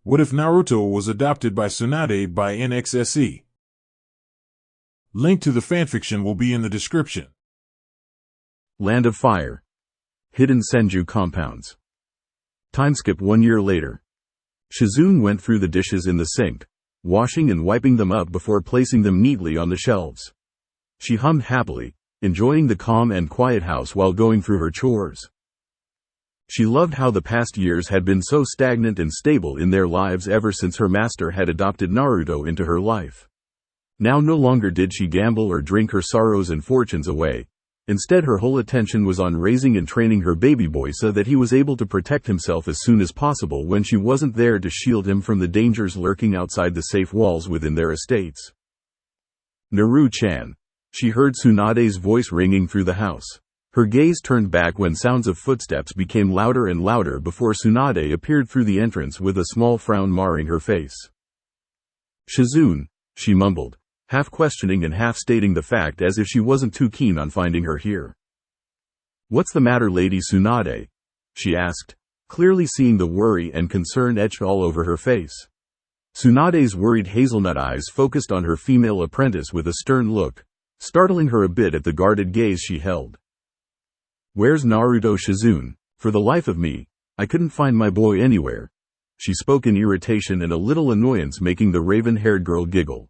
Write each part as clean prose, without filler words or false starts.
What if Naruto was adopted by Tsunade by NXSE? Link to the fanfiction will be in the description. Land of Fire. Hidden Senju Compounds. Timeskip 1 year later. Shizune went through the dishes in the sink, washing and wiping them up before placing them neatly on the shelves. She hummed happily, enjoying the calm and quiet house while going through her chores. She loved how the past years had been so stagnant and stable in their lives ever since her master had adopted Naruto into her life. Now no longer did she gamble or drink her sorrows and fortunes away. Instead, her whole attention was on raising and training her baby boy so that he was able to protect himself as soon as possible when she wasn't there to shield him from the dangers lurking outside the safe walls within their estates. Naru-chan. She heard Tsunade's voice ringing through the house. Her gaze turned back when sounds of footsteps became louder and louder before Tsunade appeared through the entrance with a small frown marring her face. Shizune, she mumbled, half questioning and half stating the fact as if she wasn't too keen on finding her here. "What's the matter, Lady Tsunade?" she asked, clearly seeing the worry and concern etched all over her face. Tsunade's worried hazelnut eyes focused on her female apprentice with a stern look, startling her a bit at the guarded gaze she held. "Where's Naruto, Shizune? For the life of me, I couldn't find my boy anywhere." She spoke in irritation and a little annoyance, making the raven-haired girl giggle.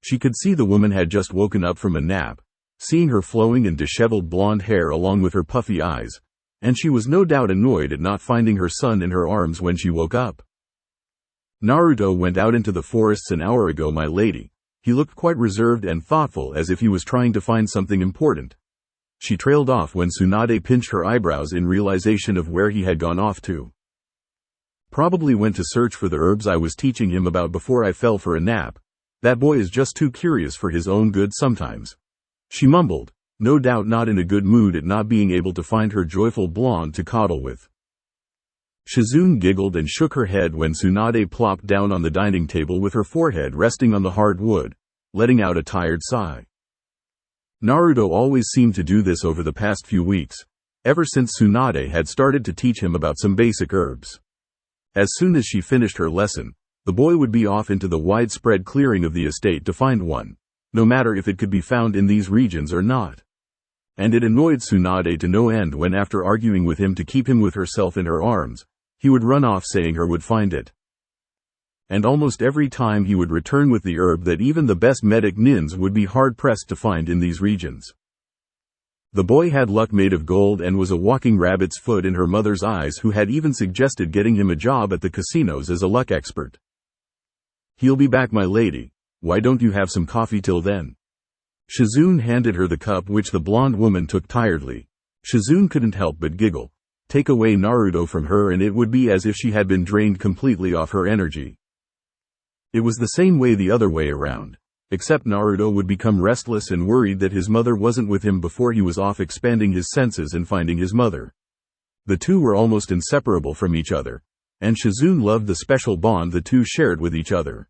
She could see the woman had just woken up from a nap, seeing her flowing and disheveled blonde hair along with her puffy eyes, and she was no doubt annoyed at not finding her son in her arms when she woke up. "Naruto went out into the forests an hour ago, my lady. He looked quite reserved and thoughtful, as if he was trying to find something important." She trailed off when Tsunade pinched her eyebrows in realization of where he had gone off to. "Probably went to search for the herbs I was teaching him about before I fell for a nap. That boy is just too curious for his own good sometimes," she mumbled, no doubt not in a good mood at not being able to find her joyful blonde to coddle with. Shizune giggled and shook her head when Tsunade plopped down on the dining table with her forehead resting on the hard wood, letting out a tired sigh. Naruto always seemed to do this over the past few weeks, ever since Tsunade had started to teach him about some basic herbs. As soon as she finished her lesson, the boy would be off into the widespread clearing of the estate to find one, no matter if it could be found in these regions or not. And it annoyed Tsunade to no end when, after arguing with him to keep him with herself in her arms, he would run off saying her would find it. And almost every time he would return with the herb that even the best medic nins would be hard-pressed to find in these regions. The boy had luck made of gold and was a walking rabbit's foot in her mother's eyes, who had even suggested getting him a job at the casinos as a luck expert. "He'll be back, my lady. Why don't you have some coffee till then?" Shizune handed her the cup, which the blonde woman took tiredly. Shizune couldn't help but giggle. Take away Naruto from her and it would be as if she had been drained completely of her energy. It was the same way the other way around, except Naruto would become restless and worried that his mother wasn't with him before he was off expanding his senses and finding his mother. The two were almost inseparable from each other, and Shizune loved the special bond the two shared with each other.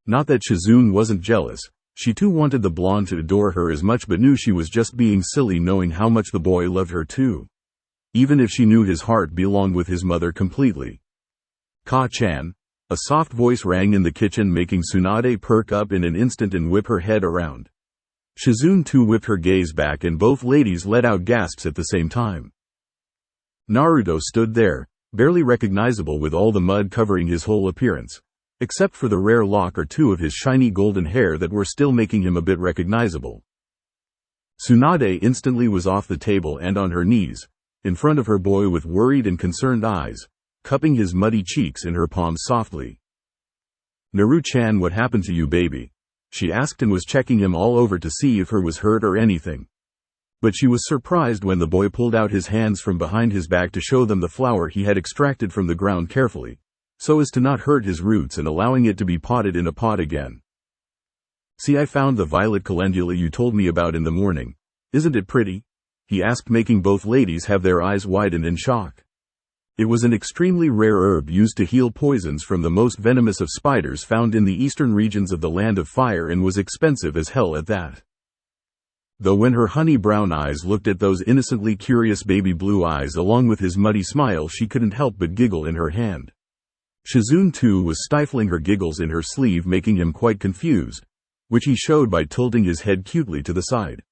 Not that Shizune wasn't jealous, she too wanted the blonde to adore her as much, but knew she was just being silly knowing how much the boy loved her too, even if she knew his heart belonged with his mother completely. "Ka-chan." A soft voice rang in the kitchen, making Tsunade perk up in an instant and whip her head around. Shizune too whipped her gaze back and both ladies let out gasps at the same time. Naruto stood there, barely recognizable with all the mud covering his whole appearance, except for the rare lock or two of his shiny golden hair that were still making him a bit recognizable. Tsunade instantly was off the table and on her knees, in front of her boy with worried and concerned eyes, cupping his muddy cheeks in her palms softly. "Naru-chan, what happened to you, baby?" she asked, and was checking him all over to see if he was hurt or anything. But she was surprised when the boy pulled out his hands from behind his back to show them the flower he had extracted from the ground carefully, so as to not hurt his roots, and allowing it to be potted in a pot again. "See, I found the violet calendula you told me about in the morning. Isn't it pretty?" he asked, making both ladies have their eyes widened in shock. It was an extremely rare herb used to heal poisons from the most venomous of spiders found in the eastern regions of the Land of Fire, and was expensive as hell at that. Though when her honey brown eyes looked at those innocently curious baby blue eyes along with his muddy smile, she couldn't help but giggle in her hand. Shizune too was stifling her giggles in her sleeve, making him quite confused, which he showed by tilting his head cutely to the side.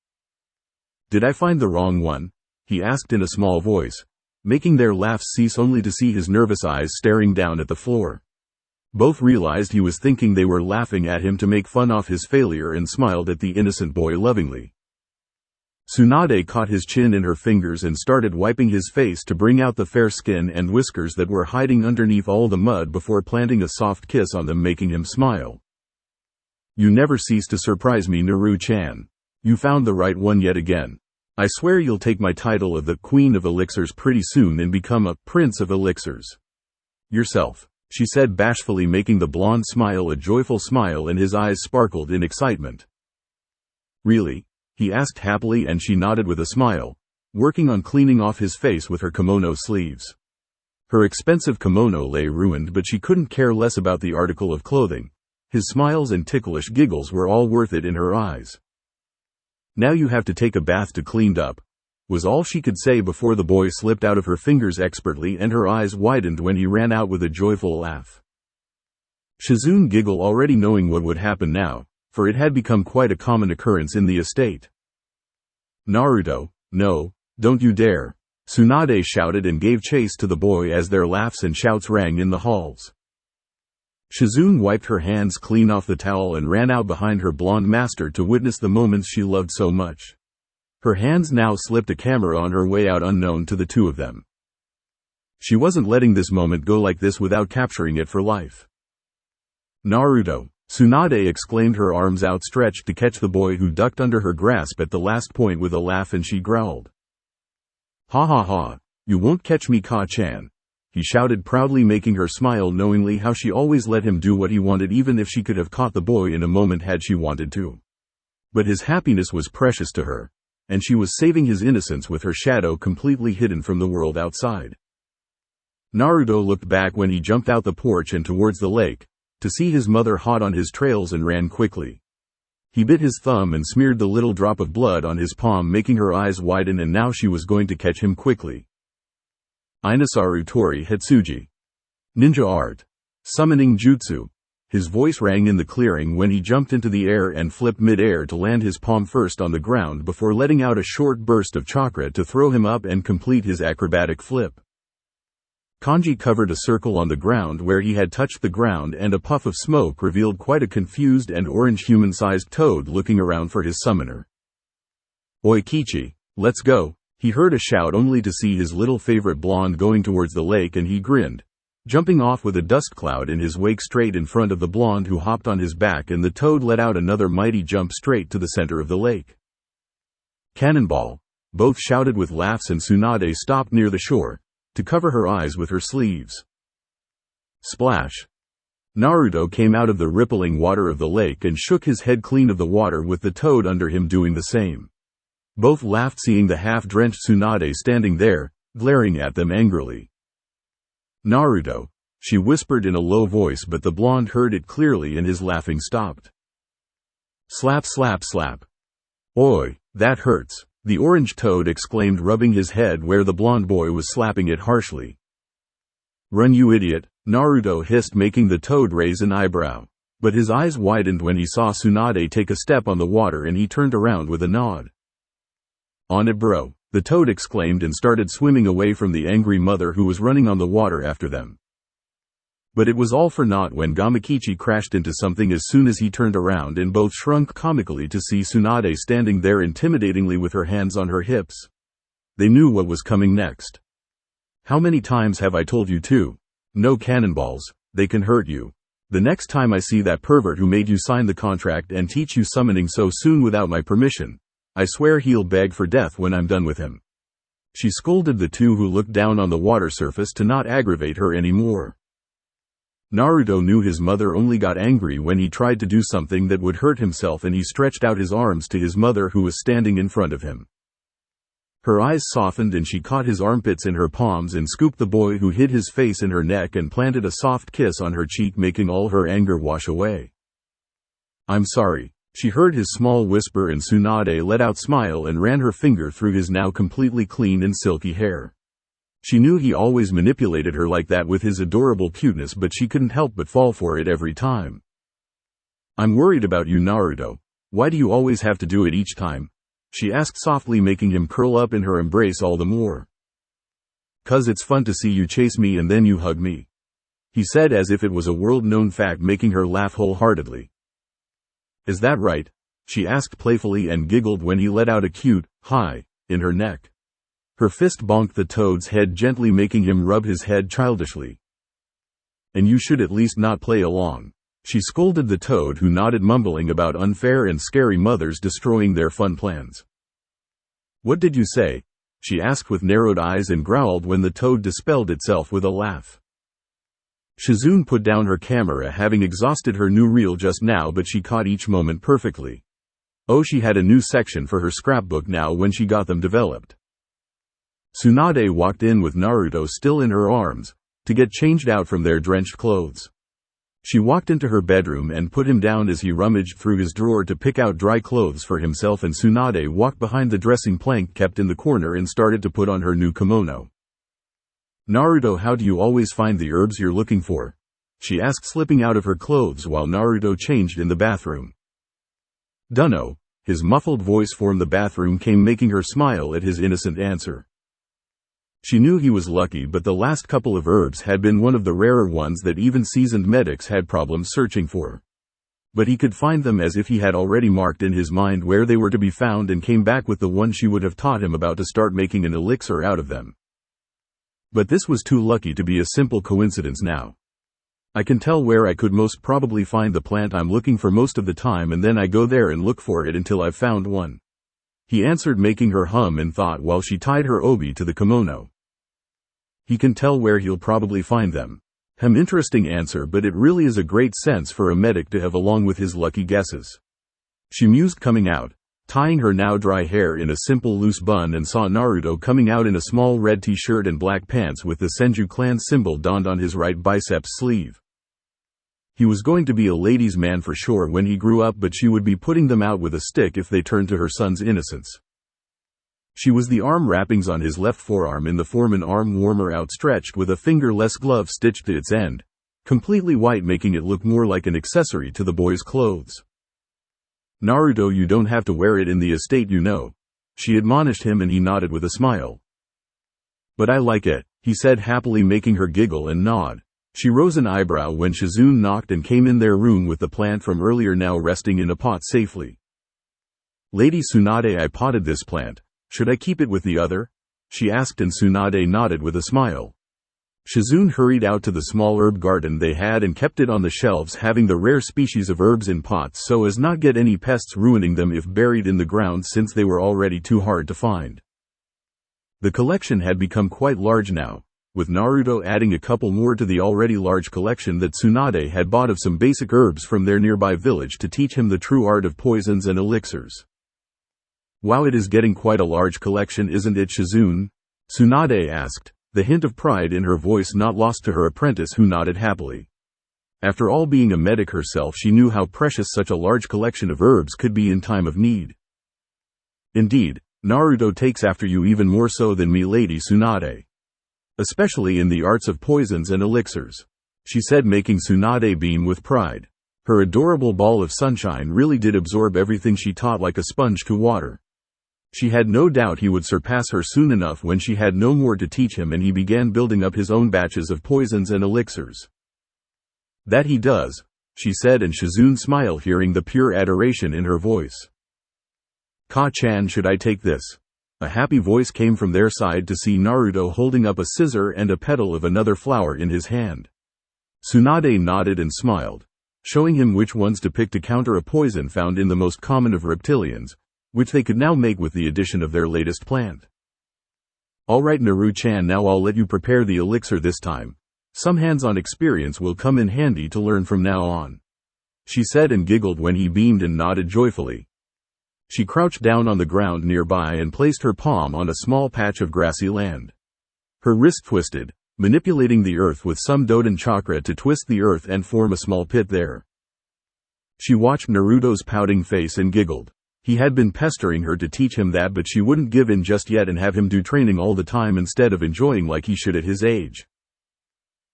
"Did I find the wrong one?" he asked in a small voice, making their laughs cease only to see his nervous eyes staring down at the floor. Both realized he was thinking they were laughing at him to make fun of his failure and smiled at the innocent boy lovingly. Tsunade caught his chin in her fingers and started wiping his face to bring out the fair skin and whiskers that were hiding underneath all the mud before planting a soft kiss on them, making him smile. "You never cease to surprise me, Naru-chan. You found the right one yet again. I swear you'll take my title of the Queen of Elixirs pretty soon and become a Prince of Elixirs. Yourself," she said bashfully, making the blonde smile a joyful smile and his eyes sparkled in excitement. "Really?" he asked happily, and she nodded with a smile, working on cleaning off his face with her kimono sleeves. Her expensive kimono lay ruined, but she couldn't care less about the article of clothing. His smiles and ticklish giggles were all worth it in her eyes. "Now you have to take a bath to clean up," was all she could say before the boy slipped out of her fingers expertly, and her eyes widened when he ran out with a joyful laugh. Shizune giggled, already knowing what would happen now, for it had become quite a common occurrence in the estate. "Naruto, no, don't you dare," Tsunade shouted and gave chase to the boy as their laughs and shouts rang in the halls. Shizune wiped her hands clean off the towel and ran out behind her blonde master to witness the moments she loved so much. Her hands now slipped a camera on her way out unknown to the two of them. She wasn't letting this moment go like this without capturing it for life. "Naruto!" Tsunade exclaimed, her arms outstretched to catch the boy who ducked under her grasp at the last point with a laugh, and she growled. "Ha ha ha, you won't catch me, Ka-chan," he shouted proudly, making her smile knowingly how she always let him do what he wanted, even if she could have caught the boy in a moment had she wanted to. But his happiness was precious to her, and she was saving his innocence with her shadow completely hidden from the world outside. Naruto looked back when he jumped out the porch and towards the lake, to see his mother hot on his trails, and ran quickly. He bit his thumb and smeared the little drop of blood on his palm, making her eyes widen, and now she was going to catch him quickly. Inasaru Tori Hetsuji. Ninja Art. Summoning Jutsu. His voice rang in the clearing when he jumped into the air and flipped mid-air to land his palm first on the ground before letting out a short burst of chakra to throw him up and complete his acrobatic flip. Kanji covered a circle on the ground where he had touched the ground, and a puff of smoke revealed quite a confused and orange human-sized toad looking around for his summoner. "Oi Kichi, let's go," he heard a shout, only to see his little favorite blonde going towards the lake, and he grinned, jumping off with a dust cloud in his wake straight in front of the blonde, who hopped on his back, and the toad let out another mighty jump straight to the center of the lake. "Cannonball!" both shouted with laughs, and Tsunade stopped near the shore to cover her eyes with her sleeves. Splash! Naruto came out of the rippling water of the lake and shook his head clean of the water, with the toad under him doing the same. Both laughed, seeing the half-drenched Tsunade standing there, glaring at them angrily. "Naruto," she whispered in a low voice, but the blonde heard it clearly and his laughing stopped. Slap slap slap. "Oi, that hurts," the orange toad exclaimed, rubbing his head where the blonde boy was slapping it harshly. "Run, you idiot," Naruto hissed, making the toad raise an eyebrow. But his eyes widened when he saw Tsunade take a step on the water, and he turned around with a nod. "On it, bro," the toad exclaimed, and started swimming away from the angry mother who was running on the water after them. But it was all for naught when Gamakichi crashed into something as soon as he turned around, and both shrunk comically to see Tsunade standing there intimidatingly with her hands on her hips. They knew what was coming next. "How many times have I told you to? No cannonballs, they can hurt you. The next time I see that pervert who made you sign the contract and teach you summoning so soon without my permission, I swear he'll beg for death when I'm done with him." She scolded the two who looked down on the water surface to not aggravate her anymore. Naruto knew his mother only got angry when he tried to do something that would hurt himself, and he stretched out his arms to his mother, who was standing in front of him. Her eyes softened and she caught his armpits in her palms and scooped the boy, who hid his face in her neck, and planted a soft kiss on her cheek, making all her anger wash away. "I'm sorry," she heard his small whisper, and Tsunade let out a smile and ran her finger through his now completely clean and silky hair. She knew he always manipulated her like that with his adorable cuteness, but she couldn't help but fall for it every time. "I'm worried about you, Naruto. Why do you always have to do it each time?" she asked softly, making him curl up in her embrace all the more. "'Cause it's fun to see you chase me and then you hug me," he said as if it was a world-known fact, making her laugh wholeheartedly. "Is that right?" she asked playfully and giggled when he let out a cute, "hi," in her neck. Her fist bonked the toad's head gently, making him rub his head childishly. "And you should at least not play along," she scolded the toad, who nodded, mumbling about unfair and scary mothers destroying their fun plans. "What did you say?" she asked with narrowed eyes and growled when the toad dispelled itself with a laugh. Shizune put down her camera, having exhausted her new reel just now, but she caught each moment perfectly. Oh, she had a new section for her scrapbook now when she got them developed. Tsunade walked in with Naruto still in her arms, to get changed out from their drenched clothes. She walked into her bedroom and put him down as he rummaged through his drawer to pick out dry clothes for himself, and Tsunade walked behind the dressing plank kept in the corner and started to put on her new kimono. "Naruto, how do you always find the herbs you're looking for?" she asked, slipping out of her clothes while Naruto changed in the bathroom. "Dunno," his muffled voice from the bathroom came, making her smile at his innocent answer. She knew he was lucky, but the last couple of herbs had been one of the rarer ones that even seasoned medics had problems searching for. But he could find them as if he had already marked in his mind where they were to be found, and came back with the one she would have taught him about to start making an elixir out of them. But this was too lucky to be a simple coincidence now. "I can tell where I could most probably find the plant I'm looking for most of the time, and then I go there and look for it until I've found one," he answered, making her hum in thought while she tied her obi to the kimono. "He can tell where he'll probably find them. Interesting answer, but it really is a great sense for a medic to have along with his lucky guesses," she mused, coming out, tying her now dry hair in a simple loose bun, and saw Naruto coming out in a small red t-shirt and black pants with the Senju clan symbol donned on his right biceps sleeve. He was going to be a ladies' man for sure when he grew up, but she would be putting them out with a stick if they turned to her son's innocence. She was the arm wrappings on his left forearm in the form an arm warmer outstretched with a fingerless glove stitched to its end, completely white, making it look more like an accessory to the boy's clothes. "Naruto, you don't have to wear it in the estate, you know," she admonished him, and he nodded with a smile. "But I like it," he said happily, making her giggle and nod. She rose an eyebrow when Shizune knocked and came in their room with the plant from earlier now resting in a pot safely. "Lady Tsunade, I potted this plant. Should I keep it with the other?" she asked, and Tsunade nodded with a smile. Shizune hurried out to the small herb garden they had and kept it on the shelves, having the rare species of herbs in pots so as not get any pests ruining them if buried in the ground, since they were already too hard to find. The collection had become quite large now, with Naruto adding a couple more to the already large collection that Tsunade had bought of some basic herbs from their nearby village to teach him the true art of poisons and elixirs. "Wow, it is getting quite a large collection, isn't it, Shizune?" Tsunade asked, the hint of pride in her voice not lost to her apprentice, who nodded happily. After all, being a medic herself, she knew how precious such a large collection of herbs could be in time of need. "Indeed, Naruto takes after you, even more so than me, Lady Tsunade. Especially in the arts of poisons and elixirs," she said, making Tsunade beam with pride. Her adorable ball of sunshine really did absorb everything she taught like a sponge to water. She had no doubt he would surpass her soon enough when she had no more to teach him and he began building up his own batches of poisons and elixirs. "That he does," she said, and Shizune smiled, hearing the pure adoration in her voice. "Ka-chan, should I take this?" A happy voice came from their side to see Naruto holding up a scissor and a petal of another flower in his hand. Tsunade nodded and smiled, showing him which ones to pick to counter a poison found in the most common of reptilians, which they could now make with the addition of their latest plant. "Alright, Naru-chan, now I'll let you prepare the elixir this time. Some hands-on experience will come in handy to learn from now on," she said, and giggled when he beamed and nodded joyfully. She crouched down on the ground nearby and placed her palm on a small patch of grassy land. Her wrist twisted, manipulating the earth with some Doden chakra to twist the earth and form a small pit there. She watched Naruto's pouting face and giggled. He had been pestering her to teach him that, but she wouldn't give in just yet and have him do training all the time instead of enjoying like he should at his age.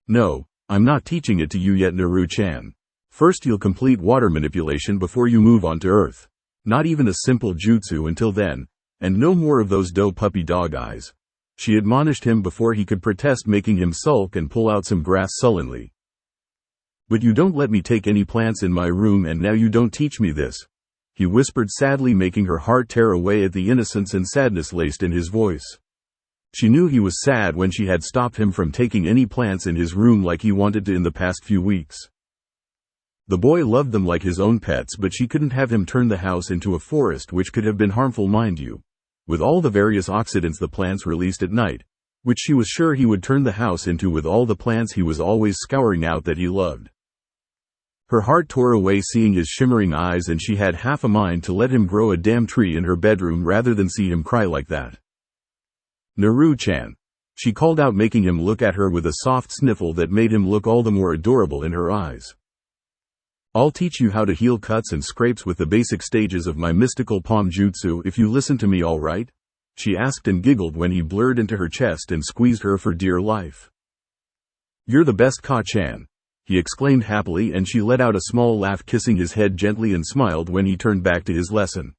No, I'm not teaching it to you yet, Naru-chan. First you'll complete water manipulation before you move on to Earth. Not even a simple jutsu until then, and no more of those doe puppy dog eyes. She admonished him before he could protest, making him sulk and pull out some grass sullenly. But you don't let me take any plants in my room, and now you don't teach me this, he whispered sadly, making her heart tear away at the innocence and sadness laced in his voice. She knew he was sad when she had stopped him from taking any plants in his room like he wanted to in the past few weeks. The boy loved them like his own pets, but she couldn't have him turn the house into a forest, which could have been harmful, mind you, with all the various oxidants the plants released at night, which she was sure he would turn the house into with all the plants he was always scouring out that he loved. Her heart tore away seeing his shimmering eyes, and she had half a mind to let him grow a damn tree in her bedroom rather than see him cry like that. Naru-chan, she called out, making him look at her with a soft sniffle that made him look all the more adorable in her eyes. I'll teach you how to heal cuts and scrapes with the basic stages of my mystical palm jutsu if you listen to me, all right? She asked and giggled when he blurred into her chest and squeezed her for dear life. You're the best, Ka-chan, he exclaimed happily, and she let out a small laugh, kissing his head gently, and smiled when he turned back to his lesson.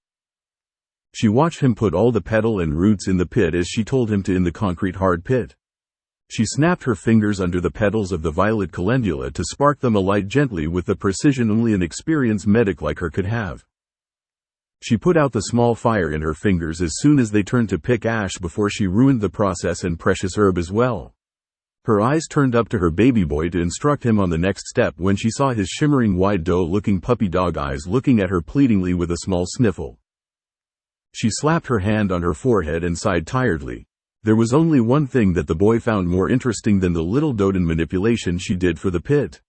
She watched him put all the petal and roots in the pit as she told him to, in the concrete hard pit. She snapped her fingers under the petals of the violet calendula to spark them alight gently with the precision only an experienced medic like her could have. She put out the small fire in her fingers as soon as they turned to pick ash before she ruined the process and precious herb as well. Her eyes turned up to her baby boy to instruct him on the next step when she saw his shimmering wide doe-looking puppy dog eyes looking at her pleadingly with a small sniffle. She slapped her hand on her forehead and sighed tiredly. There was only one thing that the boy found more interesting than the little Doden manipulation she did for the pit.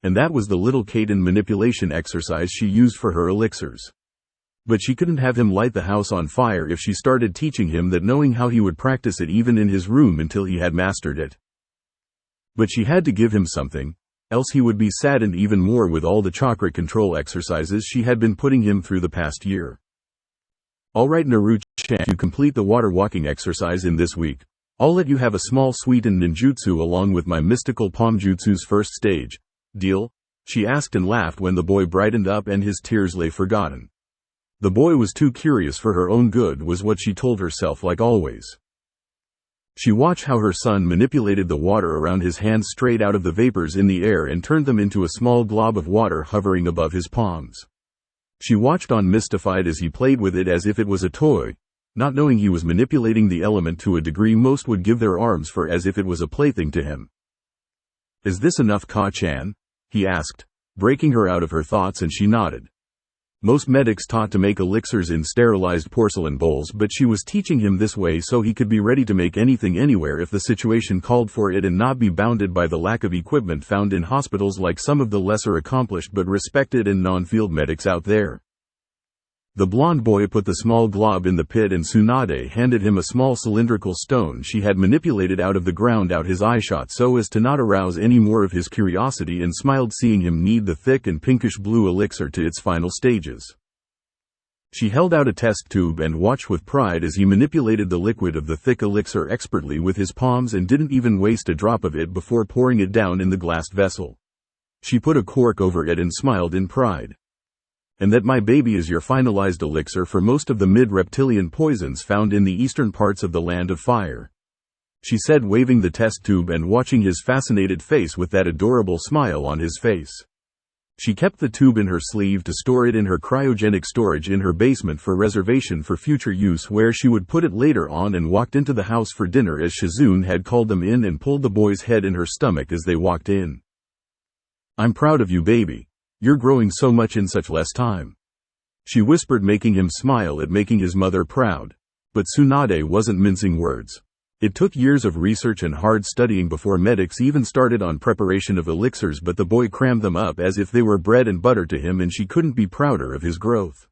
And that was the little Kaden manipulation exercise she used for her elixirs. But she couldn't have him light the house on fire if she started teaching him that, knowing how he would practice it even in his room until he had mastered it. But she had to give him something, else he would be saddened even more with all the chakra control exercises she had been putting him through the past year. Alright, Naru-chan, you complete the water walking exercise in this week. I'll let you have a small sweetened ninjutsu along with my mystical palm jutsu's first stage. Deal? She asked and laughed when the boy brightened up and his tears lay forgotten. The boy was too curious for her own good, was what she told herself, like always. She watched how her son manipulated the water around his hands straight out of the vapors in the air and turned them into a small glob of water hovering above his palms. She watched on mystified as he played with it as if it was a toy, not knowing he was manipulating the element to a degree most would give their arms for, as if it was a plaything to him. Is this enough, Ka-chan? He asked, breaking her out of her thoughts, and she nodded. Most medics taught to make elixirs in sterilized porcelain bowls, but she was teaching him this way so he could be ready to make anything anywhere if the situation called for it and not be bounded by the lack of equipment found in hospitals like some of the lesser accomplished but respected and non-field medics out there. The blonde boy put the small glob in the pit, and Tsunade handed him a small cylindrical stone she had manipulated out of the ground out his eyeshot so as to not arouse any more of his curiosity, and smiled seeing him knead the thick and pinkish blue elixir to its final stages. She held out a test tube and watched with pride as he manipulated the liquid of the thick elixir expertly with his palms and didn't even waste a drop of it before pouring it down in the glassed vessel. She put a cork over it and smiled in pride. And that, my baby, is your finalized elixir for most of the mid-reptilian poisons found in the eastern parts of the Land of Fire, she said, waving the test tube and watching his fascinated face with that adorable smile on his face. She kept the tube in her sleeve to store it in her cryogenic storage in her basement for reservation for future use, where she would put it later on, and walked into the house for dinner as Shizune had called them in, and pulled the boy's head in her stomach as they walked in. I'm proud of you, baby. You're growing so much in such less time, she whispered, making him smile at making his mother proud. But Tsunade wasn't mincing words. It took years of research and hard studying before medics even started on preparation of elixirs, but the boy crammed them up as if they were bread and butter to him, and she couldn't be prouder of his growth.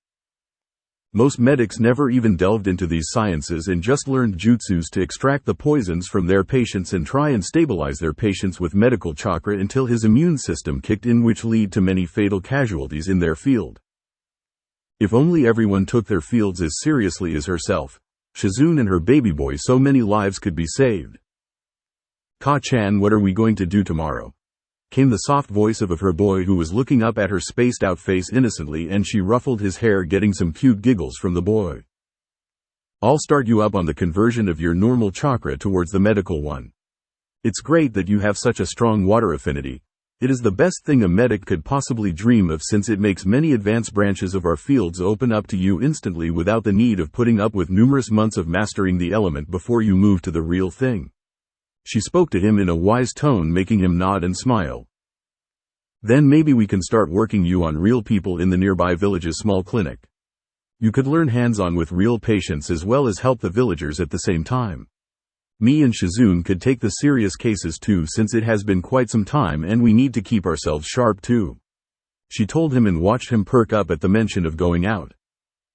Most medics never even delved into these sciences and just learned jutsus to extract the poisons from their patients and try and stabilize their patients with medical chakra until his immune system kicked in, which lead to many fatal casualties in their field. If only everyone took their fields as seriously as herself, Shizune and her baby boy, so many lives could be saved. Ka-chan, what are we going to do tomorrow? Came the soft voice of her boy, who was looking up at her spaced-out face innocently, and she ruffled his hair, getting some cute giggles from the boy. I'll start you up on the conversion of your normal chakra towards the medical one. It's great that you have such a strong water affinity. It is the best thing a medic could possibly dream of, since it makes many advanced branches of our fields open up to you instantly without the need of putting up with numerous months of mastering the element before you move to the real thing. She spoke to him in a wise tone, making him nod and smile. Then maybe we can start working you on real people in the nearby village's small clinic. You could learn hands-on with real patients as well as help the villagers at the same time. Me and Shizune could take the serious cases too, since it has been quite some time and we need to keep ourselves sharp too. She told him and watched him perk up at the mention of going out.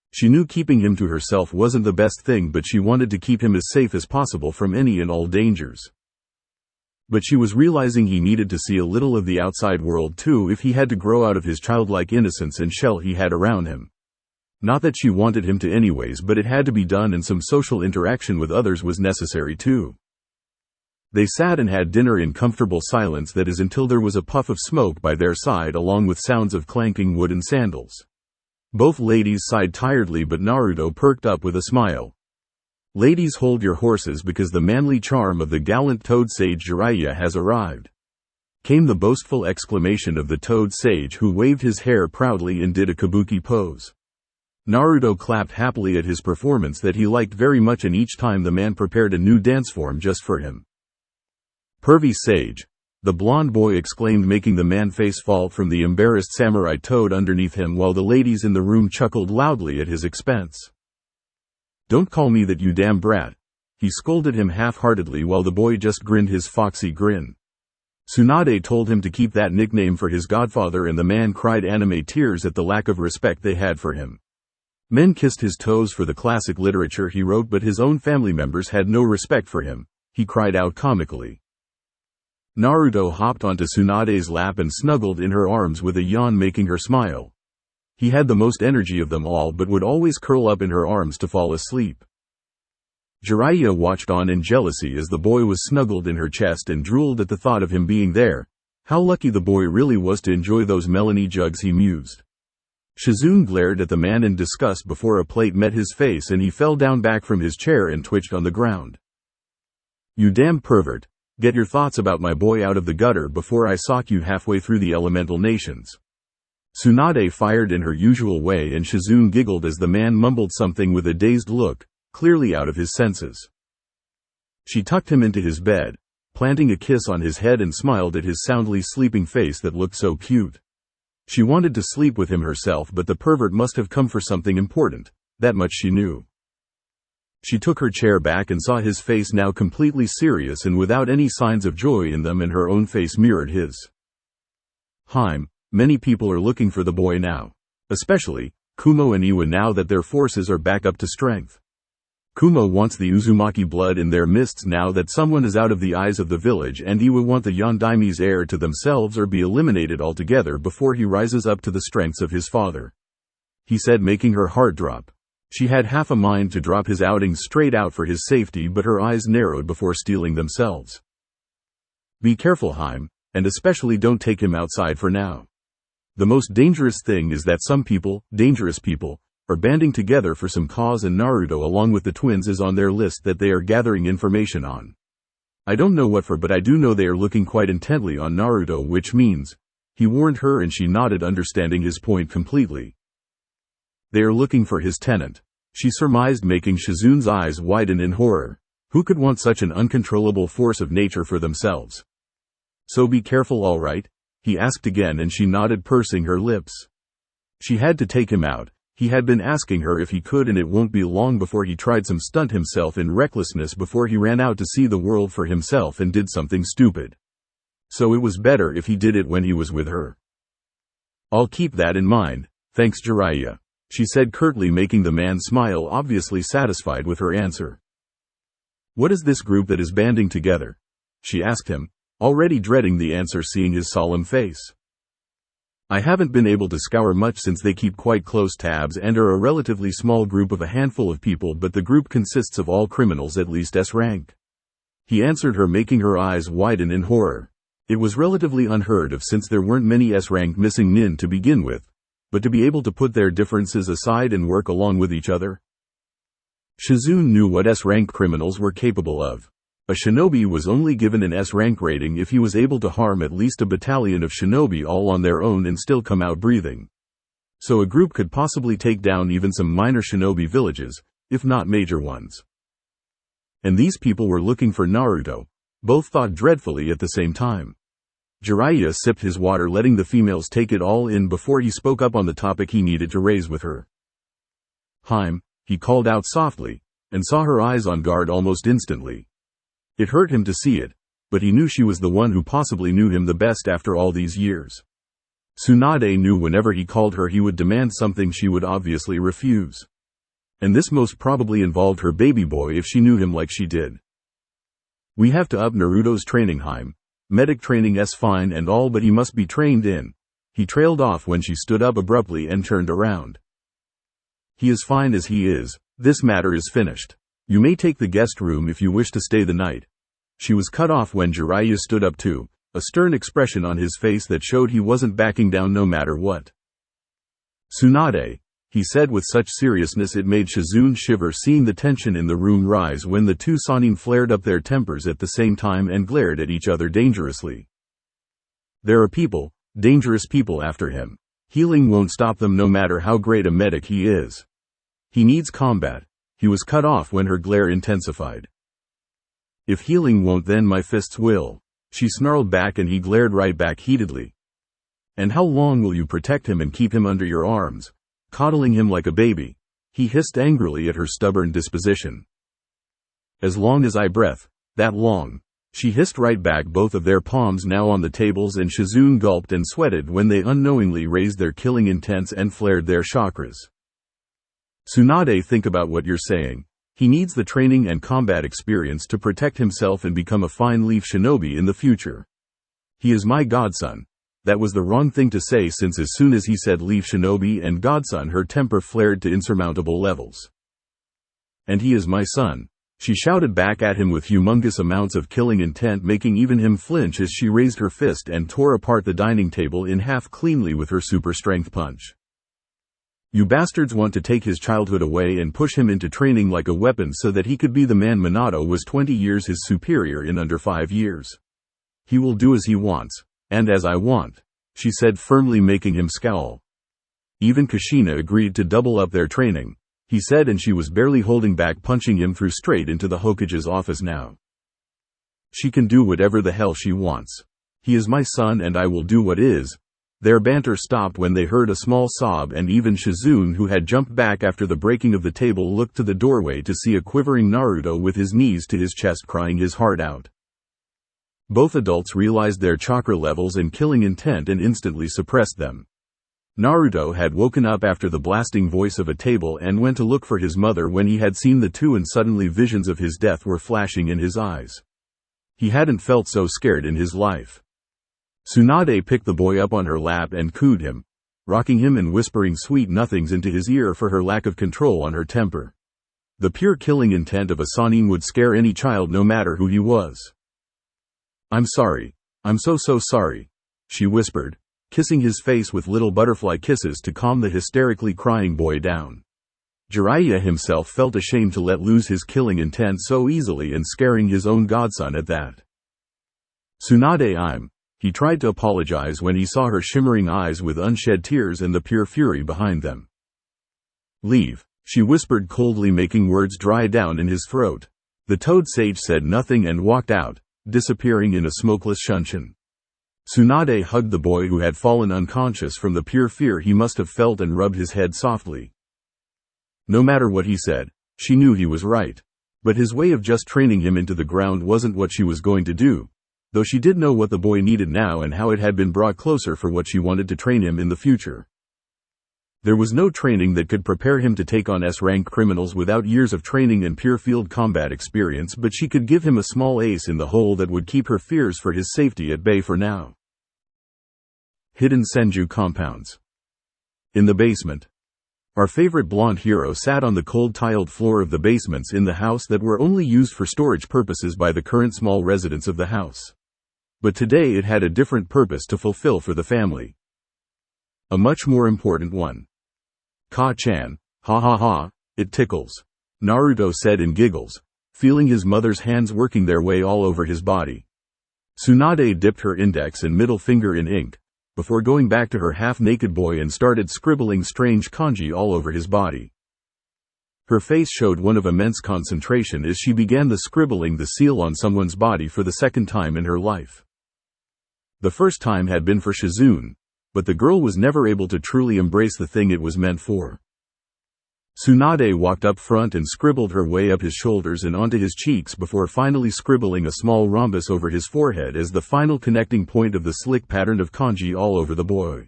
She knew keeping him to herself wasn't the best thing, but she wanted to keep him as safe as possible from any and all dangers. But she was realizing he needed to see a little of the outside world too if he had to grow out of his childlike innocence and shell he had around him. Not that she wanted him to anyways, but it had to be done, and some social interaction with others was necessary too. They sat and had dinner in comfortable silence, that is, until there was a puff of smoke by their side along with sounds of clanking wooden sandals. Both ladies sighed tiredly, but Naruto perked up with a smile. Ladies, hold your horses, because the manly charm of the gallant toad sage Jiraiya has arrived. Came the boastful exclamation of the toad sage, who waved his hair proudly and did a kabuki pose. Naruto clapped happily at his performance that he liked very much, and each time the man prepared a new dance form just for him. Pervy sage, the blonde boy exclaimed, making the man face fall from the embarrassed samurai toad underneath him, while the ladies in the room chuckled loudly at his expense. Don't call me that, you damn brat, he scolded him half-heartedly, while the boy just grinned his foxy grin. Tsunade told him to keep that nickname for his godfather, and the man cried anime tears at the lack of respect they had for him. Men kissed his toes for the classic literature he wrote, but his own family members had no respect for him, he cried out comically. Naruto hopped onto Tsunade's lap and snuggled in her arms with a yawn, making her smile. He had the most energy of them all, but would always curl up in her arms to fall asleep. Jiraiya watched on in jealousy as the boy was snuggled in her chest and drooled at the thought of him being there. How lucky the boy really was to enjoy those Melanie jugs, he mused. Shizune glared at the man in disgust before a plate met his face, and he fell down back from his chair and twitched on the ground. You damn pervert, get your thoughts about my boy out of the gutter before I sock you halfway through the elemental nations. Tsunade fired in her usual way, and Shizune giggled as the man mumbled something with a dazed look, clearly out of his senses. She tucked him into his bed, planting a kiss on his head, and smiled at his soundly sleeping face that looked so cute. She wanted to sleep with him herself, but the pervert must have come for something important, that much she knew. She took her chair back and saw his face now completely serious and without any signs of joy in them, and her own face mirrored his. Many people are looking for the boy now. Especially Kumo and Iwa, now that their forces are back up to strength. Kumo wants the Uzumaki blood in their midst now that someone is out of the eyes of the village, and Iwa want the Yondaime's heir to themselves or be eliminated altogether before he rises up to the strengths of his father. He said, making her heart drop. She had half a mind to drop his outing straight out for his safety, but her eyes narrowed before steeling themselves. Be careful, Haim, and especially don't take him outside for now. The most dangerous thing is that some people, dangerous people, are banding together for some cause, and Naruto along with the twins is on their list that they are gathering information on. I don't know what for, but I do know they are looking quite intently on Naruto, which means, he warned her, and she nodded, understanding his point completely. They are looking for his tenant, she surmised, making Shizune's eyes widen in horror. Who could want such an uncontrollable force of nature for themselves? So be careful, all right? He asked again, and she nodded, pursing her lips. She had to take him out. He had been asking her if he could, and it won't be long before he tried some stunt himself in recklessness before he ran out to see the world for himself and did something stupid. So it was better if he did it when he was with her. I'll keep that in mind, thanks Jiraiya, she said curtly, making the man smile, obviously satisfied with her answer. What is this group that is banding together? She asked him, already dreading the answer, seeing his solemn face. I haven't been able to scour much since they keep quite close tabs and are a relatively small group of a handful of people, but the group consists of all criminals at least S rank. He answered her, making her eyes widen in horror. It was relatively unheard of since there weren't many S rank missing nin to begin with, but to be able to put their differences aside and work along with each other. Shizune knew what S rank criminals were capable of. A shinobi was only given an S rank rating if he was able to harm at least a battalion of shinobi all on their own and still come out breathing. So a group could possibly take down even some minor shinobi villages, if not major ones. And these people were looking for Naruto. Both thought dreadfully at the same time. Jiraiya sipped his water, letting the females take it all in before he spoke up on the topic he needed to raise with her. Haim, he called out softly, and saw her eyes on guard almost instantly. It hurt him to see it, but he knew she was the one who possibly knew him the best after all these years. Tsunade knew whenever he called her he would demand something she would obviously refuse. And this most probably involved her baby boy if she knew him like she did. We have to up Naruto's training, Haim. Medic training is fine and all, but he must be trained in. He trailed off when she stood up abruptly and turned around. He is fine as he is. This matter is finished. You may take the guest room if you wish to stay the night. She was cut off when Jiraiya stood up too, a stern expression on his face that showed he wasn't backing down no matter what. Tsunade, he said with such seriousness it made Shizune shiver, seeing the tension in the room rise when the two Sannin flared up their tempers at the same time and glared at each other dangerously. There are people, dangerous people after him. Healing won't stop them no matter how great a medic he is. He needs combat. He was cut off when her glare intensified. If healing won't, then my fists will. She snarled back and he glared right back heatedly. And how long will you protect him and keep him under your arms, coddling him like a baby? He hissed angrily at her stubborn disposition. As long as I breath, that long. She hissed right back, both of their palms now on the tables, and Shizune gulped and sweated when they unknowingly raised their killing intents and flared their chakras. Tsunade, think about what you're saying. He needs the training and combat experience to protect himself and become a fine leaf shinobi in the future. He is my godson. That was the wrong thing to say, since as soon as he said leaf shinobi and godson her temper flared to insurmountable levels. And he is my son. She shouted back at him with humongous amounts of killing intent, making even him flinch as she raised her fist and tore apart the dining table in half cleanly with her super strength punch. You bastards want to take his childhood away and push him into training like a weapon so that he could be the man Minato was 20 years his superior in under 5 years. He will do as he wants, and as I want, she said firmly, making him scowl. Even Kushina agreed to double up their training, he said, and she was barely holding back, punching him through straight into the Hokage's office now. She can do whatever the hell she wants. He is my son and I will do what is. Their banter stopped when they heard a small sob, and even Shizune, who had jumped back after the breaking of the table, looked to the doorway to see a quivering Naruto with his knees to his chest crying his heart out. Both adults realized their chakra levels and killing intent and instantly suppressed them. Naruto had woken up after the blasting voice of a table and went to look for his mother when he had seen the two, and suddenly visions of his death were flashing in his eyes. He hadn't felt so scared in his life. Tsunade picked the boy up on her lap and cooed him, rocking him and whispering sweet nothings into his ear for her lack of control on her temper. The pure killing intent of a Sannin would scare any child no matter who he was. I'm sorry. I'm so sorry, she whispered, kissing his face with little butterfly kisses to calm the hysterically crying boy down. Jiraiya himself felt ashamed to let loose his killing intent so easily and scaring his own godson at that. Tsunade, he tried to apologize when he saw her shimmering eyes with unshed tears and the pure fury behind them. Leave, she whispered coldly, making words dry down in his throat. The toad sage said nothing and walked out, disappearing in a smokeless shunshin. Tsunade hugged the boy, who had fallen unconscious from the pure fear he must have felt, and rubbed his head softly. No matter what he said, she knew he was right. But his way of just training him into the ground wasn't what she was going to do, though she did know what the boy needed now and how it had been brought closer for what she wanted to train him in the future. There was no training that could prepare him to take on S-rank criminals without years of training and pure field combat experience, but she could give him a small ace in the hole that would keep her fears for his safety at bay for now. Hidden Senju compounds. In the basement. Our favorite blonde hero sat on the cold tiled floor of the basements in the house that were only used for storage purposes by the current small residents of the house. But today it had a different purpose to fulfill for the family. A much more important one. Ka-chan, ha ha ha, it tickles. Naruto said in giggles, feeling his mother's hands working their way all over his body. Tsunade dipped her index and middle finger in ink, before going back to her half-naked boy and started scribbling strange kanji all over his body. Her face showed one of immense concentration as she began scribbling the seal on someone's body for the second time in her life. The first time had been for Shizune, but the girl was never able to truly embrace the thing it was meant for. Tsunade walked up front and scribbled her way up his shoulders and onto his cheeks before finally scribbling a small rhombus over his forehead as the final connecting point of the slick pattern of kanji all over the boy.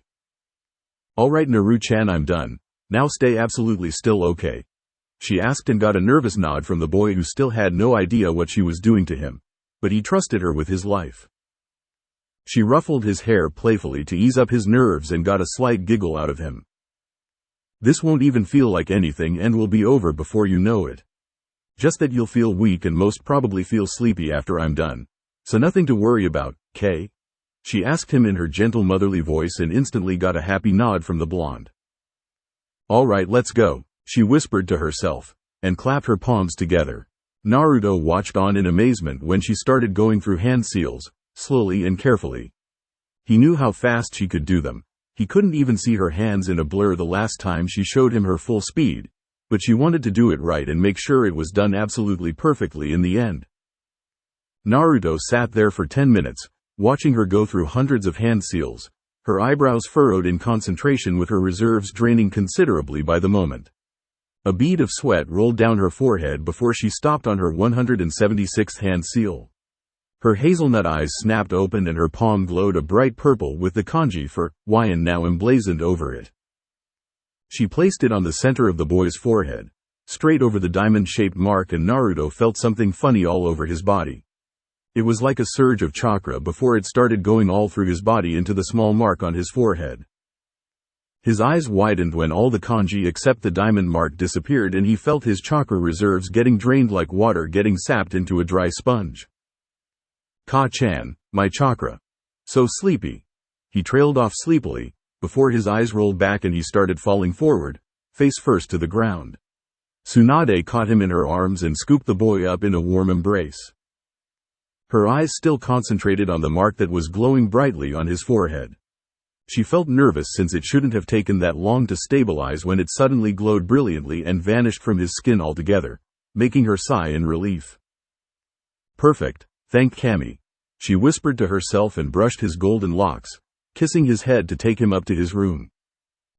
Alright Naru-chan, I'm done. Now stay absolutely still, okay? She asked and got a nervous nod from the boy who still had no idea what she was doing to him, but he trusted her with his life. She ruffled his hair playfully to ease up his nerves and got a slight giggle out of him. This won't even feel like anything and will be over before you know it. Just that you'll feel weak and most probably feel sleepy after I'm done. So nothing to worry about, Kay? She asked him in her gentle motherly voice and instantly got a happy nod from the blonde. Alright, let's go, she whispered to herself, and clapped her palms together. Naruto watched on in amazement when she started going through hand seals, slowly and carefully. He knew how fast she could do them. He couldn't even see her hands in a blur the last time she showed him her full speed, but she wanted to do it right and make sure it was done absolutely perfectly in the end. Naruto sat there for 10 minutes, watching her go through hundreds of hand seals, her eyebrows furrowed in concentration with her reserves draining considerably by the moment. A bead of sweat rolled down her forehead before she stopped on her 176th hand seal. Her hazelnut eyes snapped open and her palm glowed a bright purple with the kanji for Wyan now emblazoned over it. She placed it on the center of the boy's forehead, straight over the diamond-shaped mark, and Naruto felt something funny all over his body. It was like a surge of chakra before it started going all through his body into the small mark on his forehead. His eyes widened when all the kanji except the diamond mark disappeared and he felt his chakra reserves getting drained like water getting sapped into a dry sponge. Ka-chan, my chakra. So sleepy. He trailed off sleepily, before his eyes rolled back and he started falling forward, face first to the ground. Tsunade caught him in her arms and scooped the boy up in a warm embrace. Her eyes still concentrated on the mark that was glowing brightly on his forehead. She felt nervous since it shouldn't have taken that long to stabilize when it suddenly glowed brilliantly and vanished from his skin altogether, making her sigh in relief. Perfect. Thank Kami. She whispered to herself and brushed his golden locks, kissing his head to take him up to his room.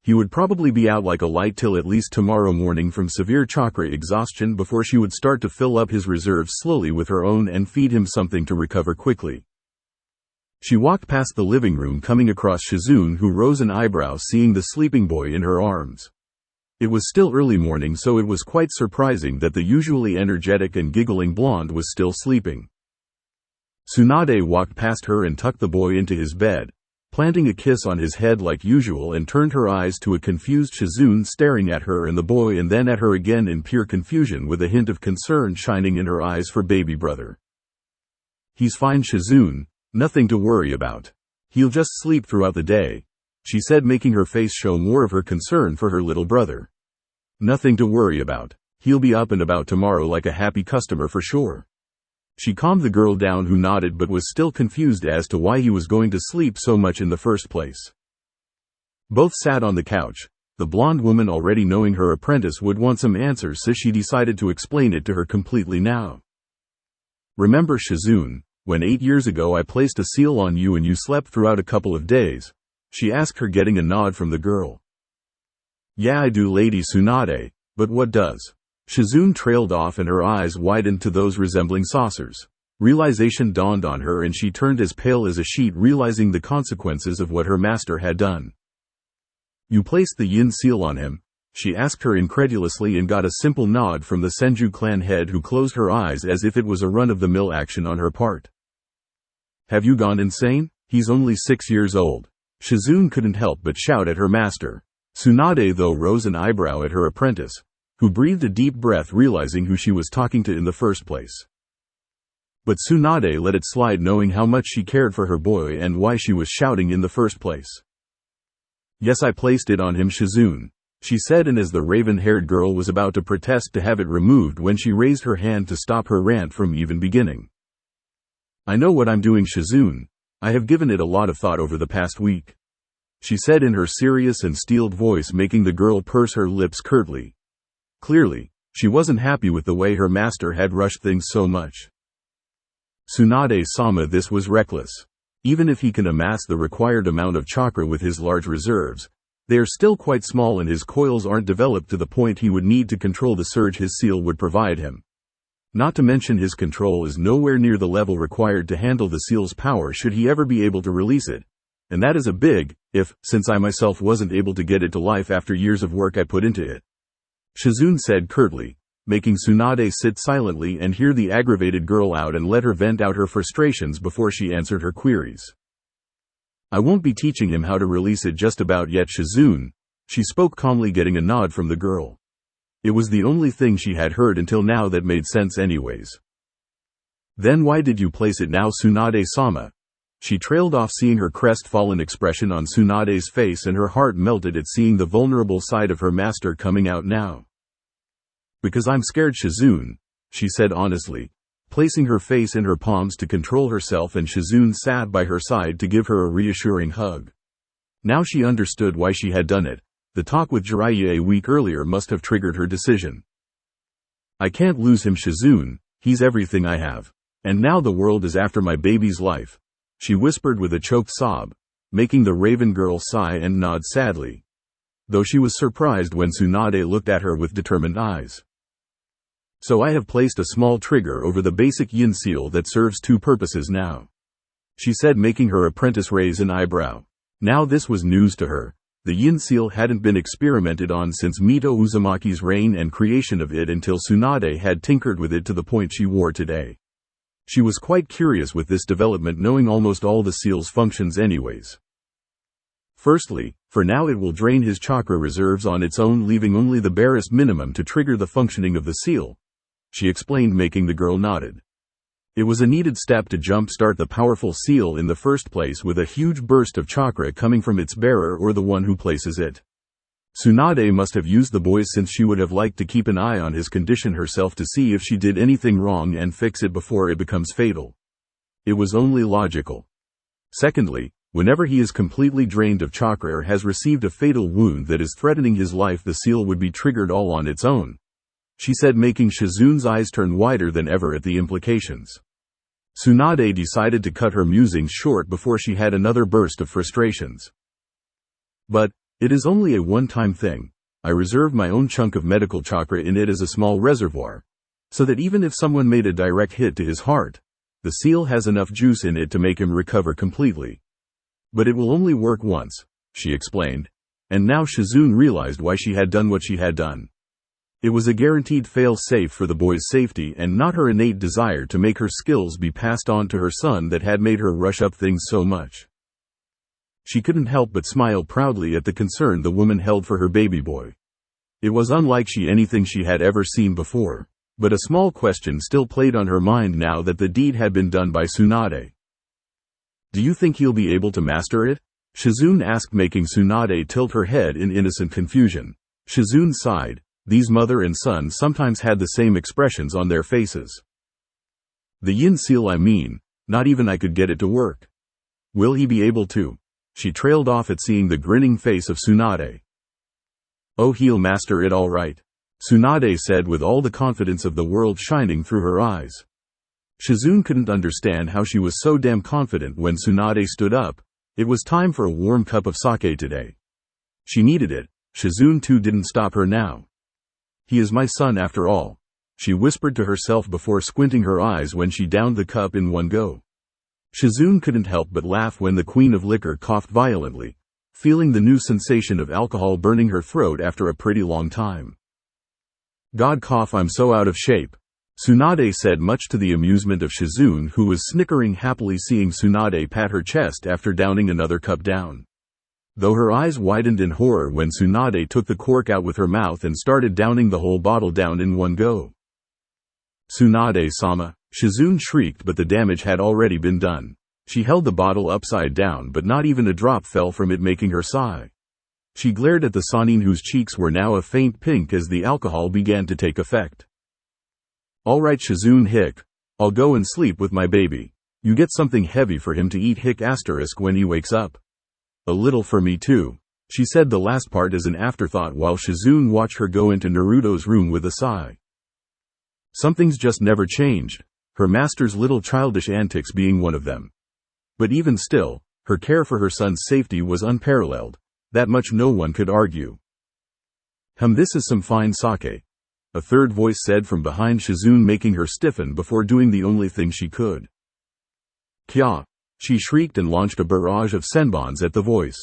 He would probably be out like a light till at least tomorrow morning from severe chakra exhaustion before she would start to fill up his reserves slowly with her own and feed him something to recover quickly. She walked past the living room coming across Shizune, who rose an eyebrow seeing the sleeping boy in her arms. It was still early morning, so it was quite surprising that the usually energetic and giggling blonde was still sleeping. Tsunade walked past her and tucked the boy into his bed, planting a kiss on his head like usual, and turned her eyes to a confused Shizune staring at her and the boy and then at her again in pure confusion with a hint of concern shining in her eyes for baby brother. He's fine, Shizune, nothing to worry about. He'll just sleep throughout the day, she said, making her face show more of her concern for her little brother. Nothing to worry about. He'll be up and about tomorrow like a happy customer for sure. She calmed the girl down, who nodded but was still confused as to why he was going to sleep so much in the first place. Both sat on the couch, the blonde woman already knowing her apprentice would want some answers, so she decided to explain it to her completely now. Remember, Shizune, when 8 years ago I placed a seal on you and you slept throughout a couple of days? She asked her, getting a nod from the girl. Yeah, I do, Lady Tsunade, but what does? Shizune trailed off and her eyes widened to those resembling saucers. Realization dawned on her and she turned as pale as a sheet, realizing the consequences of what her master had done. You placed the yin seal on him? She asked her incredulously and got a simple nod from the Senju clan head, who closed her eyes as if it was a run-of-the-mill action on her part. Have you gone insane? He's only 6 years old. Shizune couldn't help but shout at her master. Tsunade though rose an eyebrow at her apprentice, who breathed a deep breath realizing who she was talking to in the first place. But Tsunade let it slide knowing how much she cared for her boy and why she was shouting in the first place. Yes, I placed it on him, Shizune, she said, and as the raven-haired girl was about to protest to have it removed when she raised her hand to stop her rant from even beginning. I know what I'm doing, Shizune. I have given it a lot of thought over the past week, she said in her serious and steeled voice, making the girl purse her lips curtly. Clearly, she wasn't happy with the way her master had rushed things so much. Tsunade-sama, this was reckless. Even if he can amass the required amount of chakra with his large reserves, they are still quite small and his coils aren't developed to the point he would need to control the surge his seal would provide him. Not to mention his control is nowhere near the level required to handle the seal's power should he ever be able to release it. And that is a big if, since I myself wasn't able to get it to life after years of work I put into it, Shizune said curtly, making Tsunade sit silently and hear the aggravated girl out and let her vent out her frustrations before she answered her queries. I won't be teaching him how to release it just about yet, Shizune, she spoke calmly, getting a nod from the girl. It was the only thing she had heard until now that made sense anyways. Then why did you place it now, Tsunade-sama? She trailed off, seeing her crestfallen expression on Tsunade's face, and her heart melted at seeing the vulnerable side of her master coming out now. Because I'm scared, Shizune, she said honestly, placing her face in her palms to control herself, and Shizune sat by her side to give her a reassuring hug. Now she understood why she had done it. The talk with Jiraiya a week earlier must have triggered her decision. I can't lose him, Shizune, he's everything I have. And now the world is after my baby's life, she whispered with a choked sob, making the raven girl sigh and nod sadly, though she was surprised when Tsunade looked at her with determined eyes. So I have placed a small trigger over the basic yin seal that serves two purposes now, she said, making her apprentice raise an eyebrow. Now this was news to her. The yin seal hadn't been experimented on since Mito Uzumaki's reign and creation of it until Tsunade had tinkered with it to the point she wore today. She was quite curious with this development, knowing almost all the seal's functions anyways. Firstly, for now it will drain his chakra reserves on its own, leaving only the barest minimum to trigger the functioning of the seal, she explained, making the girl nodded. It was a needed step to jumpstart the powerful seal in the first place, with a huge burst of chakra coming from its bearer or the one who places it. Tsunade must have used the boy since she would have liked to keep an eye on his condition herself to see if she did anything wrong and fix it before it becomes fatal. It was only logical. Secondly, whenever he is completely drained of chakra or has received a fatal wound that is threatening his life, the seal would be triggered all on its own, she said, making Shizune's eyes turn wider than ever at the implications. Tsunade decided to cut her musings short before she had another burst of frustrations. But it is only a one-time thing. I reserved my own chunk of medical chakra in it as a small reservoir, so that even if someone made a direct hit to his heart, the seal has enough juice in it to make him recover completely. But it will only work once, she explained, and now Shizune realized why she had done what she had done. It was a guaranteed fail-safe for the boy's safety and not her innate desire to make her skills be passed on to her son that had made her rush up things so much. She couldn't help but smile proudly at the concern the woman held for her baby boy. It was unlike anything she had ever seen before, but a small question still played on her mind now that the deed had been done by Tsunade. Do you think he'll be able to master it? Shizune asked, making Tsunade tilt her head in innocent confusion. Shizune sighed. These mother and son sometimes had the same expressions on their faces. The yin seal, I mean, not even I could get it to work. Will he be able to? She trailed off at seeing the grinning face of Tsunade. Oh, he'll master it all right, Tsunade said with all the confidence of the world shining through her eyes. Shizune couldn't understand how she was so damn confident when Tsunade stood up. It was time for a warm cup of sake today. She needed it. Shizune too didn't stop her now. He is my son after all, she whispered to herself before squinting her eyes when she downed the cup in one go. Shizune couldn't help but laugh when the queen of liquor coughed violently, feeling the new sensation of alcohol burning her throat after a pretty long time. God cough, I'm so out of shape, Tsunade said, much to the amusement of Shizune, who was snickering happily seeing Tsunade pat her chest after downing another cup down. though her eyes widened in horror when Tsunade took the cork out with her mouth and started downing the whole bottle down in one go. "Tsunade-sama," Shizune shrieked, but the damage had already been done. She held the bottle upside down, but not even a drop fell from it, making her sigh. She glared at the Sannin, whose cheeks were now a faint pink as the alcohol began to take effect. "All right, Shizune hic. I'll go and sleep with my baby. You get something heavy for him to eat hic asterisk when he wakes up. A little for me too." She said the last part as an afterthought while Shizune watched her go into Naruto's room with a sigh. Something's just never changed, her master's little childish antics being one of them. But even still, her care for her son's safety was unparalleled. That much no one could argue. This is some fine sake," a third voice said from behind Shizune, making her stiffen before doing the only thing she could. "Kya!" She shrieked and launched a barrage of senbons at the voice.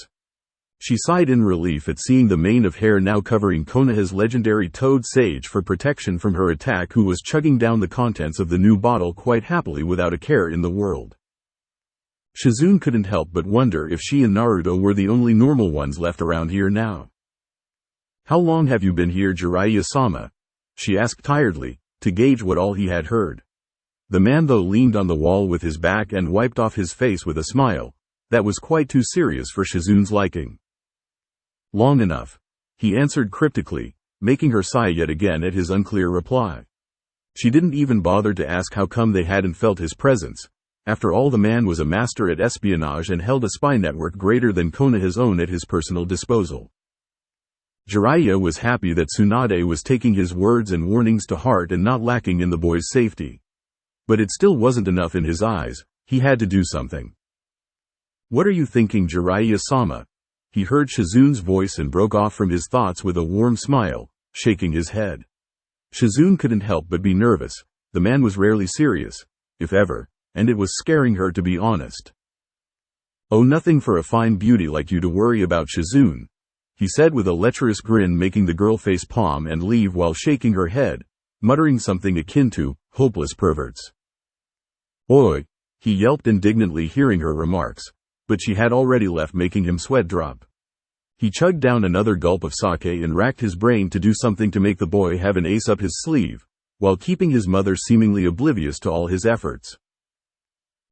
She sighed in relief at seeing the mane of hair now covering Konoha's legendary Toad Sage for protection from her attack, who was chugging down the contents of the new bottle quite happily without a care in the world. Shizune couldn't help but wonder if she and Naruto were the only normal ones left around here now. "How long have you been here, Jiraiya-sama?" she asked tiredly, to gauge what all he had heard. The man though leaned on the wall with his back and wiped off his face with a smile that was quite too serious for Shizune's liking. "Long enough," he answered cryptically, making her sigh yet again at his unclear reply. She didn't even bother to ask how come they hadn't felt his presence. After all, the man was a master at espionage and held a spy network greater than Konoha's own at his personal disposal. Jiraiya was happy that Tsunade was taking his words and warnings to heart and not lacking in the boy's safety. But it still wasn't enough in his eyes. He had to do something. "What are you thinking, Jiraiya-sama?" He heard Shizune's voice and broke off from his thoughts with a warm smile, shaking his head. Shizune couldn't help but be nervous. The man was rarely serious, if ever, and it was scaring her, to be honest. "Oh, nothing for a fine beauty like you to worry about, Shizune," he said with a lecherous grin, making the girl face palm and leave while shaking her head, muttering something akin to, "hopeless perverts." "Oi!" he yelped indignantly hearing her remarks, but she had already left, making him sweat drop. He chugged down another gulp of sake and racked his brain to do something to make the boy have an ace up his sleeve, while keeping his mother seemingly oblivious to all his efforts.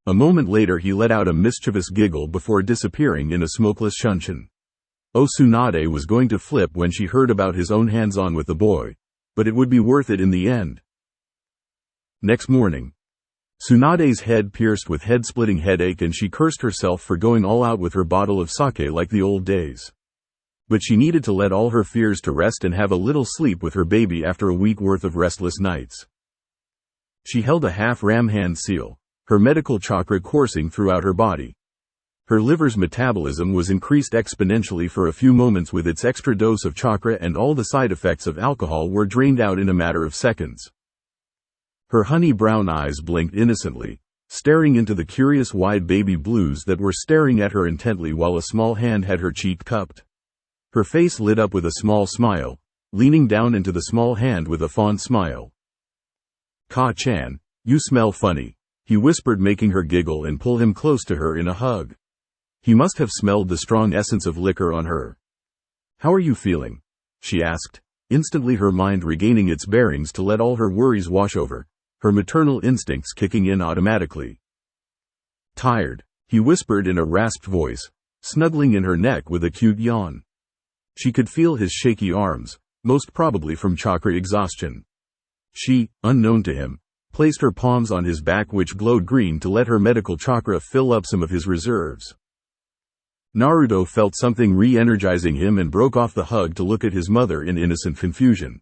A moment later he let out a mischievous giggle before disappearing in a smokeless shunshin. Tsunade was going to flip when she heard about his own hands-on with the boy, but it would be worth it in the end. Next morning, Tsunade's head pierced with head-splitting headache, and she cursed herself for going all out with her bottle of sake like the old days. But she needed to let all her fears to rest and have a little sleep with her baby after a week worth of restless nights. She held a half-ram hand seal, her medical chakra coursing throughout her body. Her liver's metabolism was increased exponentially for a few moments with its extra dose of chakra, and all the side effects of alcohol were drained out in a matter of seconds. Her honey-brown eyes blinked innocently, staring into the curious wide baby blues that were staring at her intently while a small hand had her cheek cupped. Her face lit up with a small smile, leaning down into the small hand with a fond smile. "Ka-chan, you smell funny," he whispered, making her giggle and pull him close to her in a hug. He must have smelled the strong essence of liquor on her. "How are you feeling?" she asked, instantly her mind regaining its bearings to let all her worries wash over, her maternal instincts kicking in automatically. "Tired," he whispered in a rasped voice, snuggling in her neck with a cute yawn. She could feel his shaky arms, most probably from chakra exhaustion. She, unknown to him, placed her palms on his back, which glowed green, to let her medical chakra fill up some of his reserves. Naruto felt something re-energizing him and broke off the hug to look at his mother in innocent confusion.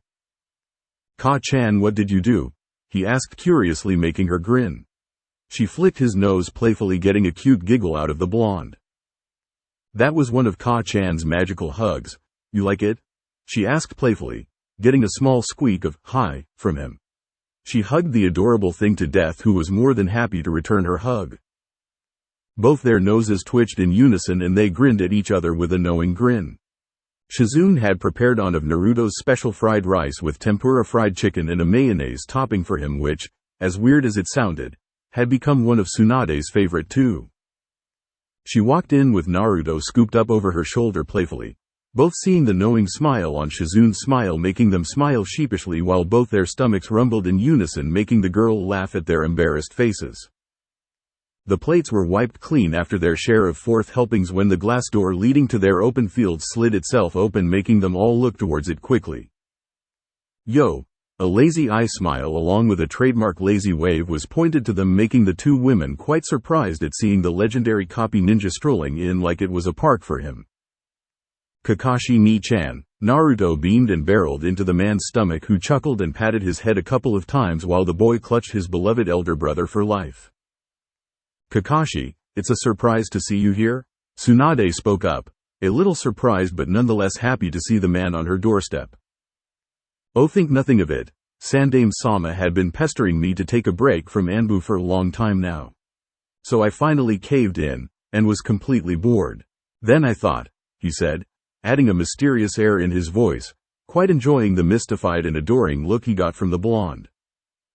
"Ka-chan, what did you do?" he asked curiously, making her grin. She flicked his nose playfully, getting a cute giggle out of the blonde. "That was one of Ka-chan's magical hugs. You like it?" she asked playfully, getting a small squeak of "hi" from him. She hugged the adorable thing to death, who was more than happy to return her hug. Both their noses twitched in unison and they grinned at each other with a knowing grin. Shizune had prepared of Naruto's special fried rice with tempura fried chicken and a mayonnaise topping for him, which, as weird as it sounded, had become one of Tsunade's favorite too. She walked in with Naruto scooped up over her shoulder playfully, both seeing the knowing smile on Shizune's smile making them smile sheepishly while both their stomachs rumbled in unison making the girl laugh at their embarrassed faces. The plates were wiped clean after their share of fourth helpings when the glass door leading to their open field slid itself open making them all look towards it quickly. Yo! A lazy eye smile along with a trademark lazy wave was pointed to them making the two women quite surprised at seeing the legendary copy ninja strolling in like it was a park for him. Kakashi Ni-chan. Naruto beamed and barreled into the man's stomach who chuckled and patted his head a couple of times while the boy clutched his beloved elder brother for life. Kakashi, it's a surprise to see you here? Tsunade spoke up, a little surprised but nonetheless happy to see the man on her doorstep. Oh, think nothing of it. Sandaime-sama had been pestering me to take a break from Anbu for a long time now. So I finally caved in, and was completely bored. Then I thought, he said, adding a mysterious air in his voice, quite enjoying the mystified and adoring look he got from the blonde.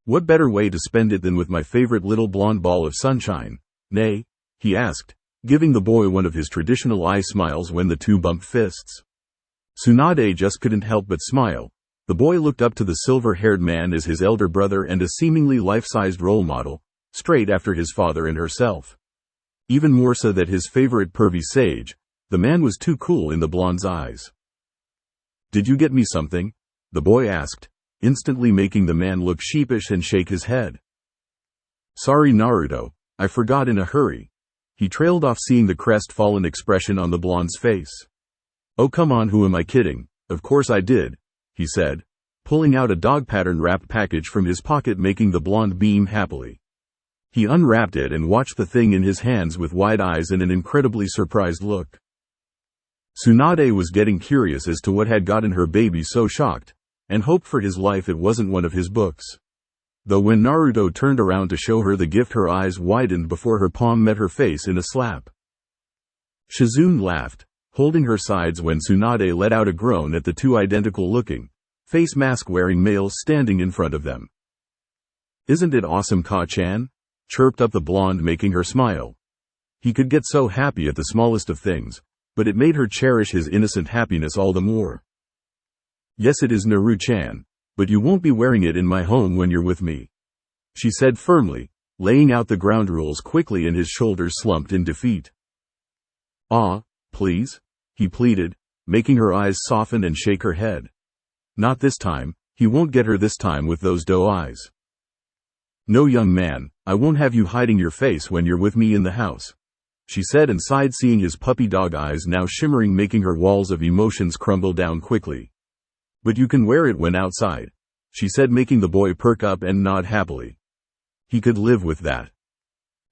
What better way to spend it than with my favorite little blonde ball of sunshine? Nay? He asked, giving the boy one of his traditional eye smiles when the two bumped fists. Tsunade just couldn't help but smile. The boy looked up to the silver-haired man as his elder brother and a seemingly life-sized role model, straight after his father and herself. Even more so that his favorite pervy sage, the man was too cool in the blonde's eyes. Did you get me something? The boy asked, instantly making the man look sheepish and shake his head. Sorry Naruto, I forgot in a hurry. He trailed off seeing the crestfallen expression on the blonde's face. Oh come on, who am I kidding? Of course I did, he said, pulling out a dog-pattern wrapped package from his pocket making the blonde beam happily. He unwrapped it and watched the thing in his hands with wide eyes and an incredibly surprised look. Tsunade was getting curious as to what had gotten her baby so shocked, and hoped for his life it wasn't one of his books. Though when Naruto turned around to show her the gift her eyes widened before her palm met her face in a slap. Shizune laughed, holding her sides when Tsunade let out a groan at the two identical-looking, face mask-wearing males standing in front of them. Isn't it awesome, Ka-chan? Chirped up the blonde making her smile. He could get so happy at the smallest of things, but it made her cherish his innocent happiness all the more. Yes, it is Naru-chan, but you won't be wearing it in my home when you're with me, she said firmly, laying out the ground rules quickly and his shoulders slumped in defeat. Ah, please, he pleaded, making her eyes soften and shake her head. Not this time, he won't get her this time with those doe eyes. No, young man, I won't have you hiding your face when you're with me in the house, she said and sighed seeing his puppy dog eyes now shimmering making her walls of emotions crumble down quickly. But you can wear it when outside, she said making the boy perk up and nod happily. He could live with that.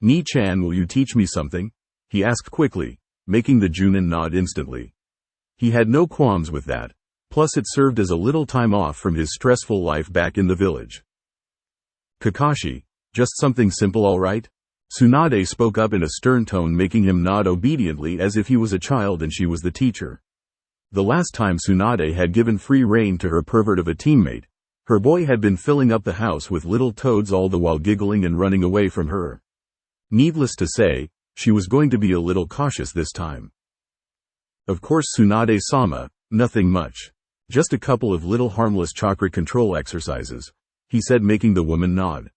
Ni-chan, will you teach me something? He asked quickly, making the Junin nod instantly. He had no qualms with that, plus it served as a little time off from his stressful life back in the village. Kakashi, just something simple, all right? Tsunade spoke up in a stern tone making him nod obediently as if he was a child and she was the teacher. The last time Tsunade had given free rein to her pervert of a teammate, her boy had been filling up the house with little toads all the while giggling and running away from her. Needless to say, she was going to be a little cautious this time. Of course Tsunade-sama, nothing much. Just a couple of little harmless chakra control exercises, he said making the woman nod.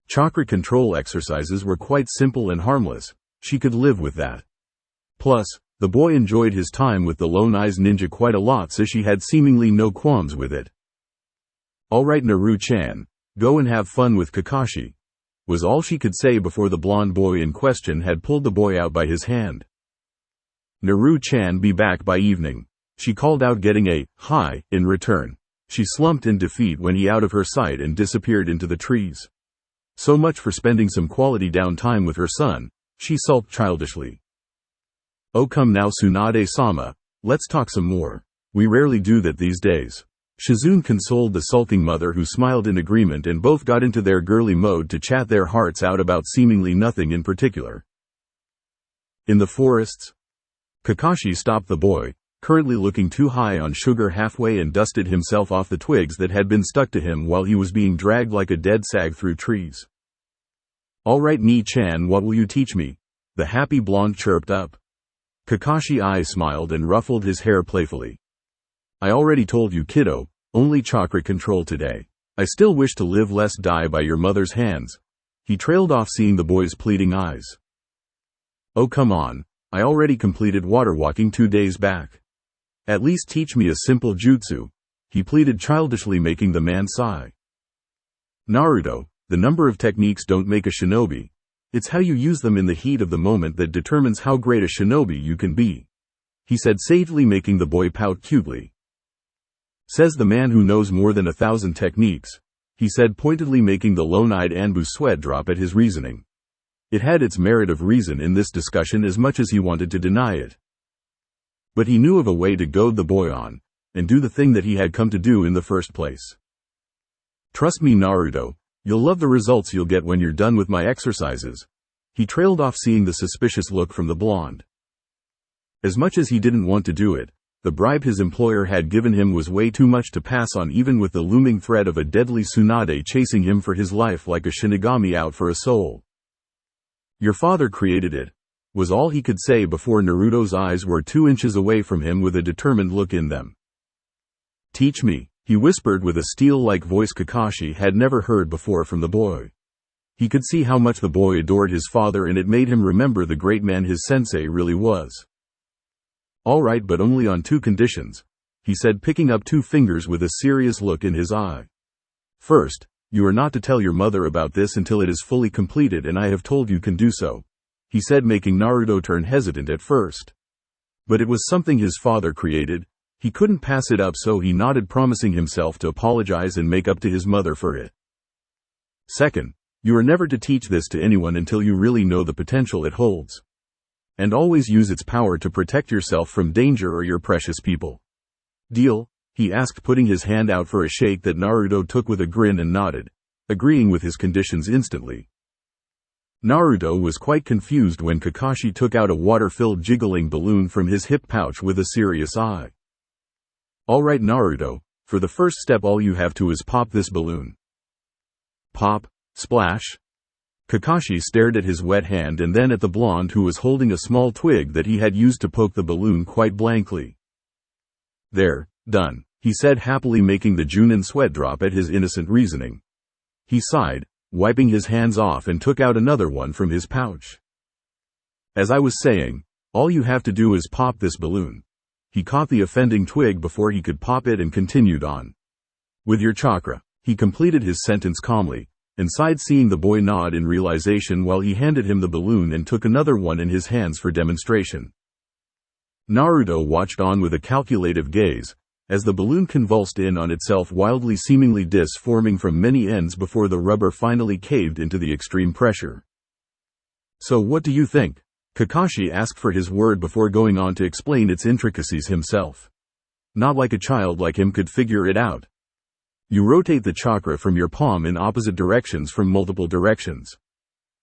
Chakra control exercises were quite simple and harmless, she could live with that. Plus, the boy enjoyed his time with the Lone Eyes ninja quite a lot so she had seemingly no qualms with it. Alright Naru-chan, go and have fun with Kakashi, was all she could say before the blonde boy in question had pulled the boy out by his hand. Naru-chan, be back by evening, she called out getting a hi in return. She slumped in defeat when he out of her sight and disappeared into the trees. So much for spending some quality downtime with her son, she sulked childishly. Oh come now Tsunade-sama, let's talk some more. We rarely do that these days. Shizune consoled the sulking mother who smiled in agreement and both got into their girly mode to chat their hearts out about seemingly nothing in particular. In the forests? Kakashi stopped the boy, currently looking too high on sugar halfway and dusted himself off the twigs that had been stuck to him while he was being dragged like a dead sag through trees. Alright Ni-chan, what will you teach me? The happy blonde chirped up. Kakashi smiled and ruffled his hair playfully. I already told you, kiddo, only chakra control today. I still wish to live lest die by your mother's hands. He trailed off, seeing the boy's pleading eyes. Oh come on, I already completed water walking 2 days back. At least teach me a simple jutsu, he pleaded childishly, making the man sigh. Naruto, the number of techniques don't make a shinobi. It's how you use them in the heat of the moment that determines how great a shinobi you can be, he said sagely, making the boy pout cutely. Says the man who knows more than 1,000 techniques, he said pointedly, making the lone-eyed Anbu sweat drop at his reasoning. It had its merit of reason in this discussion as much as he wanted to deny it. But he knew of a way to goad the boy on, and do the thing that he had come to do in the first place. Trust me, Naruto, you'll love the results you'll get when you're done with my exercises. He trailed off, seeing the suspicious look from the blonde. As much as he didn't want to do it, the bribe his employer had given him was way too much to pass on, even with the looming threat of a deadly Tsunade chasing him for his life like a Shinigami out for a soul. Your father created it, was all he could say before Naruto's eyes were 2 inches away from him with a determined look in them. Teach me, he whispered with a steel-like voice Kakashi had never heard before from the boy. He could see how much the boy adored his father, and it made him remember the great man his sensei really was. All right, but only on 2 conditions, he said, picking up 2 fingers with a serious look in his eye. First, you are not to tell your mother about this until it is fully completed, and I have told you can do so, he said, making Naruto turn hesitant at first. But it was something his father created. He couldn't pass it up, so he nodded, promising himself to apologize and make up to his mother for it. Second, you are never to teach this to anyone until you really know the potential it holds. And always use its power to protect yourself from danger or your precious people. Deal? He asked, putting his hand out for a shake that Naruto took with a grin and nodded, agreeing with his conditions instantly. Naruto was quite confused when Kakashi took out a water-filled jiggling balloon from his hip pouch with a serious eye. Alright Naruto, for the first step all you have to is pop this balloon. Pop, splash. Kakashi stared at his wet hand and then at the blonde, who was holding a small twig that he had used to poke the balloon, quite blankly. There, done, he said happily, making the Junin sweat drop at his innocent reasoning. He sighed, wiping his hands off, and took out another one from his pouch. As I was saying, all you have to do is pop this balloon. He caught the offending twig before he could pop it and continued on. With your chakra, he completed his sentence calmly, and sighed, seeing the boy nod in realization while he handed him the balloon and took another one in his hands for demonstration. Naruto watched on with a calculative gaze, as the balloon convulsed in on itself wildly, seemingly discs forming from many ends before the rubber finally caved into the extreme pressure. So what do you think? Kakashi asked for his word before going on to explain its intricacies himself. Not like a child like him could figure it out. You rotate the chakra from your palm in opposite directions from multiple directions,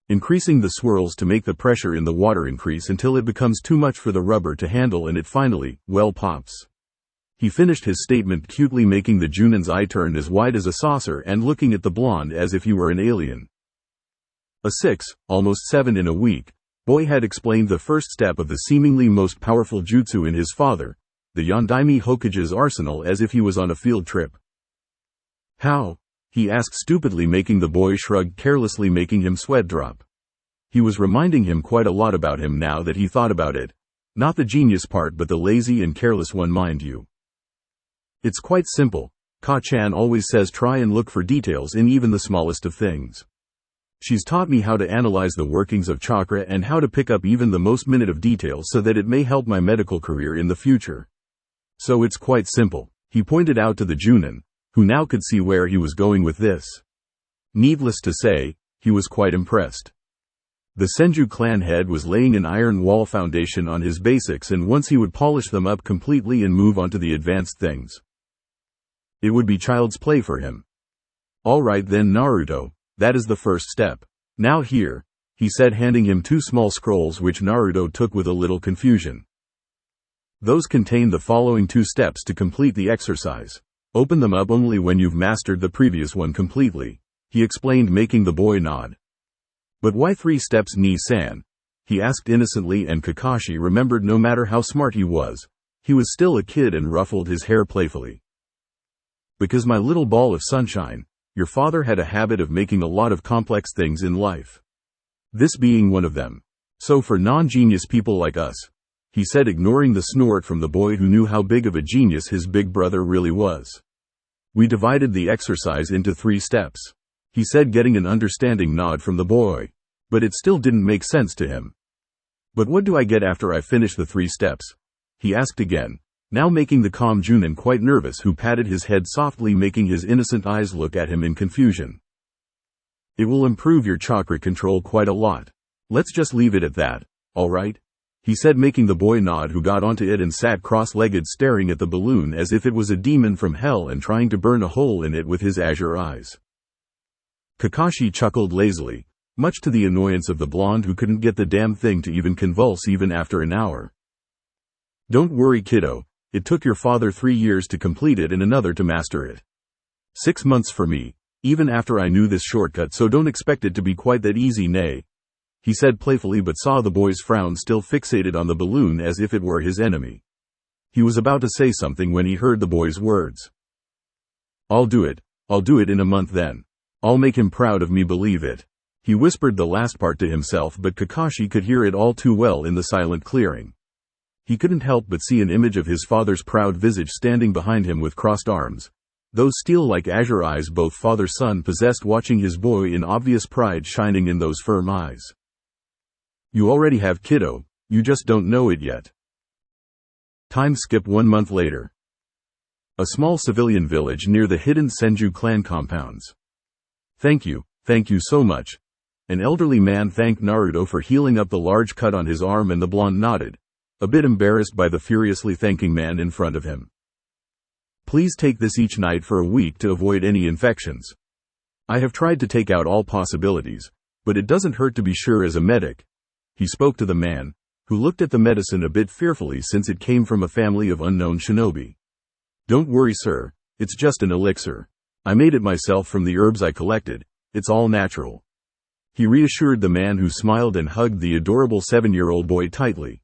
increasing the swirls to make the pressure in the water increase until it becomes too much for the rubber to handle, and it finally, well, pops. He finished his statement cutely, making the Junin's eye turn as wide as a saucer and looking at the blonde as if he were an alien. A 6, almost 7 in a week, boy had explained the first step of the seemingly most powerful jutsu in his father, the Yondaime Hokage's arsenal, as if he was on a field trip. How? He asked stupidly, making the boy shrug carelessly, making him sweat drop. He was reminding him quite a lot about him now that he thought about it. Not the genius part, but the lazy and careless one, mind you. It's quite simple. Ka-chan always says try and look for details in even the smallest of things. She's taught me how to analyze the workings of chakra and how to pick up even the most minute of details so that it may help my medical career in the future. So it's quite simple, he pointed out to the Junin, who now could see where he was going with this. Needless to say, he was quite impressed. The Senju clan head was laying an iron wall foundation on his basics, and once he would polish them up completely and move on to the advanced things, it would be child's play for him. Alright then Naruto, that is the first step. Now here, he said, handing him 2 small scrolls which Naruto took with a little confusion. Those contain the following 2 steps to complete the exercise. Open them up only when you've mastered the previous one completely, he explained, making the boy nod. But why 3 steps, Ni-san? he asked innocently, and Kakashi remembered no matter how smart he was, he was still a kid, and ruffled his hair playfully. Because my little ball of sunshine, your father had a habit of making a lot of complex things in life. This being one of them. So for non-genius people like us, he said, ignoring the snort from the boy who knew how big of a genius his big brother really was. We divided the exercise into 3 steps, he said, getting an understanding nod from the boy. But it still didn't make sense to him. But what do I get after I finish the 3 steps? He asked again, now making the calm Junin quite nervous, who patted his head softly, making his innocent eyes look at him in confusion. It will improve your chakra control quite a lot. Let's just leave it at that, alright? He said, making the boy nod, who got onto it and sat cross-legged, staring at the balloon as if it was a demon from hell and trying to burn a hole in it with his azure eyes. Kakashi chuckled lazily, much to the annoyance of the blonde, who couldn't get the damn thing to even convulse even after an hour. Don't worry, kiddo, it took your father 3 years to complete it and another to master it. 6 months for me, even after I knew this shortcut, so don't expect it to be quite that easy, nay, he said playfully, but saw the boy's frown still fixated on the balloon as if it were his enemy. He was about to say something when he heard the boy's words. I'll do it in a month then. I'll make him proud of me, believe it. He whispered the last part to himself, but Kakashi could hear it all too well in the silent clearing. He couldn't help but see an image of his father's proud visage standing behind him with crossed arms, those steel-like azure eyes both father-son possessed, watching his boy in obvious pride shining in those firm eyes. You already have, kiddo, you just don't know it yet. Time skip 1 month later. A small civilian village near the hidden Senju clan compounds. Thank you so much. An elderly man thanked Naruto for healing up the large cut on his arm, and the blonde nodded, a bit embarrassed by the furiously thanking man in front of him. Please take this each night for a week to avoid any infections. I have tried to take out all possibilities, but it doesn't hurt to be sure as a medic. He spoke to the man, who looked at the medicine a bit fearfully since it came from a family of unknown shinobi. Don't worry, sir, it's just an elixir. I made it myself from the herbs I collected, it's all natural. He reassured the man, who smiled and hugged the adorable 7-year-old boy tightly.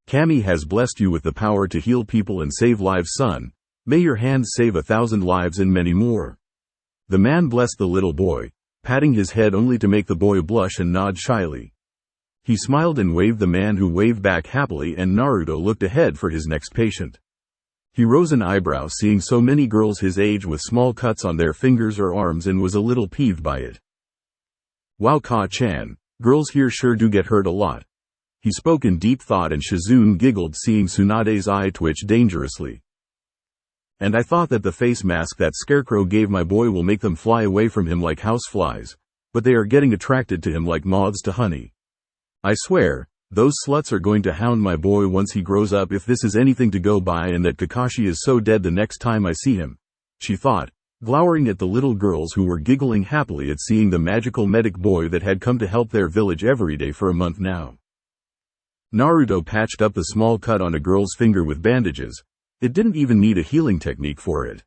Kami has blessed you with the power to heal people and save lives, son. May your hands save 1,000 lives and many more. The man blessed the little boy, patting his head only to make the boy blush and nod shyly. He smiled and waved the man, who waved back happily, and Naruto looked ahead for his next patient. He rose an eyebrow seeing so many girls his age with small cuts on their fingers or arms, and was a little peeved by it. Wow, Ka-chan, girls here sure do get hurt a lot. He spoke in deep thought, and Shizune giggled seeing Tsunade's eye twitch dangerously. And I thought that the face mask that Scarecrow gave my boy will make them fly away from him like houseflies, but they are getting attracted to him like moths to honey. I swear, those sluts are going to hound my boy once he grows up, if this is anything to go by, and that Kakashi is so dead the next time I see him, she thought, glowering at the little girls who were giggling happily at seeing the magical medic boy that had come to help their village every day for a month now. Naruto patched up the small cut on a girl's finger with bandages. It didn't even need a healing technique for it.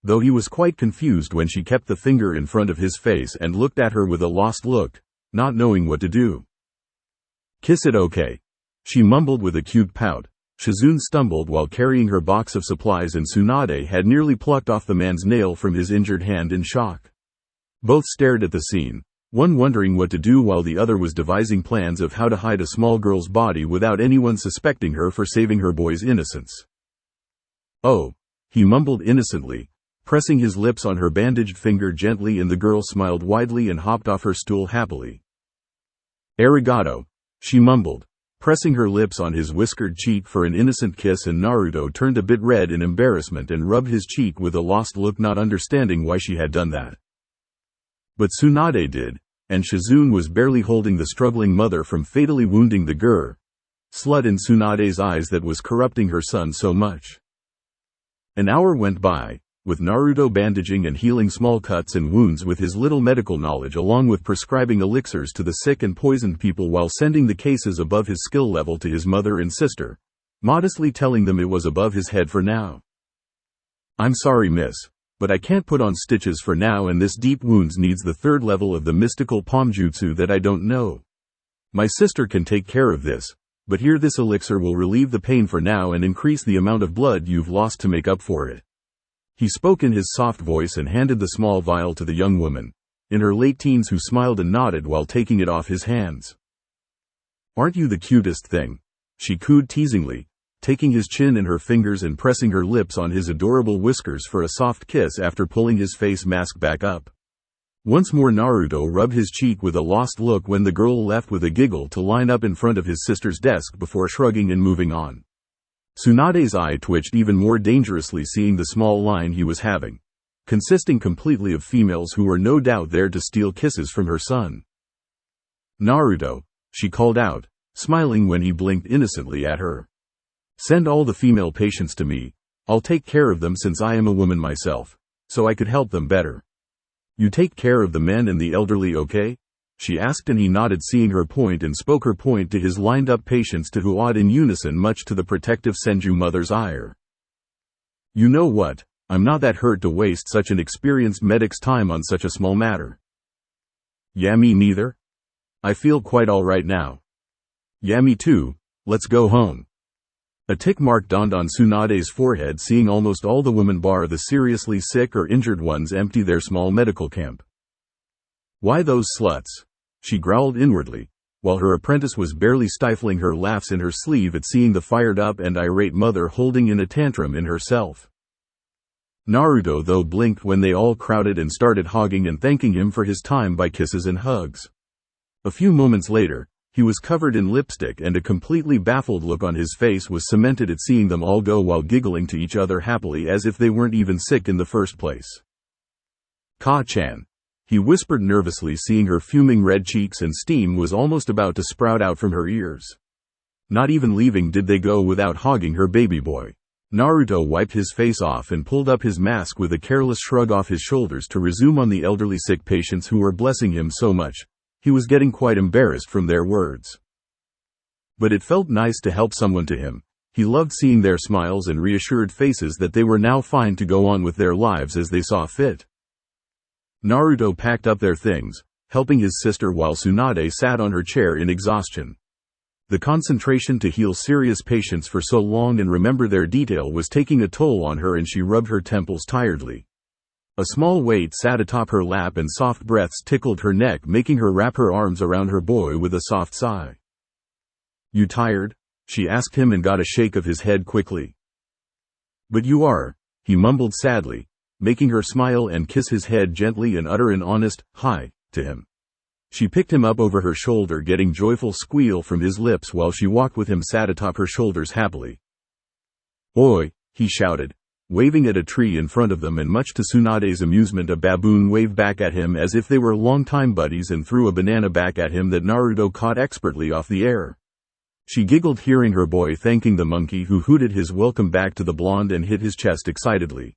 Though he was quite confused when she kept the finger in front of his face and looked at her with a lost look, not knowing what to do. Kiss it, okay? She mumbled with a cute pout. Shizune stumbled while carrying her box of supplies, and Tsunade had nearly plucked off the man's nail from his injured hand in shock. Both stared at the scene, one wondering what to do while the other was devising plans of how to hide a small girl's body without anyone suspecting her for saving her boy's innocence. Oh, he mumbled innocently, pressing his lips on her bandaged finger gently, and the girl smiled widely and hopped off her stool happily. Arigato, she mumbled, pressing her lips on his whiskered cheek for an innocent kiss, and Naruto turned a bit red in embarrassment and rubbed his cheek with a lost look, not understanding why she had done that. But Tsunade did, and Shizune was barely holding the struggling mother from fatally wounding the slut in Tsunade's eyes that was corrupting her son so much. An hour went by, with Naruto bandaging and healing small cuts and wounds with his little medical knowledge, along with prescribing elixirs to the sick and poisoned people while sending the cases above his skill level to his mother and sister, modestly telling them it was above his head for now. I'm sorry, miss, but I can't put on stitches for now, and this deep wounds needs the 3rd level of the mystical palm jutsu that I don't know. My sister can take care of this, but here this elixir will relieve the pain for now and increase the amount of blood you've lost to make up for it. He spoke in his soft voice and handed the small vial to the young woman, in her late teens, who smiled and nodded while taking it off his hands. "Aren't you the cutest thing?" she cooed teasingly, taking his chin in her fingers and pressing her lips on his adorable whiskers for a soft kiss after pulling his face mask back up. Once more Naruto rubbed his cheek with a lost look when the girl left with a giggle to line up in front of his sister's desk before shrugging and moving on. Tsunade's eye twitched even more dangerously seeing the small line he was having, consisting completely of females who were no doubt there to steal kisses from her son. "Naruto," she called out, smiling when he blinked innocently at her. "Send all the female patients to me. I'll take care of them since I am a woman myself, so I could help them better." "You take care of the men and the elderly, okay?" she asked, and he nodded, seeing her point, and spoke her point to his lined-up patients who awed in unison, much to the protective Senju mother's ire. "You know what? I'm not that hurt to waste such an experienced medic's time on such a small matter." "Yeah, me neither. I feel quite all right now." "Yeah, me too. Let's go home." A tick mark dawned on Tsunade's forehead, seeing almost all the women bar the seriously sick or injured ones empty their small medical camp. "Why those sluts?" she growled inwardly, while her apprentice was barely stifling her laughs in her sleeve at seeing the fired-up and irate mother holding in a tantrum in herself. Naruto, though, blinked when they all crowded and started hogging and thanking him for his time by kisses and hugs. A few moments later, he was covered in lipstick, and a completely baffled look on his face was cemented at seeing them all go while giggling to each other happily as if they weren't even sick in the first place. "Ka-chan," he whispered nervously, seeing her fuming red cheeks and steam was almost about to sprout out from her ears. Not even leaving did they go without hogging her baby boy. Naruto wiped his face off and pulled up his mask with a careless shrug off his shoulders to resume on the elderly sick patients who were blessing him so much. He was getting quite embarrassed from their words. But it felt nice to help someone to him. He loved seeing their smiles and reassured faces that they were now fine to go on with their lives as they saw fit. Naruto packed up their things, helping his sister while Tsunade sat on her chair in exhaustion. The concentration to heal serious patients for so long and remember their detail was taking a toll on her, and she rubbed her temples tiredly. A small weight sat atop her lap and soft breaths tickled her neck, making her wrap her arms around her boy with a soft sigh. "You tired?" she asked him, and got a shake of his head quickly. "But you are," he mumbled sadly, making her smile and kiss his head gently and utter an honest, "Hi," to him. She picked him up over her shoulder, getting joyful squeal from his lips while she walked with him, sat atop her shoulders happily. "Oi," he shouted, waving at a tree in front of them, and much to Tsunade's amusement a baboon waved back at him as if they were longtime buddies and threw a banana back at him that Naruto caught expertly off the air. She giggled hearing her boy thanking the monkey, who hooted his welcome back to the blonde and hit his chest excitedly.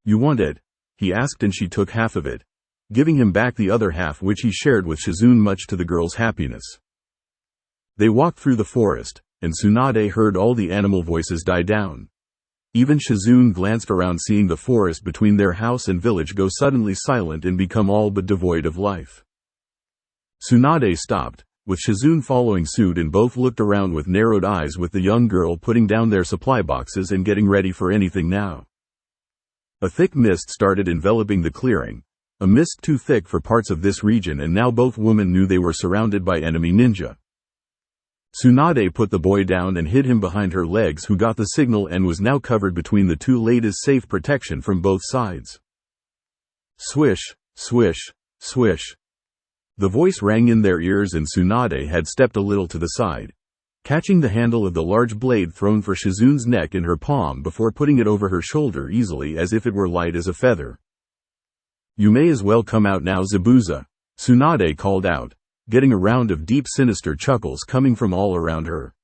"You want it?" he asked, and she took half of it, giving him back the other half, which he shared with Shizune much to the girl's happiness. They walked through the forest, and Tsunade heard all the animal voices die down. Even Shizune glanced around, seeing the forest between their house and village go suddenly silent and become all but devoid of life. Tsunade stopped, with Shizune following suit, and both looked around with narrowed eyes, with the young girl putting down their supply boxes and getting ready for anything now. A thick mist started enveloping the clearing, a mist too thick for parts of this region, and now both women knew they were surrounded by enemy ninja. Tsunade put the boy down and hid him behind her legs, who got the signal and was now covered between the two ladies, safe protection from both sides. Swish, swish, swish. The voice rang in their ears, and Tsunade had stepped a little to the side, catching the handle of the large blade thrown for Shizune's neck in her palm before putting it over her shoulder easily as if it were light as a feather. "You may as well come out now, Zabuza," Tsunade called out, getting a round of deep sinister chuckles coming from all around her.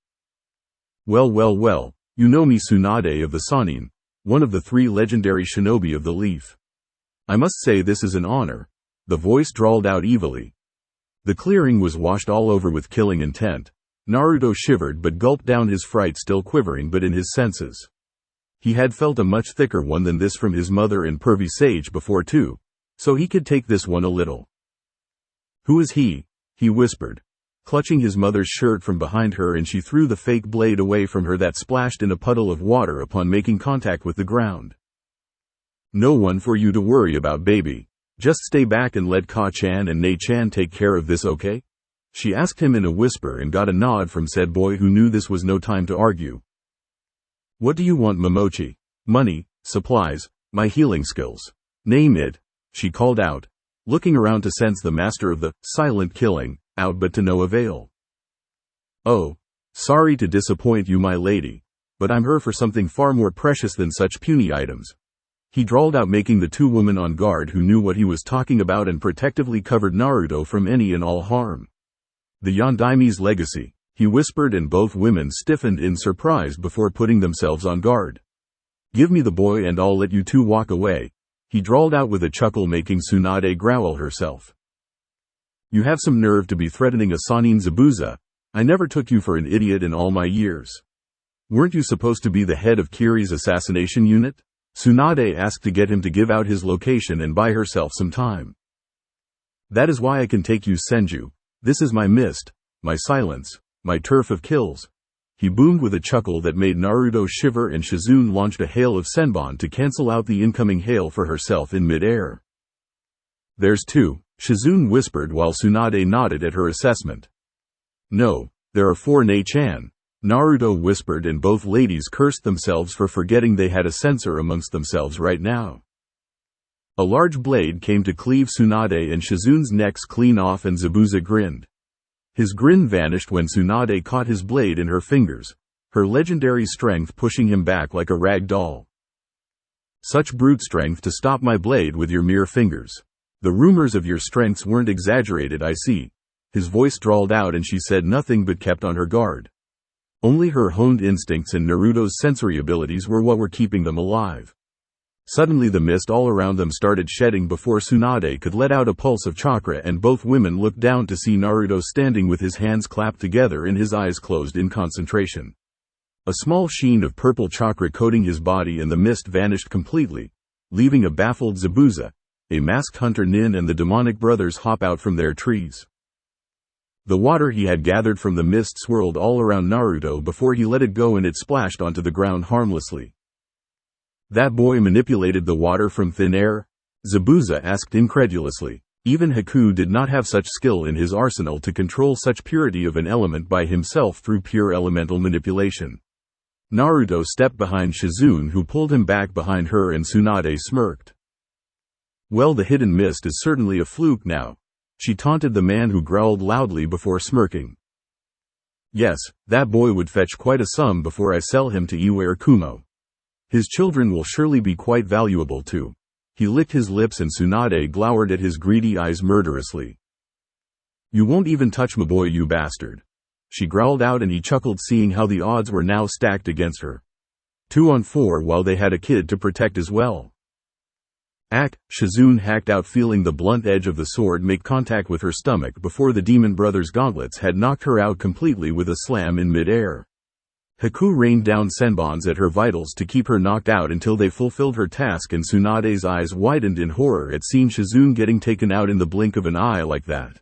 Well, well, well, you know me, Tsunade of the Sannin, one of the 3 legendary shinobi of the Leaf. I must say this is an honor," the voice drawled out evilly. The clearing was washed all over with killing intent. Naruto shivered but gulped down his fright, still quivering but in his senses. He had felt a much thicker one than this from his mother and pervy sage before too, so he could take this one a little. "Who is he?" he whispered. clutching his mother's shirt from behind her, and she threw the fake blade away from her that splashed in a puddle of water upon making contact with the ground. No one for you to worry about, baby. Just stay back and let Ka-chan and Ne-chan take care of this, okay? She asked him in a whisper and got a nod from said boy, who knew this was no time to argue. What do you want, Momochi? Money, supplies, my healing skills. Name it, she called out, looking around to sense the master of the silent killing out, but to no avail. Oh, sorry to disappoint you, my lady, but I'm here for something far more precious than such puny items. He drawled out, making the two women on guard who knew what he was talking about and protectively covered Naruto from any and all harm. The Yondaime's legacy, he whispered, and both women stiffened in surprise before putting themselves on guard. Give me the boy and I'll let you two walk away, he drawled out with a chuckle, making Tsunade growl herself. You have some nerve to be threatening a Sannin Zabuza. I never took you for an idiot in all my years. Weren't you supposed to be the head of Kiri's assassination unit? Tsunade asked to get him to give out his location and buy herself some time. That is why I can take you, Senju. This is my mist, my silence, my turf of kills. He boomed with a chuckle that made Naruto shiver, and Shizune launched a hail of senbon to cancel out the incoming hail for herself in mid-air. There's two, Shizune whispered while Tsunade nodded at her assessment. No, there are four, Ne-chan, Naruto whispered, and both ladies cursed themselves for forgetting they had a censor amongst themselves right now. A large blade came to cleave Tsunade and Shizune's necks clean off, and Zabuza grinned. His grin vanished when Tsunade caught his blade in her fingers, her legendary strength pushing him back like a rag doll. Such brute strength to stop my blade with your mere fingers. The rumors of your strengths weren't exaggerated, I see. His voice drawled out, and she said nothing but kept on her guard. Only her honed instincts and Naruto's sensory abilities were what were keeping them alive. Suddenly the mist all around them started shedding before Tsunade could let out a pulse of chakra, and both women looked down to see Naruto standing with his hands clapped together and his eyes closed in concentration. A small sheen of purple chakra coating his body, and the mist vanished completely, leaving a baffled Zabuza, a masked hunter Nin, and the demonic brothers hop out from their trees. The water he had gathered from the mist swirled all around Naruto before he let it go, and it splashed onto the ground harmlessly. That boy manipulated the water from thin air? Zabuza asked incredulously. Even Haku did not have such skill in his arsenal to control such purity of an element by himself through pure elemental manipulation. Naruto stepped behind Shizune, who pulled him back behind her, and Tsunade smirked. Well, the hidden mist is certainly a fluke now, she taunted the man, who growled loudly before smirking. Yes, that boy would fetch quite a sum before I sell him to Iware Kumo. His children will surely be quite valuable too. He licked his lips, and Tsunade glowered at his greedy eyes murderously. You won't even touch my boy, you bastard, she growled out, and he chuckled, seeing how the odds were now stacked against her. 2 on 4, while they had a kid to protect as well. Ack, Shizune hacked out, feeling the blunt edge of the sword make contact with her stomach before the demon brothers' gauntlets had knocked her out completely with a slam in mid-air. Haku rained down senbons at her vitals to keep her knocked out until they fulfilled her task, and Tsunade's eyes widened in horror at seeing Shizune getting taken out in the blink of an eye like that.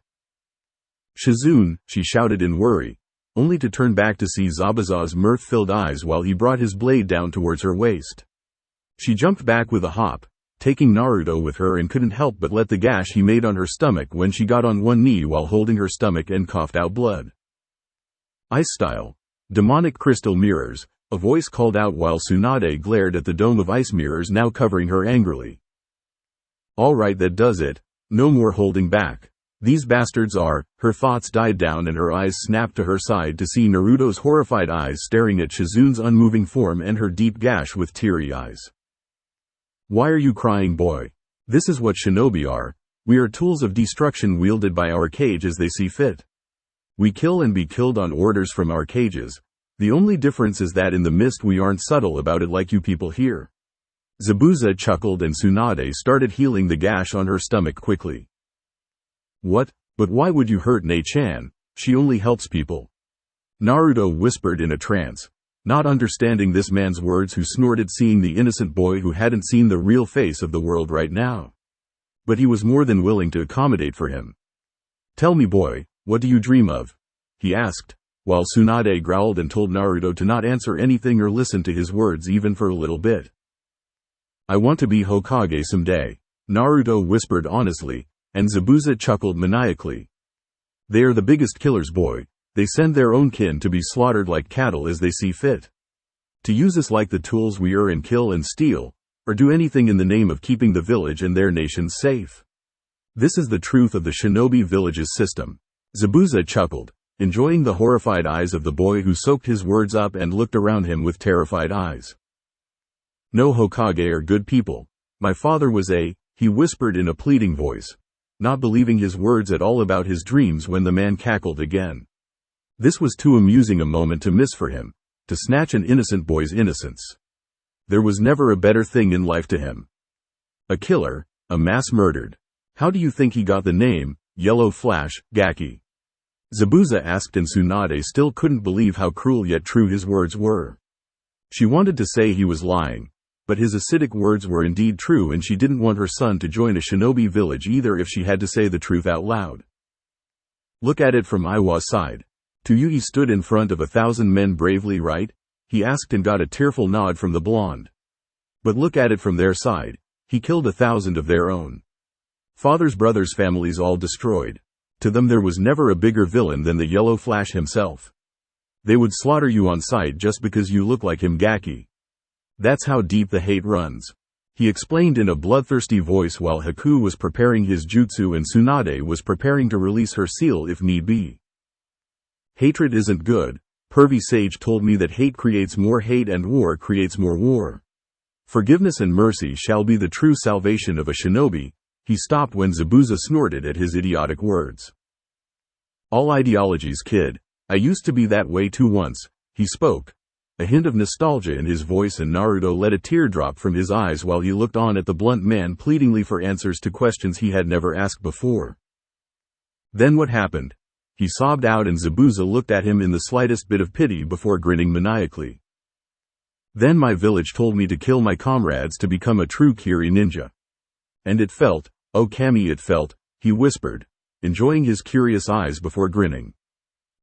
Shizune, she shouted in worry, only to turn back to see Zabuza's mirth-filled eyes while he brought his blade down towards her waist. She jumped back with a hop, taking Naruto with her, and couldn't help but let the gash he made on her stomach when she got on one knee while holding her stomach and coughed out blood. Ice style. Demonic crystal mirrors, a voice called out while Tsunade glared at the dome of ice mirrors now covering her angrily. All right, that does it. No more holding back. These bastards are. Her thoughts died down, and her eyes snapped to her side to see Naruto's horrified eyes staring at Shizune's unmoving form and her deep gash with teary eyes. Why are you crying, boy? This is what shinobi are. We are tools of destruction wielded by our cage as they see fit. We kill and be killed on orders from our cages. The only difference is that in the mist we aren't subtle about it like you people here. Zabuza chuckled, and Tsunade started healing the gash on her stomach quickly. What? But why would you hurt Ne-chan? She only helps people. Naruto whispered in a trance, not understanding this man's words, who snorted, seeing the innocent boy who hadn't seen the real face of the world right now. But he was more than willing to accommodate for him. Tell me, boy, what do you dream of? he asked, while Tsunade growled and told Naruto to not answer anything or listen to his words even for a little bit. I want to be Hokage someday, Naruto whispered honestly, and Zabuza chuckled maniacally. They are the biggest killers, boy. They send their own kin to be slaughtered like cattle as they see fit. To use us like the tools we are and kill and steal, or do anything in the name of keeping the village and their nations safe. This is the truth of the shinobi village's system. Zabuza chuckled, enjoying the horrified eyes of the boy who soaked his words up and looked around him with terrified eyes. No Hokage are good people. My father was he whispered in a pleading voice, not believing his words at all about his dreams when the man cackled again. This was too amusing a moment to miss for him, to snatch an innocent boy's innocence. There was never a better thing in life to him. A killer, a mass murdered. How do you think he got the name, Yellow Flash, Gaki? Zabuza asked, and Tsunade still couldn't believe how cruel yet true his words were. She wanted to say he was lying, but his acidic words were indeed true, and she didn't want her son to join a shinobi village either if she had to say the truth out loud. Look at it from Iwa's side. Tsuyu stood in front of 1,000 men bravely, right? He asked and got a tearful nod from the blonde. But look at it from their side. He killed 1,000 of their own. Father's brothers' families all destroyed. To them there was never a bigger villain than the Yellow Flash himself. They would slaughter you on sight just because you look like him, Gaki. That's how deep the hate runs. He explained in a bloodthirsty voice while Haku was preparing his jutsu and Tsunade was preparing to release her seal if need be. Hatred isn't good. Pervy Sage told me that hate creates more hate and war creates more war. Forgiveness and mercy shall be the true salvation of a shinobi. He stopped when Zabuza snorted at his idiotic words. All ideologies, kid. I used to be that way too once, he spoke. A hint of nostalgia in his voice, and Naruto let a tear drop from his eyes while he looked on at the blunt man pleadingly for answers to questions he had never asked before. Then what happened? He sobbed out, and Zabuza looked at him in the slightest bit of pity before grinning maniacally. Then my village told me to kill my comrades to become a true Kiri ninja. And it felt, oh Kami, it felt, he whispered, enjoying his curious eyes before grinning.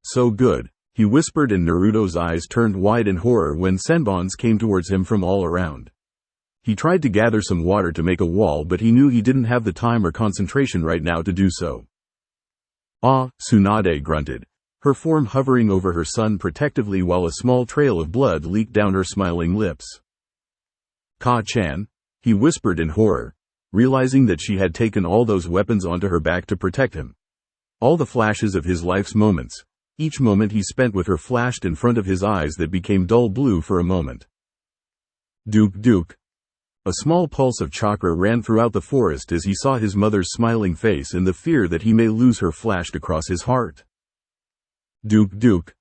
So good, he whispered, and Naruto's eyes turned wide in horror when senbons came towards him from all around. He tried to gather some water to make a wall, but he knew he didn't have the time or concentration right now to do so. Ah, Tsunade grunted, her form hovering over her son protectively while a small trail of blood leaked down her smiling lips. Ka-chan, he whispered in horror, realizing that she had taken all those weapons onto her back to protect him. All the flashes of his life's moments, each moment he spent with her flashed in front of his eyes that became dull blue for a moment. Duke Duke. A small pulse of chakra ran throughout the forest as he saw his mother's smiling face, and the fear that he may lose her flashed across his heart. Duke Duke.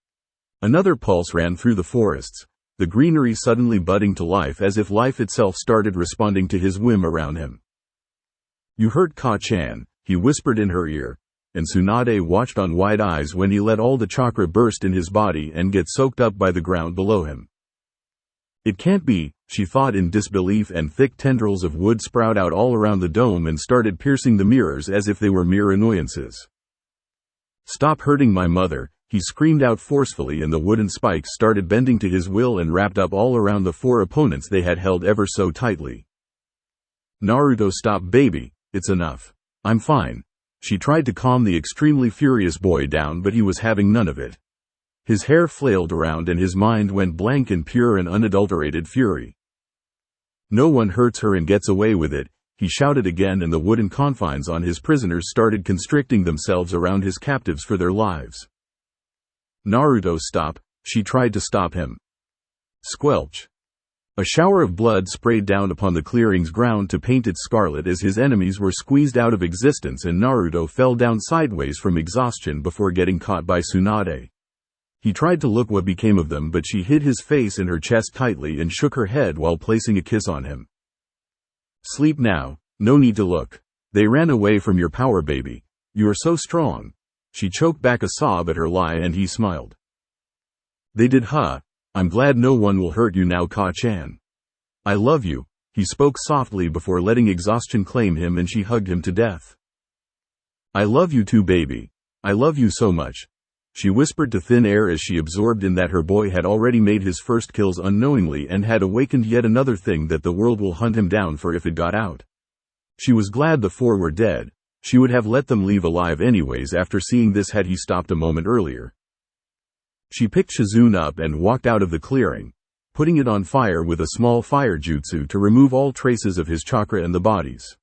Another pulse ran through the forests, the greenery suddenly budding to life as if life itself started responding to his whim around him. You hurt Ka-chan, he whispered in her ear, and Tsunade watched on wide eyes when he let all the chakra burst in his body and get soaked up by the ground below him. It can't be, she thought in disbelief, and thick tendrils of wood sprout out all around the dome and started piercing the mirrors as if they were mere annoyances. Stop hurting my mother, he screamed out forcefully, and the wooden spikes started bending to his will and wrapped up all around the four opponents they had held ever so tightly. Naruto, stop, baby, it's enough. I'm fine. She tried to calm the extremely furious boy down, but he was having none of it. His hair flailed around and his mind went blank in pure and unadulterated fury. No one hurts her and gets away with it, he shouted again, and the wooden confines on his prisoners started constricting themselves around his captives for their lives. Naruto, stop, she tried to stop him. Squelch. A shower of blood sprayed down upon the clearing's ground to paint it scarlet as his enemies were squeezed out of existence, and Naruto fell down sideways from exhaustion before getting caught by Tsunade. He tried to look what became of them, but she hid his face in her chest tightly and shook her head while placing a kiss on him. Sleep now, no need to look. They ran away from your power, baby. You are so strong. She choked back a sob at her lie, and he smiled. They did, huh? I'm glad no one will hurt you now, Ka-chan. I love you, he spoke softly before letting exhaustion claim him, and she hugged him to death. I love you too, baby. I love you so much. she whispered to thin air as she absorbed in that her boy had already made his first kills unknowingly and had awakened yet another thing that the world will hunt him down for if it got out. She was glad the 4 were dead. She would have let them leave alive anyways after seeing this had he stopped a moment earlier. She picked Shizune up and walked out of the clearing, putting it on fire with a small fire jutsu to remove all traces of his chakra and the bodies.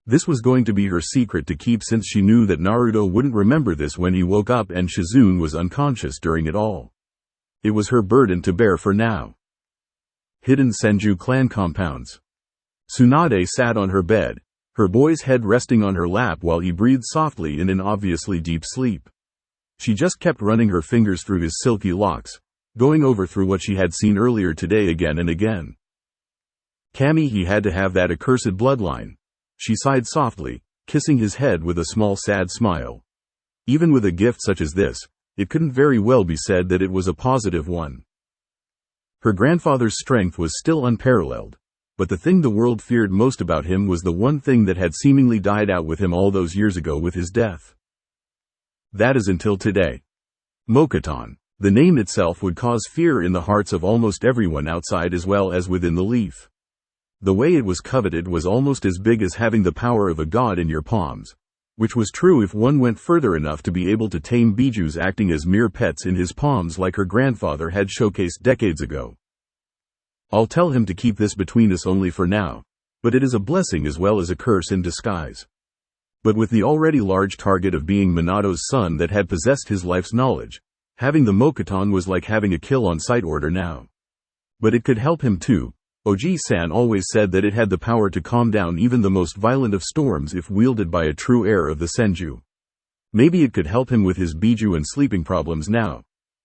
This was going to be her secret to keep since she knew that Naruto wouldn't remember this when he woke up and Shizune was unconscious during it all. It was her burden to bear for now. Hidden Senju clan compounds. Tsunade sat on her bed, her boy's head resting on her lap while he breathed softly in an obviously deep sleep. She just kept running her fingers through his silky locks, going over through what she had seen earlier today again and again. Kami, he had to have that accursed bloodline. She sighed softly, kissing his head with a small sad smile. Even with a gift such as this, it couldn't very well be said that it was a positive one. Her grandfather's strength was still unparalleled, but the thing the world feared most about him was the one thing that had seemingly died out with him all those years ago with his death. That is until today. Mokuton. The name itself would cause fear in the hearts of almost everyone outside as well as within the leaf. The way it was coveted was almost as big as having the power of a god in your palms, which was true if one went further enough to be able to tame bijus acting as mere pets in his palms like her grandfather had showcased decades ago. I'll tell him to keep this between us only for now, but it is a blessing as well as a curse in disguise. But with the already large target of being Minato's son that had possessed his life's knowledge, having the Mokuton was like having a kill-on-sight order now. But it could help him too. Oji-san always said that it had the power to calm down even the most violent of storms if wielded by a true heir of the Senju. Maybe it could help him with his biju and sleeping problems now.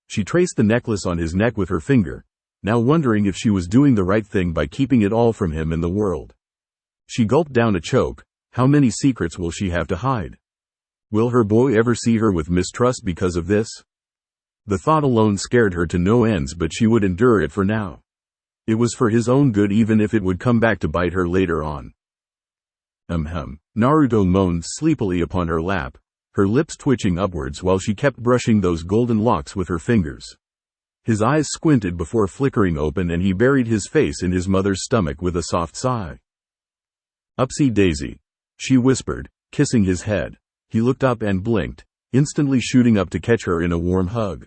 She traced the necklace on his neck with her finger, now wondering if she was doing the right thing by keeping it all from him and the world. She gulped down a choke. How many secrets will she have to hide? Will her boy ever see her with mistrust because of this? The thought alone scared her to no ends, but she would endure it for now. It was for his own good even if it would come back to bite her later on. Naruto moaned sleepily upon her lap, her lips twitching upwards while she kept brushing those golden locks with her fingers. His eyes squinted before flickering open and he buried his face in his mother's stomach with a soft sigh. Upsy daisy, she whispered, kissing his head. He looked up and blinked, instantly shooting up to catch her in a warm hug.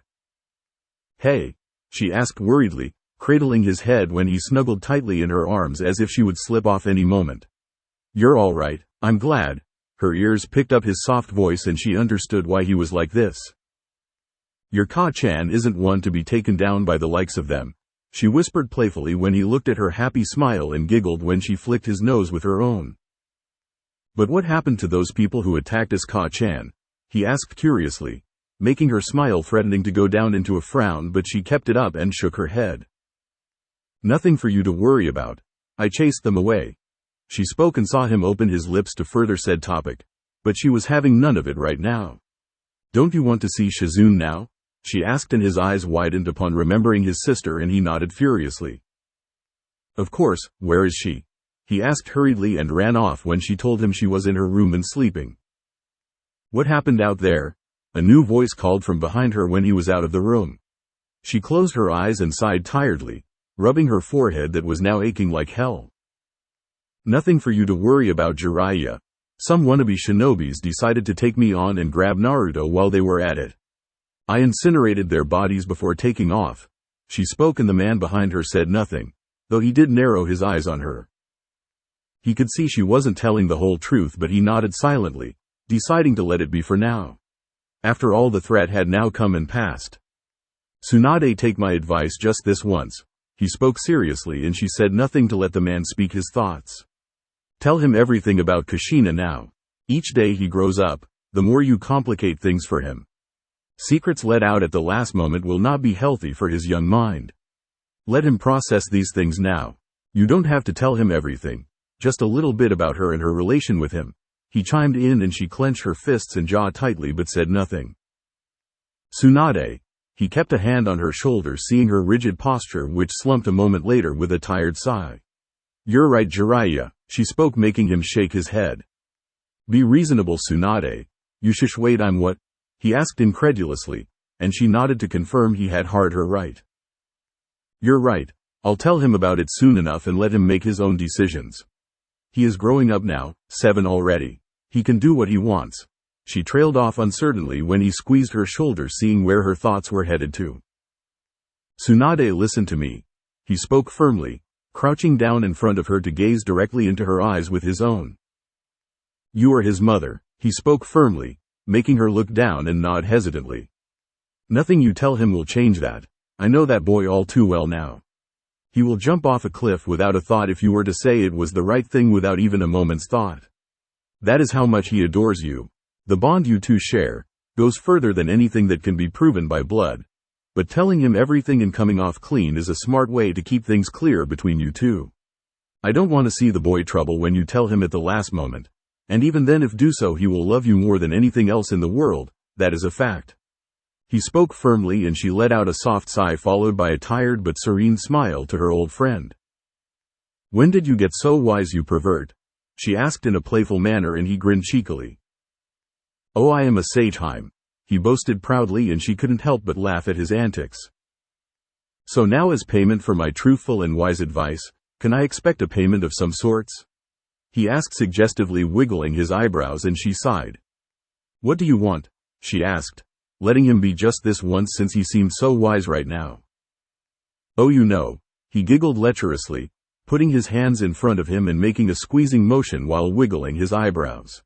Hey, she asked worriedly, cradling his head when he snuggled tightly in her arms as if she would slip off any moment. You're all right, I'm glad. Her ears picked up his soft voice and she understood why he was like this. Your Ka-chan isn't one to be taken down by the likes of them, she whispered playfully when he looked at her happy smile and giggled when she flicked his nose with her own. But what happened to those people who attacked us, Ka-chan? He asked curiously, making her smile threatening to go down into a frown, but she kept it up and shook her head. Nothing for you to worry about. I chased them away. She spoke and saw him open his lips to further said topic, but she was having none of it right now. Don't you want to see Shizune now? She asked and his eyes widened upon remembering his sister and he nodded furiously. Of course, where is she? He asked hurriedly and ran off when she told him she was in her room and sleeping. What happened out there? A new voice called from behind her when he was out of the room. She closed her eyes and sighed tiredly, rubbing her forehead that was now aching like hell. Nothing for you to worry about, Jiraiya. Some wannabe shinobis decided to take me on and grab Naruto while they were at it. I incinerated their bodies before taking off. She spoke and the man behind her said nothing, though he did narrow his eyes on her. He could see she wasn't telling the whole truth, but he nodded silently, deciding to let it be for now. After all, the threat had now come and passed. Tsunade, take my advice just this once. He spoke seriously and she said nothing to let the man speak his thoughts. Tell him everything about Kushina now. Each day he grows up, the more you complicate things for him. Secrets let out at the last moment will not be healthy for his young mind. Let him process these things now. You don't have to tell him everything, just a little bit about her and her relation with him. He chimed in and she clenched her fists and jaw tightly but said nothing. Tsunade. He kept a hand on her shoulder, seeing her rigid posture, which slumped a moment later with a tired sigh. You're right, Jiraiya, she spoke, making him shake his head. Be reasonable, Tsunade. You shush, wait, I'm what? He asked incredulously, and she nodded to confirm he had heard her right. "You're right. I'll tell him about it soon enough and let him make his own decisions. He is growing up now, 7 already. He can do what he wants." She trailed off uncertainly when he squeezed her shoulder, seeing where her thoughts were headed to. "Tsunade, listen to me," he spoke firmly, crouching down in front of her to gaze directly into her eyes with his own. "You are his mother," he spoke firmly, making her look down and nod hesitantly. "Nothing you tell him will change that. I know that boy all too well now. He will jump off a cliff without a thought if you were to say it was the right thing without even a moment's thought. That is how much he adores you. The bond you two share goes further than anything that can be proven by blood. But telling him everything and coming off clean is a smart way to keep things clear between you two. I don't want to see the boy trouble when you tell him at the last moment. And even then, if do so, he will love you more than anything else in the world. That is a fact." He spoke firmly, and she let out a soft sigh followed by a tired but serene smile to her old friend. "When did you get so wise, you pervert?" she asked in a playful manner, and he grinned cheekily. "Oh, I am a sage, Heim," he boasted proudly, and she couldn't help but laugh at his antics. "So now, as payment for my truthful and wise advice, can I expect a payment of some sorts?" he asked suggestively, wiggling his eyebrows, and she sighed. "What do you want?" she asked, letting him be just this once since he seemed so wise right now. "Oh, you know," he giggled lecherously, putting his hands in front of him and making a squeezing motion while wiggling his eyebrows.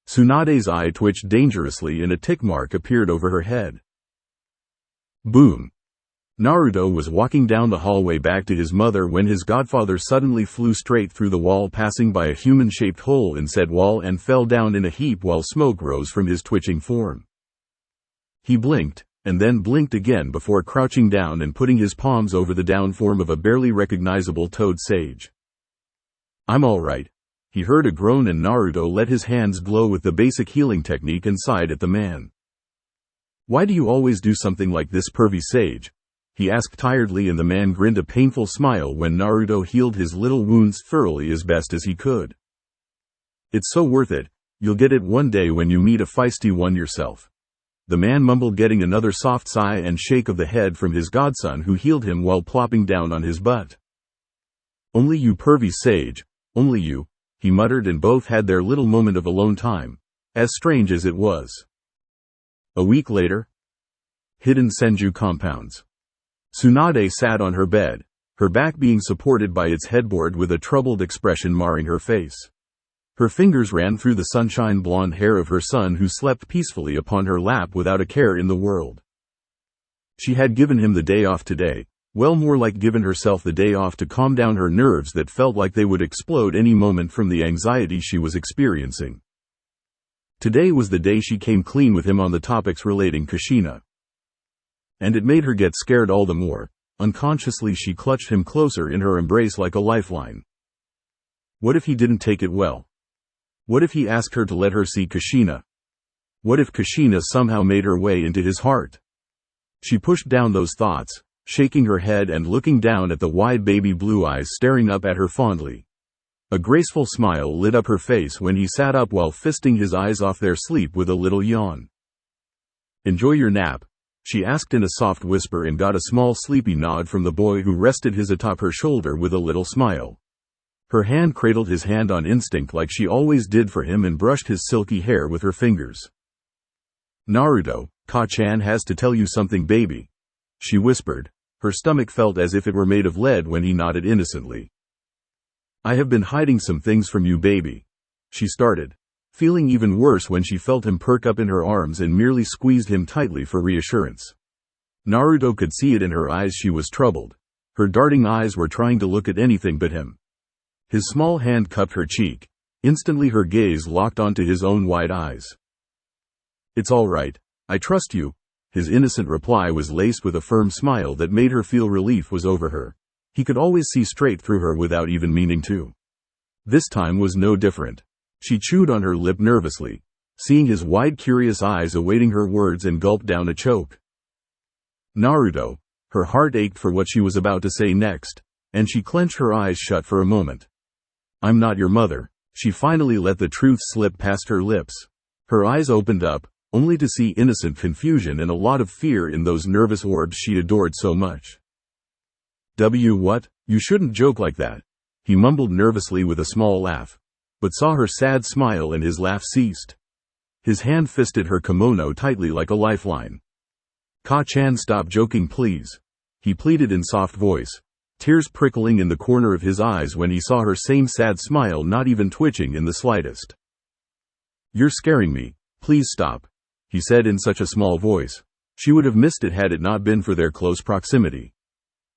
Tsunade's eye twitched dangerously and a tick mark appeared over her head. Boom! Naruto was walking down the hallway back to his mother when his godfather suddenly flew straight through the wall, passing by a human-shaped hole in said wall, and fell down in a heap while smoke rose from his twitching form. He blinked, and then blinked again before crouching down and putting his palms over the down form of a barely recognizable toad sage. "I'm all right." He heard a groan, and Naruto let his hands glow with the basic healing technique and sighed at the man. "Why do you always do something like this, pervy sage?" he asked tiredly, and the man grinned a painful smile when Naruto healed his little wounds thoroughly as best as he could. "It's so worth it. You'll get it one day when you meet a feisty one yourself," the man mumbled, getting another soft sigh and shake of the head from his godson, who healed him while plopping down on his butt. "Only you, pervy sage, only you," he muttered, and both had their little moment of alone time, as strange as it was. A week later. Hidden Senju compounds. Tsunade sat on her bed, her back being supported by its headboard with a troubled expression marring her face. Her fingers ran through the sunshine blonde hair of her son, who slept peacefully upon her lap without a care in the world. She had given him the day off today, well, more like given herself the day off to calm down her nerves that felt like they would explode any moment from the anxiety she was experiencing. Today was the day she came clean with him on the topics relating Kushina. And it made her get scared all the more. Unconsciously she clutched him closer in her embrace like a lifeline. What if he didn't take it well? What if he asked her to let her see Kushina? What if Kushina somehow made her way into his heart? She pushed down those thoughts, shaking her head and looking down at the wide baby blue eyes staring up at her fondly. A graceful smile lit up her face when he sat up while fisting his eyes off their sleep with a little yawn. "Enjoy your nap?" she asked in a soft whisper, and got a small sleepy nod from the boy, who rested his atop her shoulder with a little smile. Her hand cradled his hand on instinct like she always did for him, and brushed his silky hair with her fingers. "Naruto, Ka-chan has to tell you something, baby," she whispered. Her stomach felt as if it were made of lead when he nodded innocently. "I have been hiding some things from you, baby," she started, feeling even worse when she felt him perk up in her arms and merely squeezed him tightly for reassurance. Naruto could see it in her eyes. She was troubled. Her darting eyes were trying to look at anything but him. His small hand cupped her cheek. Instantly her gaze locked onto his own wide eyes. "It's all right. I trust you." His innocent reply was laced with a firm smile that made her feel relief was over her. He could always see straight through her without even meaning to. This time was no different. She chewed on her lip nervously, seeing his wide, curious eyes awaiting her words, and gulped down a choke. Naruto. Her heart ached for what she was about to say next, and she clenched her eyes shut for a moment. "I'm not your mother." She finally let the truth slip past her lips. Her eyes opened up, only to see innocent confusion and a lot of fear in those nervous orbs she adored so much. What? You shouldn't joke like that, he mumbled nervously with a small laugh, but saw her sad smile and his laugh ceased. His hand fisted her kimono tightly like a lifeline. Ka-chan, stop joking please, he pleaded in soft voice, tears prickling in the corner of his eyes when he saw her same sad smile not even twitching in the slightest. You're scaring me, please stop, he said in such a small voice. She would have missed it had it not been for their close proximity.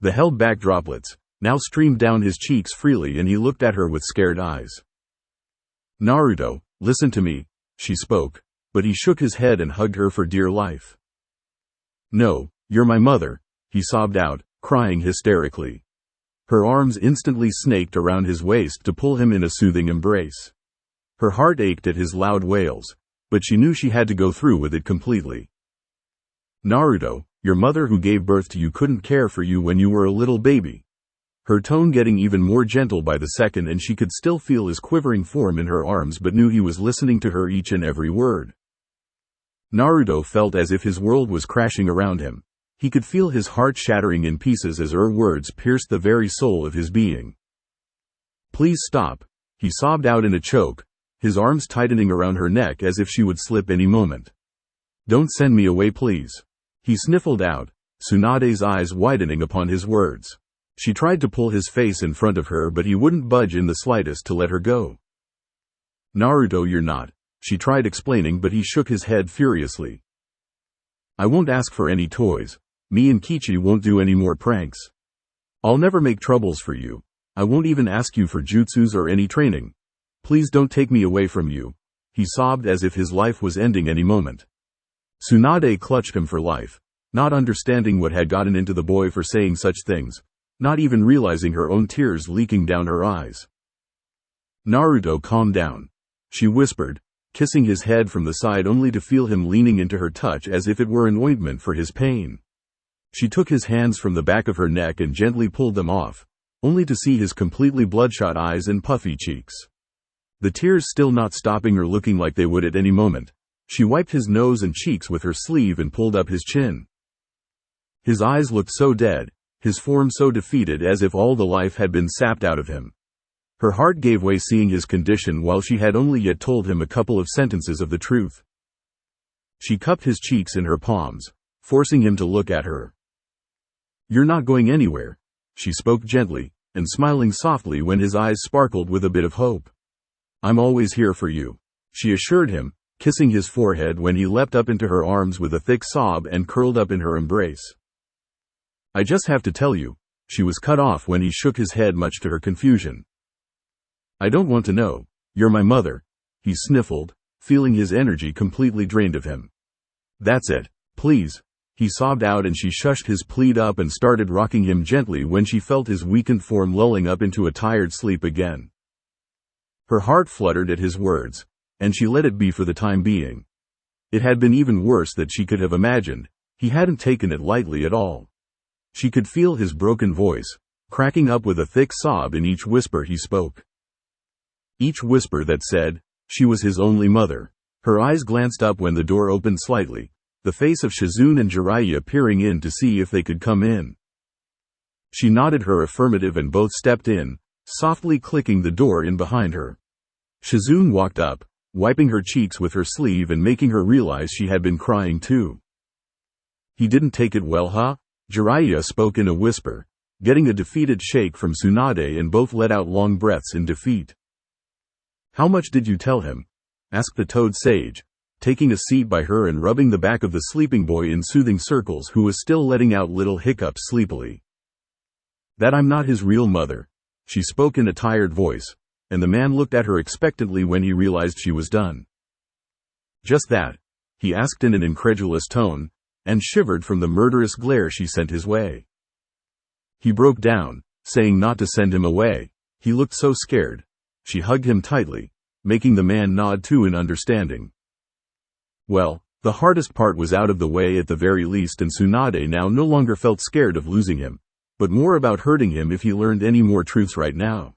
The held-back droplets now streamed down his cheeks freely and he looked at her with scared eyes. Naruto, listen to me, she spoke, but he shook his head and hugged her for dear life. No, you're my mother, he sobbed out, crying hysterically. Her arms instantly snaked around his waist to pull him in a soothing embrace. Her heart ached at his loud wails, but she knew she had to go through with it completely. Naruto, your mother who gave birth to you couldn't care for you when you were a little baby. Her tone getting even more gentle by the second, and she could still feel his quivering form in her arms but knew he was listening to her each and every word. Naruto felt as if his world was crashing around him. He could feel his heart shattering in pieces as her words pierced the very soul of his being. Please stop, he sobbed out in a choke, his arms tightening around her neck as if she would slip any moment. Don't send me away please, he sniffled out, Tsunade's eyes widening upon his words. She tried to pull his face in front of her but he wouldn't budge in the slightest to let her go. Naruto, you're not, she tried explaining but he shook his head furiously. I won't ask for any toys. Me and Kichi won't do any more pranks. I'll never make troubles for you. I won't even ask you for jutsus or any training. Please don't take me away from you, he sobbed as if his life was ending any moment. Tsunade clutched him for life, not understanding what had gotten into the boy for saying such things, not even realizing her own tears leaking down her eyes. Naruto, calm down, she whispered, kissing his head from the side only to feel him leaning into her touch as if it were an ointment for his pain. She took his hands from the back of her neck and gently pulled them off, only to see his completely bloodshot eyes and puffy cheeks. The tears still not stopping or looking like they would at any moment, she wiped his nose and cheeks with her sleeve and pulled up his chin. His eyes looked so dead, his form so defeated as if all the life had been sapped out of him. Her heart gave way seeing his condition while she had only yet told him a couple of sentences of the truth. She cupped his cheeks in her palms, forcing him to look at her. You're not going anywhere, she spoke gently, and smiling softly when his eyes sparkled with a bit of hope. I'm always here for you, she assured him, kissing his forehead when he leapt up into her arms with a thick sob and curled up in her embrace. I just have to tell you, she was cut off when he shook his head much to her confusion. I don't want to know, you're my mother, he sniffled, feeling his energy completely drained of him. That's it, please, he sobbed out and she shushed his plead up and started rocking him gently when she felt his weakened form lulling up into a tired sleep again. Her heart fluttered at his words, and she let it be for the time being. It had been even worse than she could have imagined, he hadn't taken it lightly at all. She could feel his broken voice, cracking up with a thick sob in each whisper he spoke. Each whisper that said, she was his only mother. Her eyes glanced up when the door opened slightly, the face of Shizune and Jiraiya peering in to see if they could come in. She nodded her affirmative and both stepped in, softly clicking the door in behind her. Shizune walked up, wiping her cheeks with her sleeve and making her realize she had been crying too. He didn't take it well, huh? Jiraiya spoke in a whisper, getting a defeated shake from Tsunade and both let out long breaths in defeat. How much did you tell him? Asked the Toad Sage, taking a seat by her and rubbing the back of the sleeping boy in soothing circles who was still letting out little hiccups sleepily. That I'm not his real mother, she spoke in a tired voice, and the man looked at her expectantly when he realized she was done. Just that? He asked in an incredulous tone, and shivered from the murderous glare she sent his way. He broke down, saying not to send him away. He looked so scared. She hugged him tightly, making the man nod too in understanding. Well, the hardest part was out of the way at the very least, and Tsunade now no longer felt scared of losing him, but more about hurting him if he learned any more truths right now.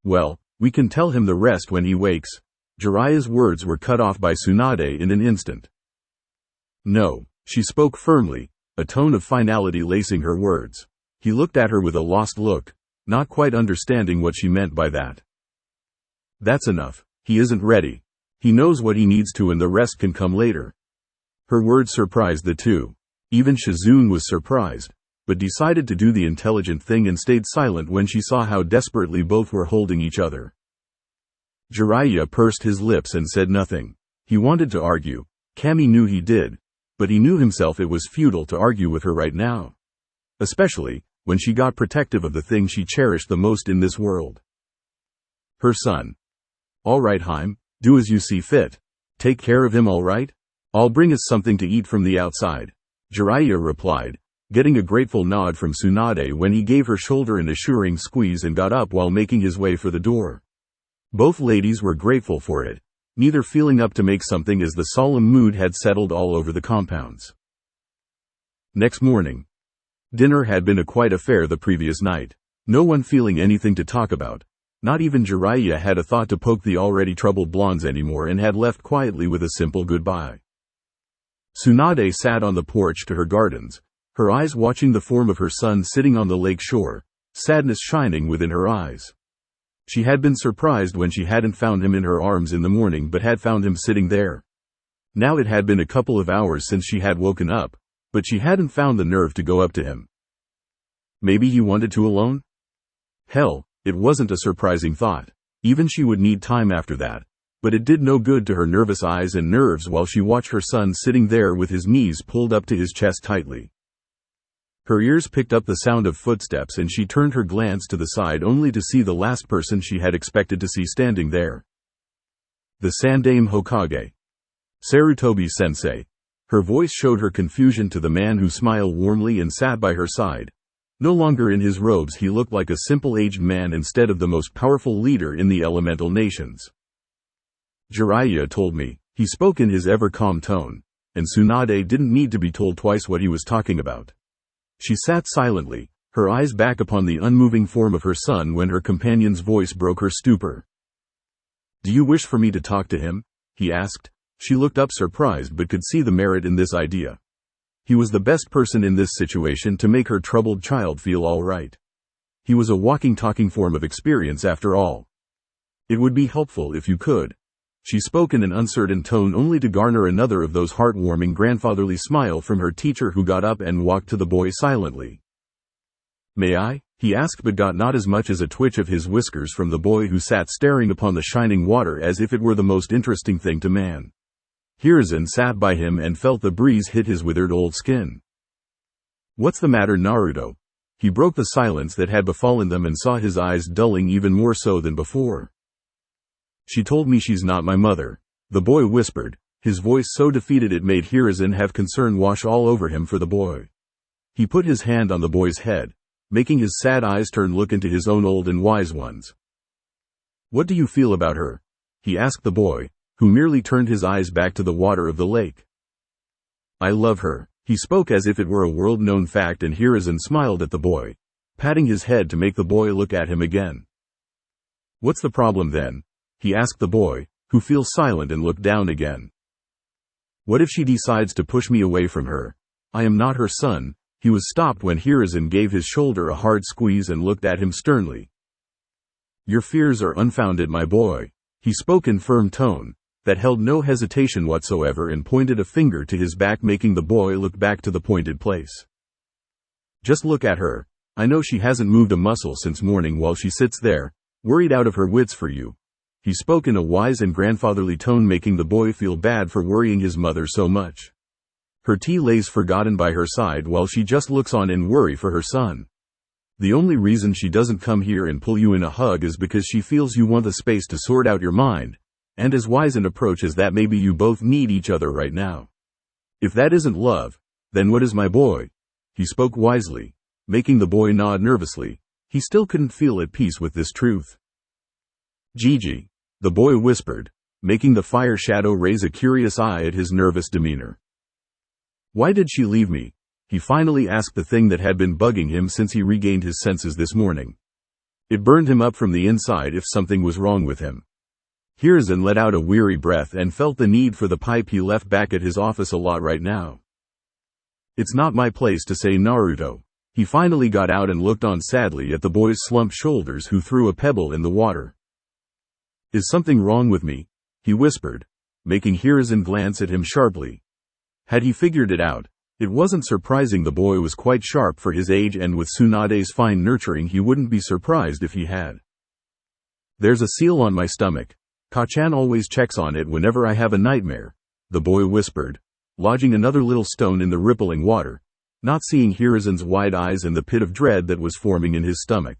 Well, we can tell him the rest when he wakes, Jiraiya's words were cut off by Tsunade in an instant. No, she spoke firmly, a tone of finality lacing her words. He looked at her with a lost look, not quite understanding what she meant by that. That's enough. He isn't ready. He knows what he needs to and the rest can come later. Her words surprised the two. Even Shizune was surprised, but decided to do the intelligent thing and stayed silent when she saw how desperately both were holding each other. Jiraiya pursed his lips and said nothing. He wanted to argue. Kami knew he did, but he knew himself it was futile to argue with her right now. Especially when she got protective of the thing she cherished the most in this world. Her son. All right, Haim, do as you see fit. Take care of him, all right? I'll bring us something to eat from the outside. Jiraiya replied, getting a grateful nod from Tsunade when he gave her shoulder an assuring squeeze and got up while making his way for the door. Both ladies were grateful for it, neither feeling up to make something as the solemn mood had settled all over the compounds. Next morning. Dinner had been a quiet affair the previous night. No one feeling anything to talk about. Not even Jiraiya had a thought to poke the already troubled blondes anymore and had left quietly with a simple goodbye. Tsunade sat on the porch to her gardens, her eyes watching the form of her son sitting on the lake shore, sadness shining within her eyes. She had been surprised when she hadn't found him in her arms in the morning but had found him sitting there. Now it had been a couple of hours since she had woken up, but she hadn't found the nerve to go up to him. Maybe he wanted to alone? Hell, it wasn't a surprising thought. Even she would need time after that. But it did no good to her nervous eyes and nerves while she watched her son sitting there with his knees pulled up to his chest tightly. Her ears picked up the sound of footsteps and she turned her glance to the side only to see the last person she had expected to see standing there. The Sandaime Hokage. Sarutobi-sensei. Her voice showed her confusion to the man who smiled warmly and sat by her side. No longer in his robes, he looked like a simple aged man instead of the most powerful leader in the elemental nations. Jiraiya told me, he spoke in his ever-calm tone, and Tsunade didn't need to be told twice what he was talking about. She sat silently, her eyes back upon the unmoving form of her son when her companion's voice broke her stupor. "Do you wish for me to talk to him?" he asked. She looked up surprised but could see the merit in this idea. He was the best person in this situation to make her troubled child feel all right. He was a walking talking form of experience after all. "It would be helpful if you could." She spoke in an uncertain tone only to garner another of those heartwarming grandfatherly smile from her teacher who got up and walked to the boy silently. "May I?" he asked but got not as much as a twitch of his whiskers from the boy who sat staring upon the shining water as if it were the most interesting thing to man. Hiruzen sat by him and felt the breeze hit his withered old skin. "What's the matter, Naruto?" He broke the silence that had befallen them and saw his eyes dulling even more so than before. "She told me she's not my mother," the boy whispered, his voice so defeated it made Hiruzen have concern wash all over him for the boy. He put his hand on the boy's head, making his sad eyes turn look into his own old and wise ones. "What do you feel about her?" he asked the boy, who merely turned his eyes back to the water of the lake. "I love her," he spoke as if it were a world-known fact, and Hiruzen smiled at the boy, patting his head to make the boy look at him again. "What's the problem then?" he asked the boy, who fell silent and looked down again. "What if she decides to push me away from her? I am not her son." He was stopped when Hiruzen gave his shoulder a hard squeeze and looked at him sternly. "Your fears are unfounded, my boy," he spoke in firm tone that held no hesitation whatsoever and pointed a finger to his back, making the boy look back to the pointed place. "Just look at her. I know she hasn't moved a muscle since morning while she sits there, worried out of her wits for you." He spoke in a wise and grandfatherly tone, making the boy feel bad for worrying his mother so much. Her tea lays forgotten by her side while she just looks on and worry for her son. The only reason she doesn't come here and pull you in a hug is because she feels you want the space to sort out your mind, and as wise an approach as that, maybe you both need each other right now. If that isn't love, then what is, my boy? He spoke wisely, making the boy nod nervously. He still couldn't feel at peace with this truth. "Gigi," the boy whispered, making the fire shadow raise a curious eye at his nervous demeanor. "Why did she leave me?" He finally asked the thing that had been bugging him since he regained his senses this morning. It burned him up from the inside if something was wrong with him. Hiruzen let out a weary breath and felt the need for the pipe he left back at his office a lot right now. It's not my place to say, Naruto. He finally got out and looked on sadly at the boy's slumped shoulders, who threw a pebble in the water. Is something wrong with me? He whispered, making Hiruzen glance at him sharply. Had he figured it out? It wasn't surprising. The boy was quite sharp for his age, and with Tsunade's fine nurturing he wouldn't be surprised if he had. There's a seal on my stomach. Ka-chan always checks on it whenever I have a nightmare, the boy whispered, lodging another little stone in the rippling water, not seeing Hiruzen's wide eyes and the pit of dread that was forming in his stomach.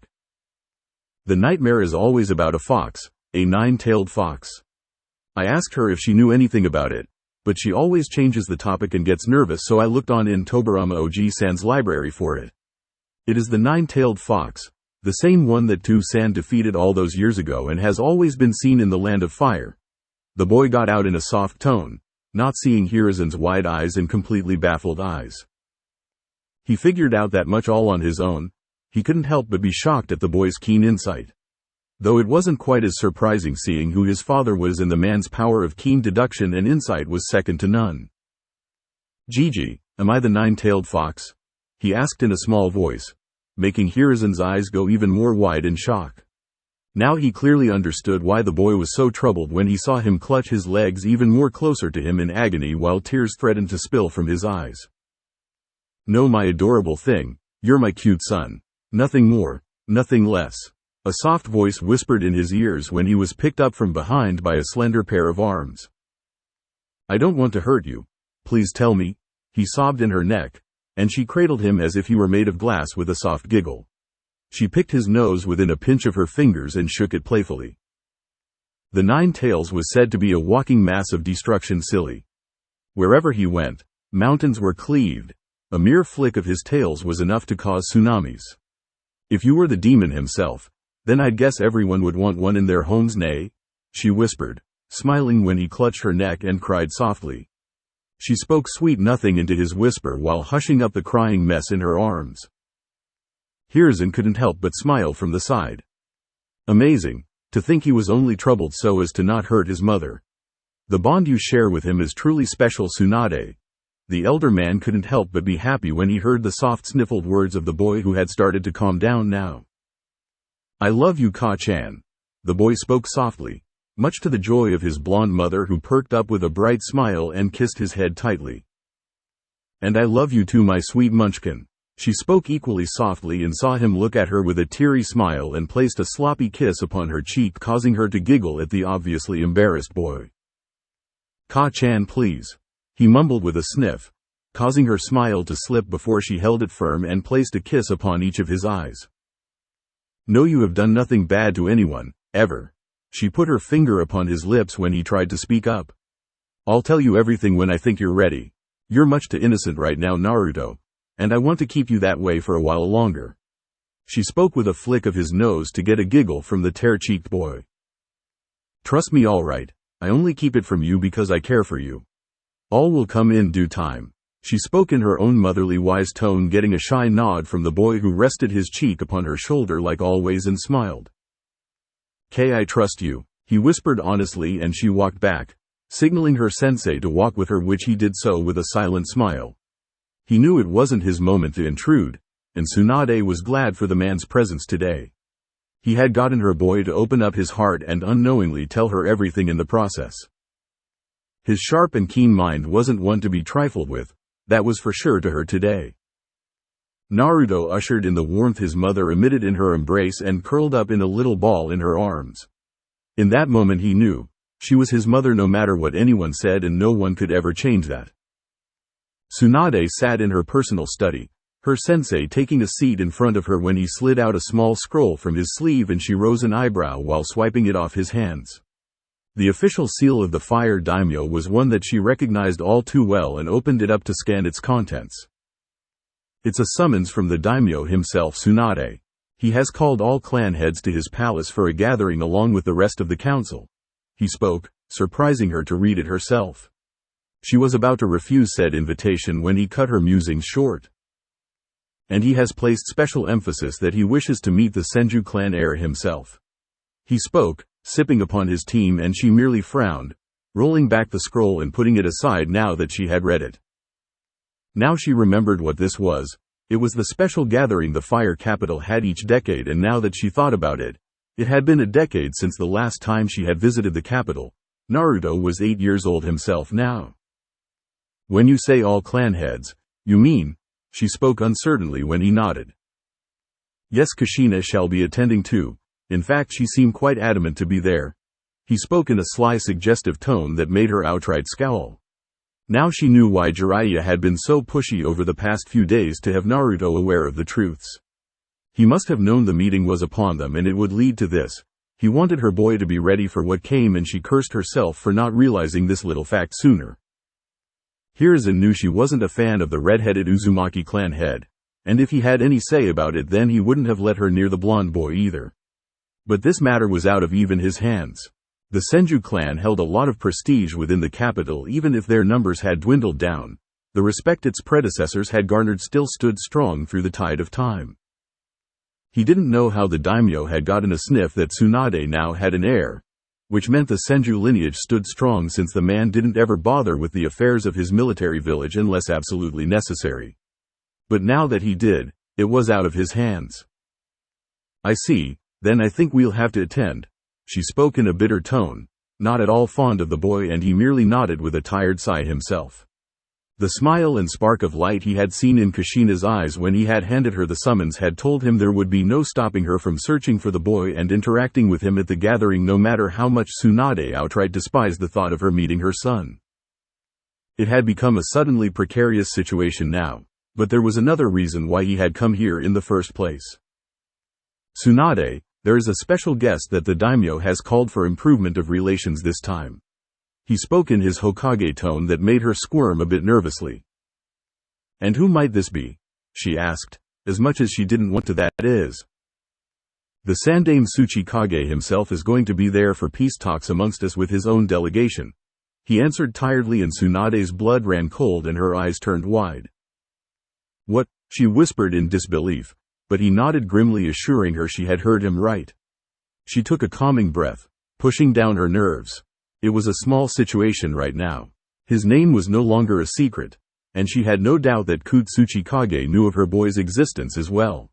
The nightmare is always about a fox, a nine-tailed fox. I asked her if she knew anything about it, but she always changes the topic and gets nervous, so I looked on in Tobarama Oji-san's library for it. It is the nine-tailed fox, the same one that Tu-san defeated all those years ago and has always been seen in the Land of Fire. The boy got out in a soft tone, not seeing Hiruzen's wide eyes and completely baffled eyes. He figured out that much all on his own. He couldn't help but be shocked at the boy's keen insight. Though it wasn't quite as surprising, seeing who his father was, and the man's power of keen deduction and insight was second to none. Gigi, am I the nine-tailed fox? He asked in a small voice, making Hiruzen's eyes go even more wide in shock. Now he clearly understood why the boy was so troubled when he saw him clutch his legs even more closer to him in agony while tears threatened to spill from his eyes. No, my adorable thing, you're my cute son. Nothing more, nothing less. A soft voice whispered in his ears when he was picked up from behind by a slender pair of arms. I don't want to hurt you. Please tell me. He sobbed in her neck, and she cradled him as if he were made of glass with a soft giggle. She picked his nose within a pinch of her fingers and shook it playfully. The Nine Tails was said to be a walking mass of destruction, silly. Wherever he went, mountains were cleaved. A mere flick of his tails was enough to cause tsunamis. If you were the demon himself, then I'd guess everyone would want one in their homes, nay? She whispered, smiling when he clutched her neck and cried softly. She spoke sweet nothing into his whisper while hushing up the crying mess in her arms. Hiruzen couldn't help but smile from the side. Amazing, to think he was only troubled so as to not hurt his mother. The bond you share with him is truly special, Tsunade. The elder man couldn't help but be happy when he heard the soft sniffled words of the boy, who had started to calm down now. I love you, Ka-chan. The boy spoke softly, much to the joy of his blonde mother, who perked up with a bright smile and kissed his head tightly. And I love you too, my sweet munchkin. She spoke equally softly and saw him look at her with a teary smile and placed a sloppy kiss upon her cheek, causing her to giggle at the obviously embarrassed boy. Ka-chan, please. He mumbled with a sniff, causing her smile to slip before she held it firm and placed a kiss upon each of his eyes. No, you have done nothing bad to anyone, ever. She put her finger upon his lips when he tried to speak up. I'll tell you everything when I think you're ready. You're much too innocent right now, Naruto, and I want to keep you that way for a while longer. She spoke with a flick of his nose to get a giggle from the tear-cheeked boy. Trust me, all right. I only keep it from you because I care for you. All will come in due time. She spoke in her own motherly wise tone, getting a shy nod from the boy, who rested his cheek upon her shoulder like always and smiled. Kay, I trust you, he whispered honestly, and she walked back, signaling her sensei to walk with her, which he did so with a silent smile. He knew it wasn't his moment to intrude, and Tsunade was glad for the man's presence today. He had gotten her boy to open up his heart and unknowingly tell her everything in the process. His sharp and keen mind wasn't one to be trifled with, that was for sure to her today. Naruto ushered in the warmth his mother emitted in her embrace and curled up in a little ball in her arms. In that moment he knew, she was his mother no matter what anyone said, and no one could ever change that. Tsunade sat in her personal study, her sensei taking a seat in front of her when he slid out a small scroll from his sleeve, and she rose an eyebrow while swiping it off his hands. The official seal of the Fire Daimyo was one that she recognized all too well and opened it up to scan its contents. It's a summons from the Daimyo himself, Tsunade. He has called all clan heads to his palace for a gathering along with the rest of the council. He spoke, surprising her to read it herself. She was about to refuse said invitation when he cut her musings short. And he has placed special emphasis that he wishes to meet the Senju clan heir himself. He spoke, sipping upon his team, and she merely frowned, rolling back the scroll and putting it aside now that she had read it. Now she remembered what this was. It was the special gathering the Fire Capital had each decade, and now that she thought about it, it had been a decade since the last time she had visited the capital. Naruto was 8 years old himself now. When you say all clan heads, you mean? She spoke uncertainly when he nodded. Yes, Kushina shall be attending too. In fact, she seemed quite adamant to be there. He spoke in a sly, suggestive tone that made her outright scowl. Now she knew why Jiraiya had been so pushy over the past few days to have Naruto aware of the truths. He must have known the meeting was upon them and it would lead to this. He wanted her boy to be ready for what came, and she cursed herself for not realizing this little fact sooner. Hiruzen knew she wasn't a fan of the red-headed Uzumaki clan head, and if he had any say about it then he wouldn't have let her near the blonde boy either. But this matter was out of even his hands. The Senju clan held a lot of prestige within the capital. Even if their numbers had dwindled down, the respect its predecessors had garnered still stood strong through the tide of time. He didn't know how the daimyo had gotten a sniff that Tsunade now had an heir, which meant the Senju lineage stood strong since the man didn't ever bother with the affairs of his military village unless absolutely necessary. But now that he did, it was out of his hands. I see, then I think we'll have to attend. She spoke in a bitter tone, not at all fond of the boy, and he merely nodded with a tired sigh himself. The smile and spark of light he had seen in Kushina's eyes when he had handed her the summons had told him there would be no stopping her from searching for the boy and interacting with him at the gathering, no matter how much Tsunade outright despised the thought of her meeting her son. It had become a suddenly precarious situation now, but there was another reason why he had come here in the first place. Tsunade, there is a special guest that the daimyo has called for improvement of relations this time. He spoke in his Hokage tone that made her squirm a bit nervously. And who might this be? She asked, as much as she didn't want to. That is, the Sandaime Tsuchikage himself is going to be there for peace talks amongst us with his own delegation. He answered tiredly, and Tsunade's blood ran cold and her eyes turned wide. What? She whispered in disbelief, but he nodded grimly, assuring her she had heard him right. She took a calming breath, pushing down her nerves. It was a small situation right now. His name was no longer a secret, and she had no doubt that Tsuchikage knew of her boy's existence as well.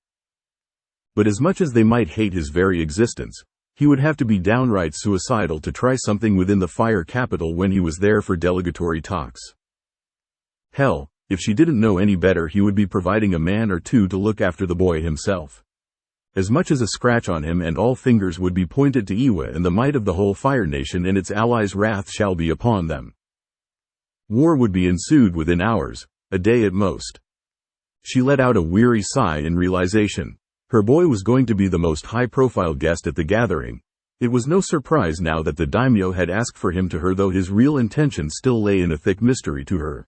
But as much as they might hate his very existence, he would have to be downright suicidal to try something within the Fire Capital when he was there for delegatory talks. Hell, if she didn't know any better, he would be providing a man or two to look after the boy himself. As much as a scratch on him and all fingers would be pointed to Iwa and the might of the whole Fire Nation, and its allies' wrath shall be upon them. War would be ensued within hours, a day at most. She let out a weary sigh in realization. Her boy was going to be the most high-profile guest at the gathering. It was no surprise now that the daimyo had asked for him to her, though his real intention still lay in a thick mystery to her.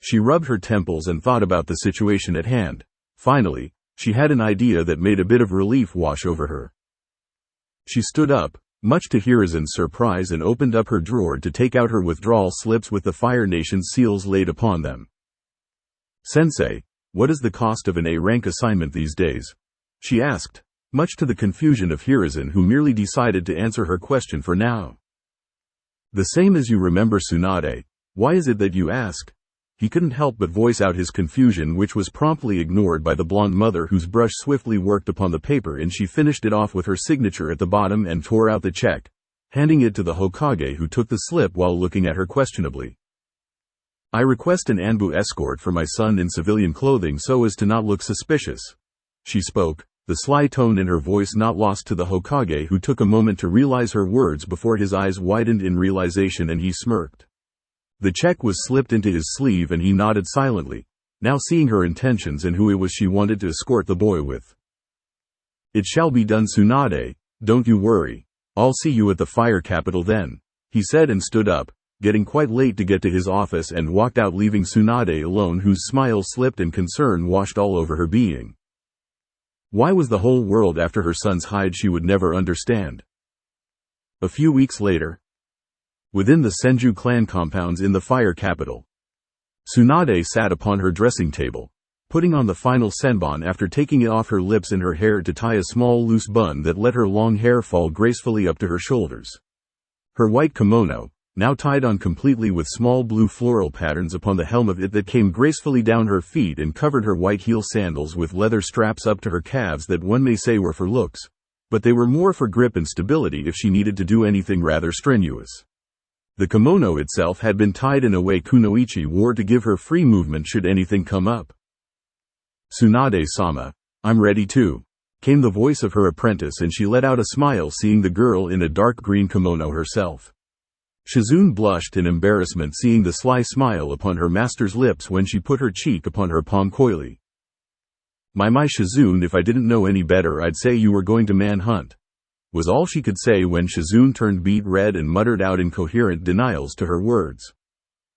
She rubbed her temples and thought about the situation at hand. Finally, she had an idea that made a bit of relief wash over her. She stood up, much to Hiruzen's surprise, and opened up her drawer to take out her withdrawal slips with the Fire Nation's seals laid upon them. Sensei, what is the cost of an A-rank assignment these days? She asked, much to the confusion of Hiruzen, who merely decided to answer her question for now. The same as you remember, Tsunade. Why is it that you ask? He couldn't help but voice out his confusion, which was promptly ignored by the blonde mother, whose brush swiftly worked upon the paper, and she finished it off with her signature at the bottom and tore out the check, handing it to the Hokage, who took the slip while looking at her questionably. I request an Anbu escort for my son in civilian clothing so as to not look suspicious. She spoke, the sly tone in her voice not lost to the Hokage, who took a moment to realize her words before his eyes widened in realization and he smirked. The check was slipped into his sleeve and he nodded silently, now seeing her intentions and who it was she wanted to escort the boy with. It shall be done, Tsunade, don't you worry. I'll see you at the Fire Capital then, he said, and stood up, getting quite late to get to his office, and walked out, leaving Tsunade alone, whose smile slipped and concern washed all over her being. Why was the whole world after her son's hide, she would never understand. A few weeks later, within the Senju clan compounds in the Fire Capital, Tsunade sat upon her dressing table, putting on the final senbon after taking it off her lips and her hair to tie a small loose bun that let her long hair fall gracefully up to her shoulders. Her white kimono, now tied on completely with small blue floral patterns upon the hem of it that came gracefully down her feet and covered her white heel sandals with leather straps up to her calves that one may say were for looks, but they were more for grip and stability if she needed to do anything rather strenuous. The kimono itself had been tied in a way Kunoichi wore to give her free movement should anything come up. "Tsunade-sama, I'm ready too," came the voice of her apprentice, and she let out a smile seeing the girl in a dark green kimono herself. Shizune blushed in embarrassment seeing the sly smile upon her master's lips when she put her cheek upon her palm coyly. My Shizune, if I didn't know any better I'd say you were going to manhunt," was all she could say when Shizune turned beet red and muttered out incoherent denials to her words.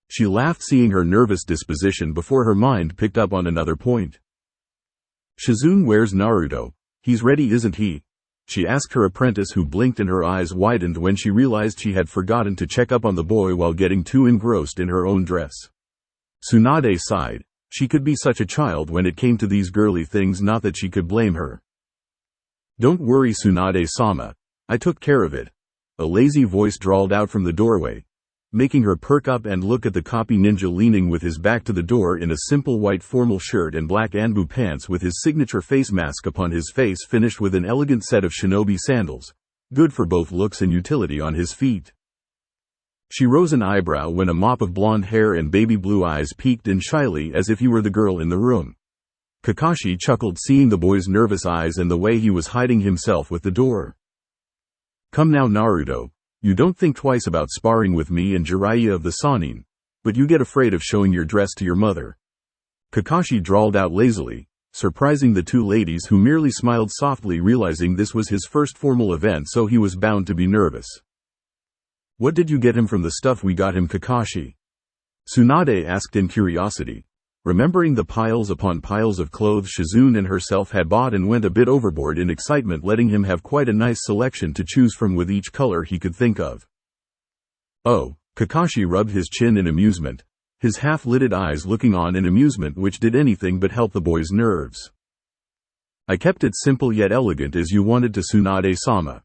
She laughed seeing her nervous disposition before her mind picked up on another point. "Shizune, where's Naruto? He's ready, isn't he?" she asked her apprentice, who blinked and her eyes widened when she realized she had forgotten to check up on the boy while getting too engrossed in her own dress. Tsunade sighed. She could be such a child when it came to these girly things, not that she could blame her. "Don't worry, Tsunade-sama. I took care of it," a lazy voice drawled out from the doorway, making her perk up and look at the copy ninja leaning with his back to the door in a simple white formal shirt and black anbu pants with his signature face mask upon his face finished with an elegant set of shinobi sandals, good for both looks and utility on his feet. She rose an eyebrow when a mop of blonde hair and baby blue eyes peeked in shyly as if he were the girl in the room. Kakashi chuckled seeing the boy's nervous eyes and the way he was hiding himself with the door. "Come now, Naruto. You don't think twice about sparring with me and Jiraiya of the Sannin, but you get afraid of showing your dress to your mother," Kakashi drawled out lazily, surprising the two ladies, who merely smiled softly realizing this was his first formal event, so he was bound to be nervous. "What did you get him from the stuff we got him, Kakashi?" Tsunade asked in curiosity, remembering the piles upon piles of clothes Shizune and herself had bought, and went a bit overboard in excitement, letting him have quite a nice selection to choose from with each color he could think of. "Oh," Kakashi rubbed his chin in amusement, his half-lidded eyes looking on in amusement which did anything but help the boy's nerves. "I kept it simple yet elegant as you wanted to, Tsunade-sama.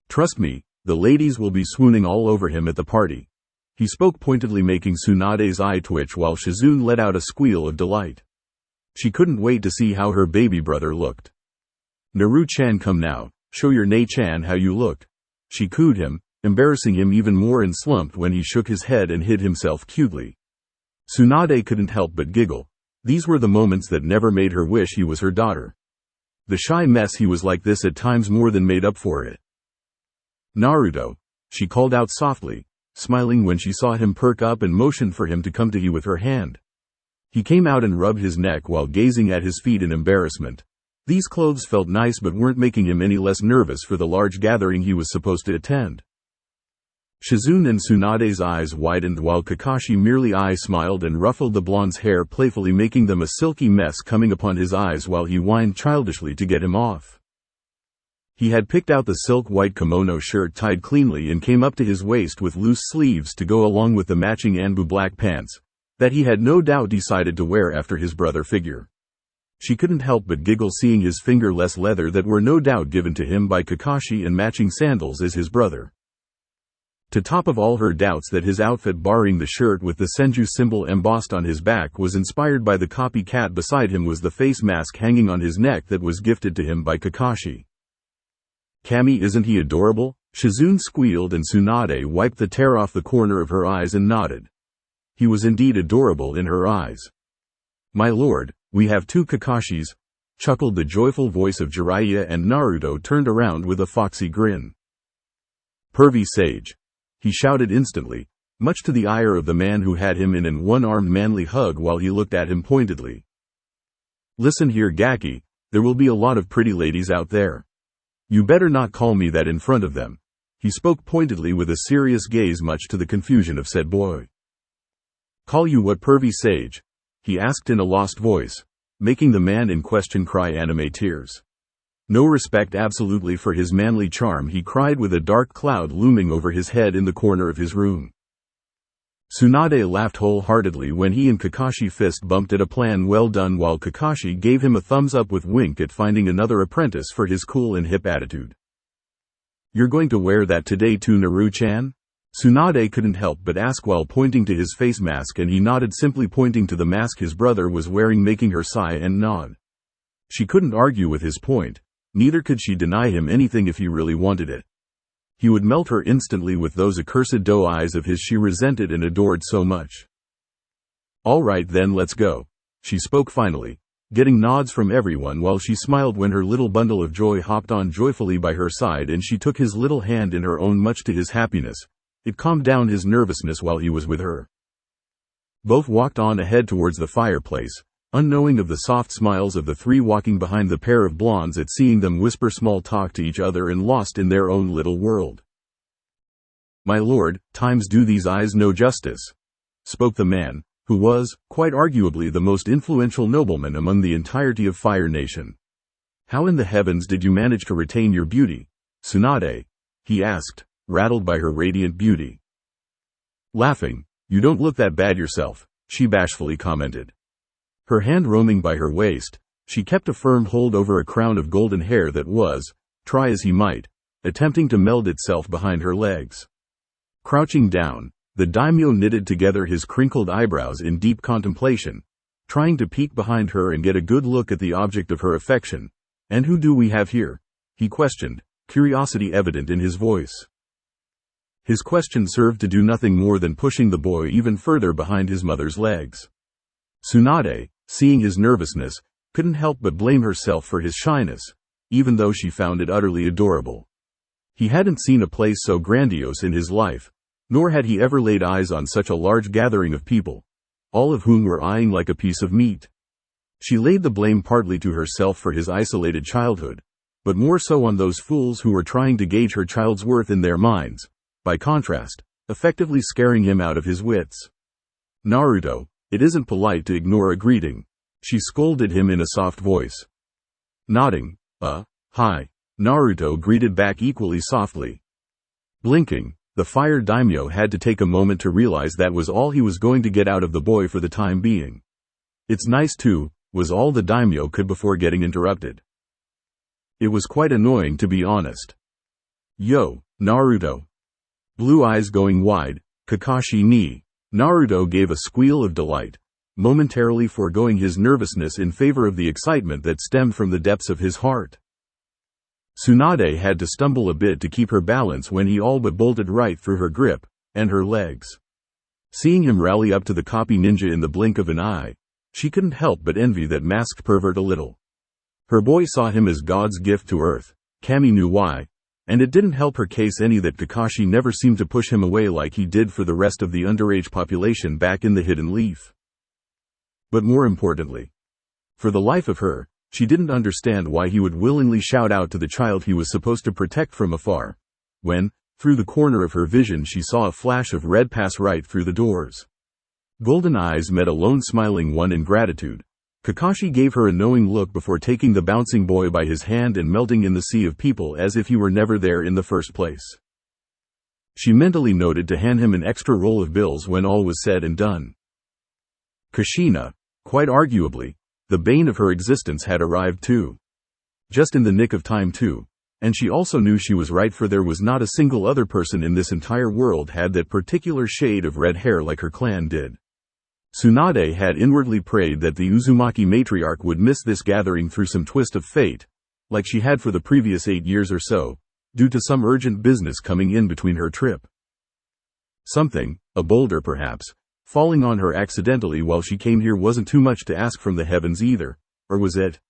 Trust me, the ladies will be swooning all over him at the party," he spoke pointedly, making Tsunade's eye twitch while Shizune let out a squeal of delight. She couldn't wait to see how her baby brother looked. "Naru-chan, come now, show your Nei-chan how you look," she cooed him, embarrassing him even more and slumped when he shook his head and hid himself cutely. Tsunade couldn't help but giggle. These were the moments that never made her wish he was her daughter. The shy mess he was like this at times more than made up for it. "Naruto," she called out softly, smiling when she saw him perk up and motioned for him to come to her with her hand. He came out and rubbed his neck while gazing at his feet in embarrassment. These clothes felt nice but weren't making him any less nervous for the large gathering he was supposed to attend. Shizune and Tsunade's eyes widened while Kakashi merely smiled and ruffled the blonde's hair playfully, making them a silky mess coming upon his eyes while he whined childishly to get him off. He had picked out the silk white kimono shirt tied cleanly and came up to his waist with loose sleeves to go along with the matching anbu black pants, that he had no doubt decided to wear after his brother figure. She couldn't help but giggle seeing his fingerless leather that were no doubt given to him by Kakashi and matching sandals as his brother. To top of all her doubts that his outfit, barring the shirt with the Senju symbol embossed on his back, was inspired by the copycat beside him, was the face mask hanging on his neck that was gifted to him by Kakashi. "Kami, isn't he adorable?" Shizune squealed, and Tsunade wiped the tear off the corner of her eyes and nodded. He was indeed adorable in her eyes. "My lord, we have two Kakashis," chuckled the joyful voice of Jiraiya, and Naruto turned around with a foxy grin. "Pervy sage," he shouted instantly, much to the ire of the man who had him in an one-armed manly hug while he looked at him pointedly. "Listen here, Gaki, there will be a lot of pretty ladies out there. You better not call me that in front of them," he spoke pointedly with a serious gaze, much to the confusion of said boy. "Call you what, pervy sage?" he asked in a lost voice, making the man in question cry anime tears. No respect absolutely for his manly charm, he cried with a dark cloud looming over his head in the corner of his room. Tsunade laughed wholeheartedly when he and Kakashi fist bumped at a plan well done, while Kakashi gave him a thumbs up with wink at finding another apprentice for his cool and hip attitude. "You're going to wear that today too, Naru-chan?" Tsunade couldn't help but ask while pointing to his face mask, and he nodded, simply pointing to the mask his brother was wearing, making her sigh and nod. She couldn't argue with his point, neither could she deny him anything if he really wanted it. He would melt her instantly with those accursed doe eyes of his she resented and adored so much. "All right then, let's go," she spoke finally, getting nods from everyone while she smiled when her little bundle of joy hopped on joyfully by her side and she took his little hand in her own, much to his happiness. It calmed down his nervousness while he was with her. Both walked on ahead towards the fireplace, unknowing of the soft smiles of the three walking behind the pair of blondes at seeing them whisper small talk to each other and lost in their own little world. "My lord, times do these eyes no justice," spoke the man, who was, quite arguably, the most influential nobleman among the entirety of Fire Nation. "How in the heavens did you manage to retain your beauty, Tsunade?" he asked, rattled by her radiant beauty. Laughing, "You don't look that bad yourself," she bashfully commented. Her hand roaming by her waist, she kept a firm hold over a crown of golden hair that was, try as he might, attempting to meld itself behind her legs. Crouching down, the daimyo knitted together his crinkled eyebrows in deep contemplation, trying to peek behind her and get a good look at the object of her affection. "And who do we have here?" he questioned, curiosity evident in his voice. His question served to do nothing more than pushing the boy even further behind his mother's legs. Tsunade, seeing his nervousness, couldn't help but blame herself for his shyness, even though she found it utterly adorable. He hadn't seen a place so grandiose in his life, nor had he ever laid eyes on such a large gathering of people, all of whom were eyeing like a piece of meat. She laid the blame partly to herself for his isolated childhood, but more so on those fools who were trying to gauge her child's worth in their minds, by contrast, effectively scaring him out of his wits. "Naruto, it isn't polite to ignore a greeting," she scolded him in a soft voice. Nodding, hi," Naruto greeted back equally softly. Blinking, the fire daimyo had to take a moment to realize that was all he was going to get out of the boy for the time being. "It's nice too," was all the daimyo could before getting interrupted. It was quite annoying, to be honest. "Yo, Naruto." Blue eyes going wide, Kakashi ni. Naruto gave a squeal of delight, momentarily foregoing his nervousness in favor of the excitement that stemmed from the depths of his heart. Tsunade had to stumble a bit to keep her balance when he all but bolted right through her grip, and her legs. Seeing him rally up to the copy ninja in the blink of an eye, she couldn't help but envy that masked pervert a little. Her boy saw him as God's gift to Earth, Kami knew why, and it didn't help her case any that Kakashi never seemed to push him away like he did for the rest of the underage population back in the Hidden Leaf. But more importantly, for the life of her, she didn't understand why he would willingly shout out to the child he was supposed to protect from afar, when, through the corner of her vision, she saw a flash of red pass right through the doors. Golden eyes met a lone smiling one in gratitude. Kakashi gave her a knowing look before taking the bouncing boy by his hand and melting in the sea of people as if he were never there in the first place. She mentally noted to hand him an extra roll of bills when all was said and done. Kushina, quite arguably, the bane of her existence, had arrived too. Just in the nick of time too, and she also knew she was right, for there was not a single other person in this entire world had that particular shade of red hair like her clan did. Tsunade had inwardly prayed that the Uzumaki matriarch would miss this gathering through some twist of fate, like she had for the previous 8 years or so, due to some urgent business coming in between her trip. Something, a boulder perhaps, falling on her accidentally while she came here wasn't too much to ask from the heavens either, or was it?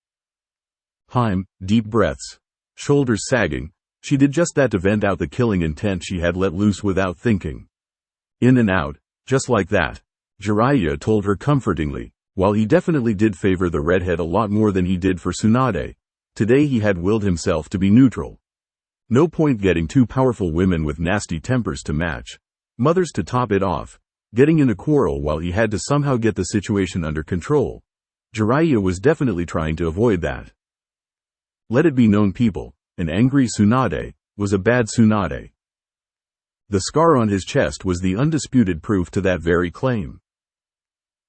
Deep breaths. Shoulders sagging, she did just that to vent out the killing intent she had let loose without thinking. In and out, just like that. Jiraiya told her comfortingly. While he definitely did favor the redhead a lot more than he did for Tsunade, today he had willed himself to be neutral. No point getting two powerful women with nasty tempers to match, mothers to top it off, getting in a quarrel while he had to somehow get the situation under control. Jiraiya was definitely trying to avoid that. Let it be known, people, an angry Tsunade was a bad Tsunade. The scar on his chest was the undisputed proof to that very claim.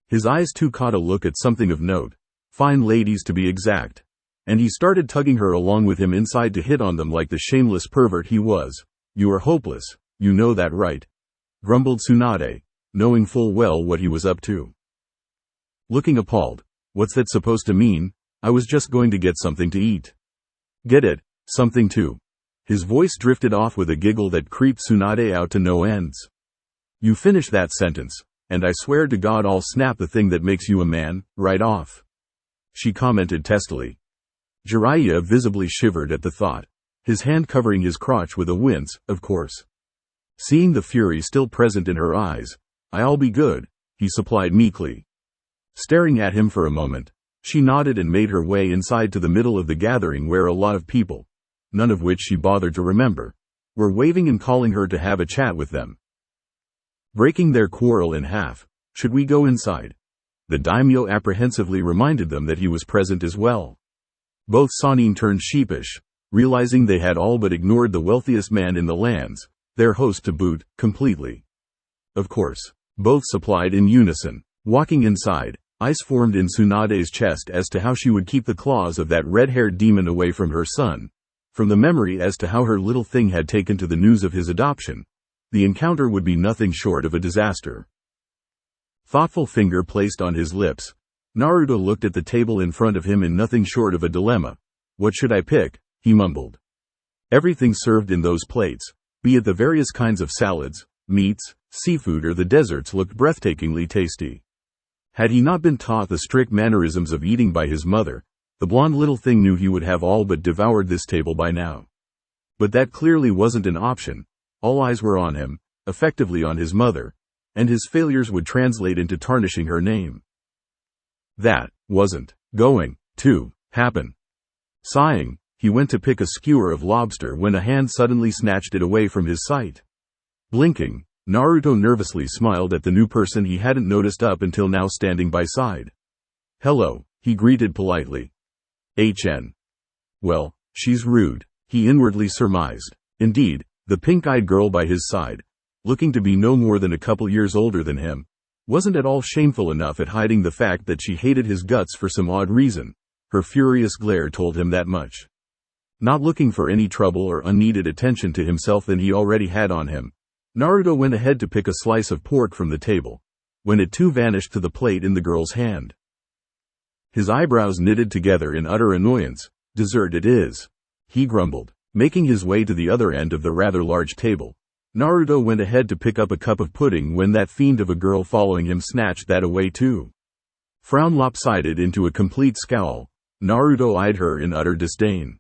His eyes too caught a look at something of note, fine ladies to be exact, and he started tugging her along with him inside to hit on them like the shameless pervert he was. "You are hopeless, you know that, right?" grumbled Tsunade, knowing full well what he was up to. Looking appalled. "What's that supposed to mean? I was just going to get something to eat." "Get it, something too." His voice drifted off with a giggle that creeped Tsunade out to no ends. "You finish that sentence, and I swear to God I'll snap the thing that makes you a man, right off," she commented testily. Jiraiya visibly shivered at the thought, his hand covering his crotch with a wince, of course. Seeing the fury still present in her eyes, "I'll be good," he supplied meekly. Staring at him for a moment, she nodded and made her way inside to the middle of the gathering where a lot of people, none of which she bothered to remember, were waving and calling her to have a chat with them. Breaking their quarrel in half, "Should we go inside?" The daimyo apprehensively reminded them that he was present as well. Both Sannin turned sheepish, realizing they had all but ignored the wealthiest man in the lands, their host to boot, completely. Of course, both supplied in unison. Walking inside, ice formed in Tsunade's chest as to how she would keep the claws of that red-haired demon away from her son. From the memory as to how her little thing had taken to the news of his adoption, the encounter would be nothing short of a disaster. Thoughtful finger placed on his lips, Naruto looked at the table in front of him in nothing short of a dilemma. "What should I pick?" he mumbled. Everything served in those plates, be it the various kinds of salads, meats, seafood or the desserts, looked breathtakingly tasty. Had he not been taught the strict mannerisms of eating by his mother, the blonde little thing knew he would have all but devoured this table by now. But that clearly wasn't an option. All eyes were on him, effectively on his mother, and his failures would translate into tarnishing her name. That wasn't going to happen. Sighing, he went to pick a skewer of lobster when a hand suddenly snatched it away from his sight. Blinking, Naruto nervously smiled at the new person he hadn't noticed up until now standing by side. "Hello," he greeted politely. "HN. Well, she's rude," he inwardly surmised. Indeed, the pink-eyed girl by his side, looking to be no more than a couple years older than him, wasn't at all shameful enough at hiding the fact that she hated his guts for some odd reason. Her furious glare told him that much. Not looking for any trouble or unneeded attention to himself than he already had on him, Naruto went ahead to pick a slice of pork from the table, when it too vanished to the plate in the girl's hand. His eyebrows knitted together in utter annoyance. "Dessert it is," he grumbled. Making his way to the other end of the rather large table, Naruto went ahead to pick up a cup of pudding when that fiend of a girl following him snatched that away too. Frown lopsided into a complete scowl, Naruto eyed her in utter disdain.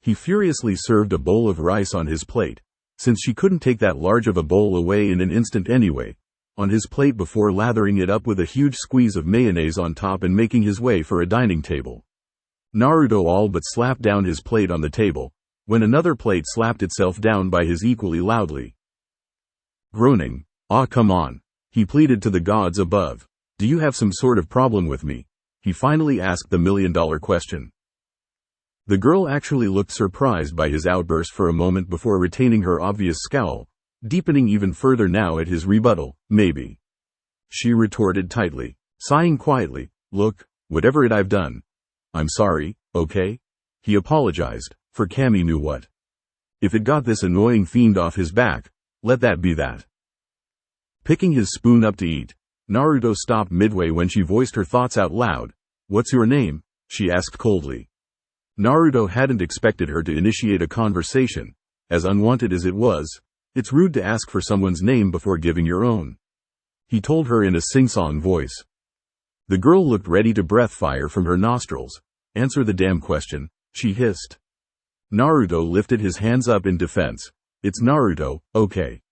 He furiously served a bowl of rice on his plate, since she couldn't take that large of a bowl away in an instant anyway, on his plate before lathering it up with a huge squeeze of mayonnaise on top and making his way for a dining table. Naruto all but slapped down his plate on the table, when another plate slapped itself down by his equally loudly. Groaning, "Ah, come on," he pleaded to the gods above. "Do you have some sort of problem with me?" He finally asked the million-dollar question. The girl actually looked surprised by his outburst for a moment before retaining her obvious scowl, deepening even further now at his rebuttal. "Maybe," she retorted tightly, sighing quietly. "Look, whatever it I've done, I'm sorry, okay?" He apologized, for Kami knew what. If it got this annoying fiend off his back, let that be that. Picking his spoon up to eat, Naruto stopped midway when she voiced her thoughts out loud. "What's your name?" she asked coldly. Naruto hadn't expected her to initiate a conversation. As unwanted as it was, it's rude to ask for someone's name before giving your own. He told her in a sing-song voice. The girl looked ready to breath fire from her nostrils. "Answer the damn question," she hissed. Naruto lifted his hands up in defense. "It's Naruto, okay?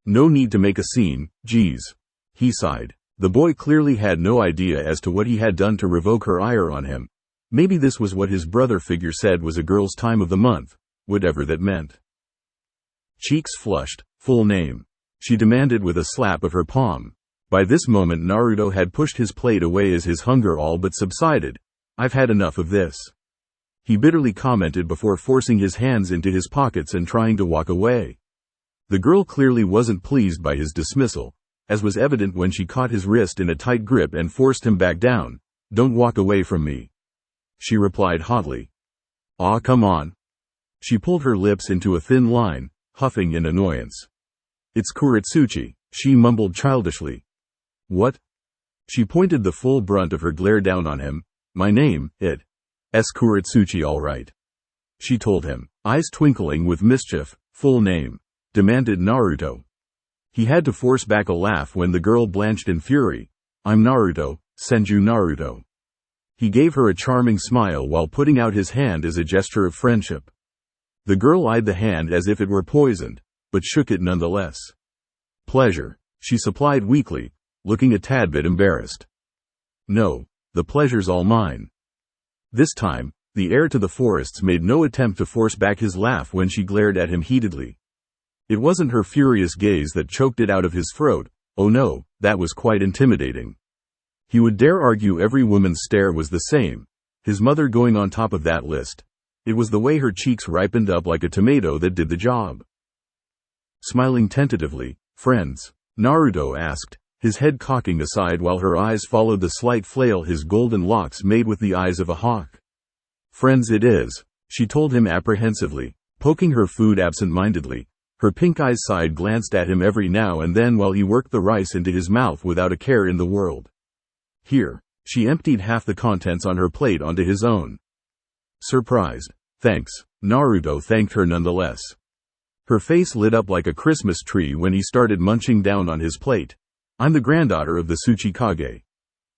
No need to make a scene, geez." He sighed. The boy clearly had no idea as to what he had done to revoke her ire on him. Maybe this was what his brother figure said was a girl's time of the month, whatever that meant. Cheeks flushed. "Full name?" she demanded with a slap of her palm. By this moment Naruto had pushed his plate away as his hunger all but subsided. "I've had enough of this," he bitterly commented before forcing his hands into his pockets and trying to walk away. The girl clearly wasn't pleased by his dismissal, as was evident when she caught his wrist in a tight grip and forced him back down. "Don't walk away from me," she replied hotly. "Aw, come on." She pulled her lips into a thin line, huffing in annoyance. "It's Kuretsuchi," she mumbled childishly. "What?" She pointed the full brunt of her glare down on him. "My name, it's Kuretsuchi, all right," she told him, eyes twinkling with mischief. "Full name?" demanded Naruto. He had to force back a laugh when the girl blanched in fury. "I'm Naruto, Senju Naruto." He gave her a charming smile while putting out his hand as a gesture of friendship. The girl eyed the hand as if it were poisoned, but shook it nonetheless. "Pleasure," she supplied weakly, looking a tad bit embarrassed. "No, the pleasure's all mine." This time, the heir to the forests made no attempt to force back his laugh when she glared at him heatedly. It wasn't her furious gaze that choked it out of his throat. Oh no, that was quite intimidating. He would dare argue every woman's stare was the same, his mother going on top of that list. It was the way her cheeks ripened up like a tomato that did the job. Smiling tentatively, "Friends?" Naruto asked, his head cocking aside while her eyes followed the slight flail his golden locks made with the eyes of a hawk. "Friends it is," she told him apprehensively, poking her food absent-mindedly. Her pink-eyed side glanced at him every now and then while he worked the rice into his mouth without a care in the world. "Here." She emptied half the contents on her plate onto his own. "Surprised. Thanks." Naruto thanked her nonetheless. Her face lit up like a Christmas tree when he started munching down on his plate. "I'm the granddaughter of the Tsuchikage,"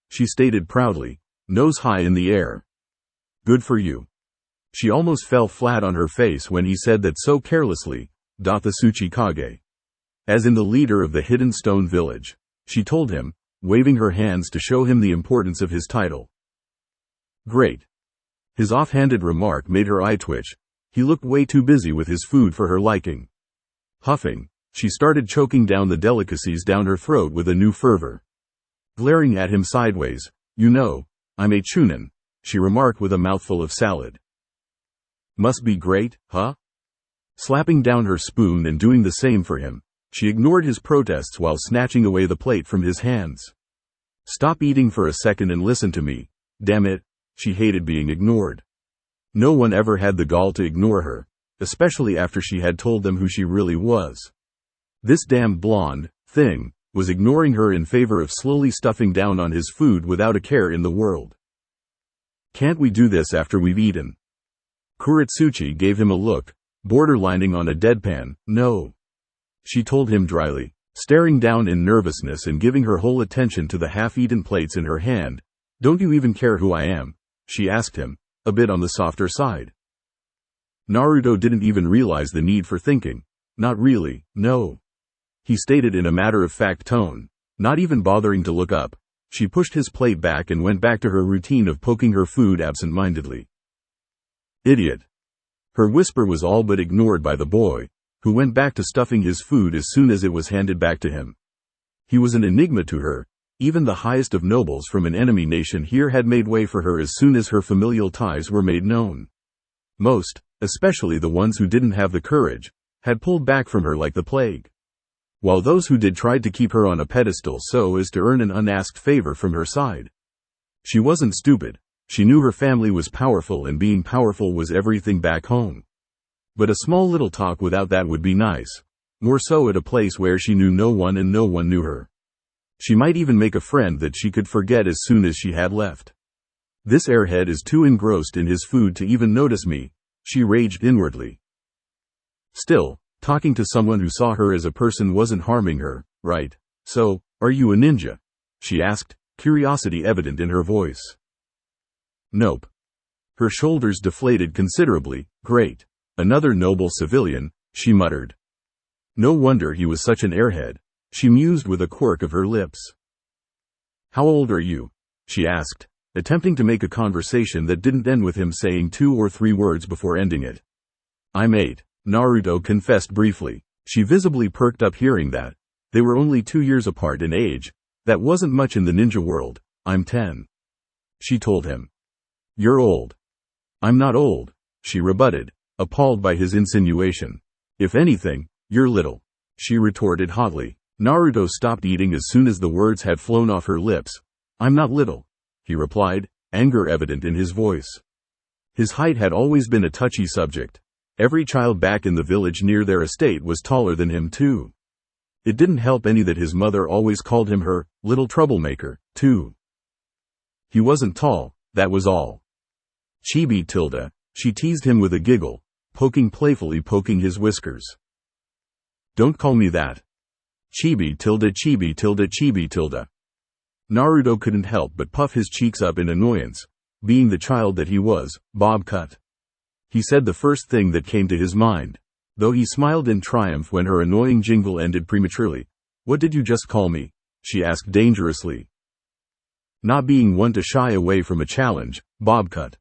she stated proudly, nose high in the air. "Good for you." She almost fell flat on her face when he said that so carelessly. "The Tsuchikage. As in the leader of the hidden stone village," she told him, waving her hands to show him the importance of his title. "Great." His offhanded remark made her eye twitch. He looked way too busy with his food for her liking. Huffing, she started choking down the delicacies down her throat with a new fervor. Glaring at him sideways, "You know, I'm a chunin," she remarked with a mouthful of salad. "Must be great, huh?" Slapping down her spoon and doing the same for him, she ignored his protests while snatching away the plate from his hands. "Stop eating for a second and listen to me, damn it." She hated being ignored. No one ever had the gall to ignore her, especially after she had told them who she really was. This damn blonde thing was ignoring her in favor of slowly stuffing down on his food without a care in the world. "Can't we do this after we've eaten?" Kuretsuchi gave him a look, borderlining on a deadpan. "No," she told him dryly, staring down in nervousness and giving her whole attention to the half-eaten plates in her hand. "Don't you even care who I am?" she asked him, a bit on the softer side. Naruto didn't even realize the need for thinking. "Not really, no," he stated in a matter-of-fact tone, not even bothering to look up. She pushed his plate back and went back to her routine of poking her food absent-mindedly. "Idiot." Her whisper was all but ignored by the boy, who went back to stuffing his food as soon as it was handed back to him. He was an enigma to her. Even the highest of nobles from an enemy nation here had made way for her as soon as her familial ties were made known. Most, especially the ones who didn't have the courage, had pulled back from her like the plague. While those who did tried to keep her on a pedestal so as to earn an unasked favor from her side. She wasn't stupid. She knew her family was powerful and being powerful was everything back home. But a small little talk without that would be nice. More so at a place where she knew no one and no one knew her. She might even make a friend that she could forget as soon as she had left. "This airhead is too engrossed in his food to even notice me," she raged inwardly. Still, talking to someone who saw her as a person wasn't harming her, right? "So, are you a ninja?" she asked, curiosity evident in her voice. "Nope." Her shoulders deflated considerably. "Great. Another noble civilian," she muttered. No wonder he was such an airhead, she mused with a quirk of her lips. "How old are you?" she asked, attempting to make a conversation that didn't end with him saying 2 or 3 words before ending it. "I'm 8, Naruto confessed briefly. She visibly perked up hearing that. They were only 2 years apart in age. That wasn't much in the ninja world. "I'm 10. She told him. "You're old." "I'm not old," she rebutted, appalled by his insinuation. "If anything, you're little." she retorted hotly. Naruto stopped eating as soon as the words had flown off her lips. I'm not little, he replied, anger evident in his voice. His height had always been a touchy subject. Every child back in the village near their estate was taller than him too. It didn't help any that his mother always called him her little troublemaker, too. He wasn't tall, that was all. Chibi tilde, she teased him with a giggle, playfully poking his whiskers. Don't call me that. Chibi tilde chibi tilde chibi tilde. Naruto couldn't help but puff his cheeks up in annoyance, being the child that he was, bob cut. He said the first thing that came to his mind, though he smiled in triumph when her annoying jingle ended prematurely. What did you just call me? She asked dangerously. Not being one to shy away from a challenge, bob cut.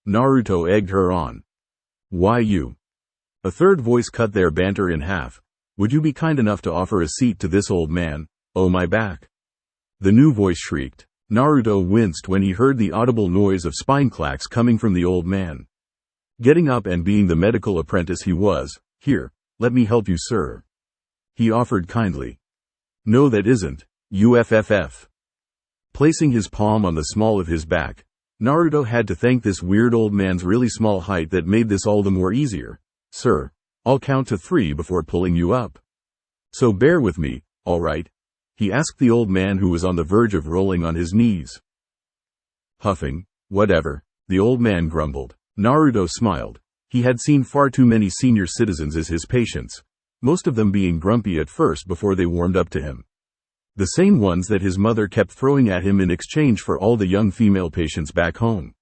Naruto egged her on. Why you? A third voice cut their banter in half. Would you be kind enough to offer a seat to this old man? Oh my back. The new voice shrieked. Naruto winced when he heard the audible noise of spine clacks coming from the old man. Getting up and being the medical apprentice he was, here, let me help you, sir. He offered kindly. No, that isn't, UFFF. Placing his palm on the small of his back, Naruto had to thank this weird old man's really small height that made this all the more easier. Sir, I'll count to 3 before pulling you up. So bear with me, all right? He asked the old man who was on the verge of rolling on his knees. Huffing, whatever, the old man grumbled. Naruto smiled. He had seen far too many senior citizens as his patients, most of them being grumpy at first before they warmed up to him. The same ones that his mother kept throwing at him in exchange for all the young female patients back home.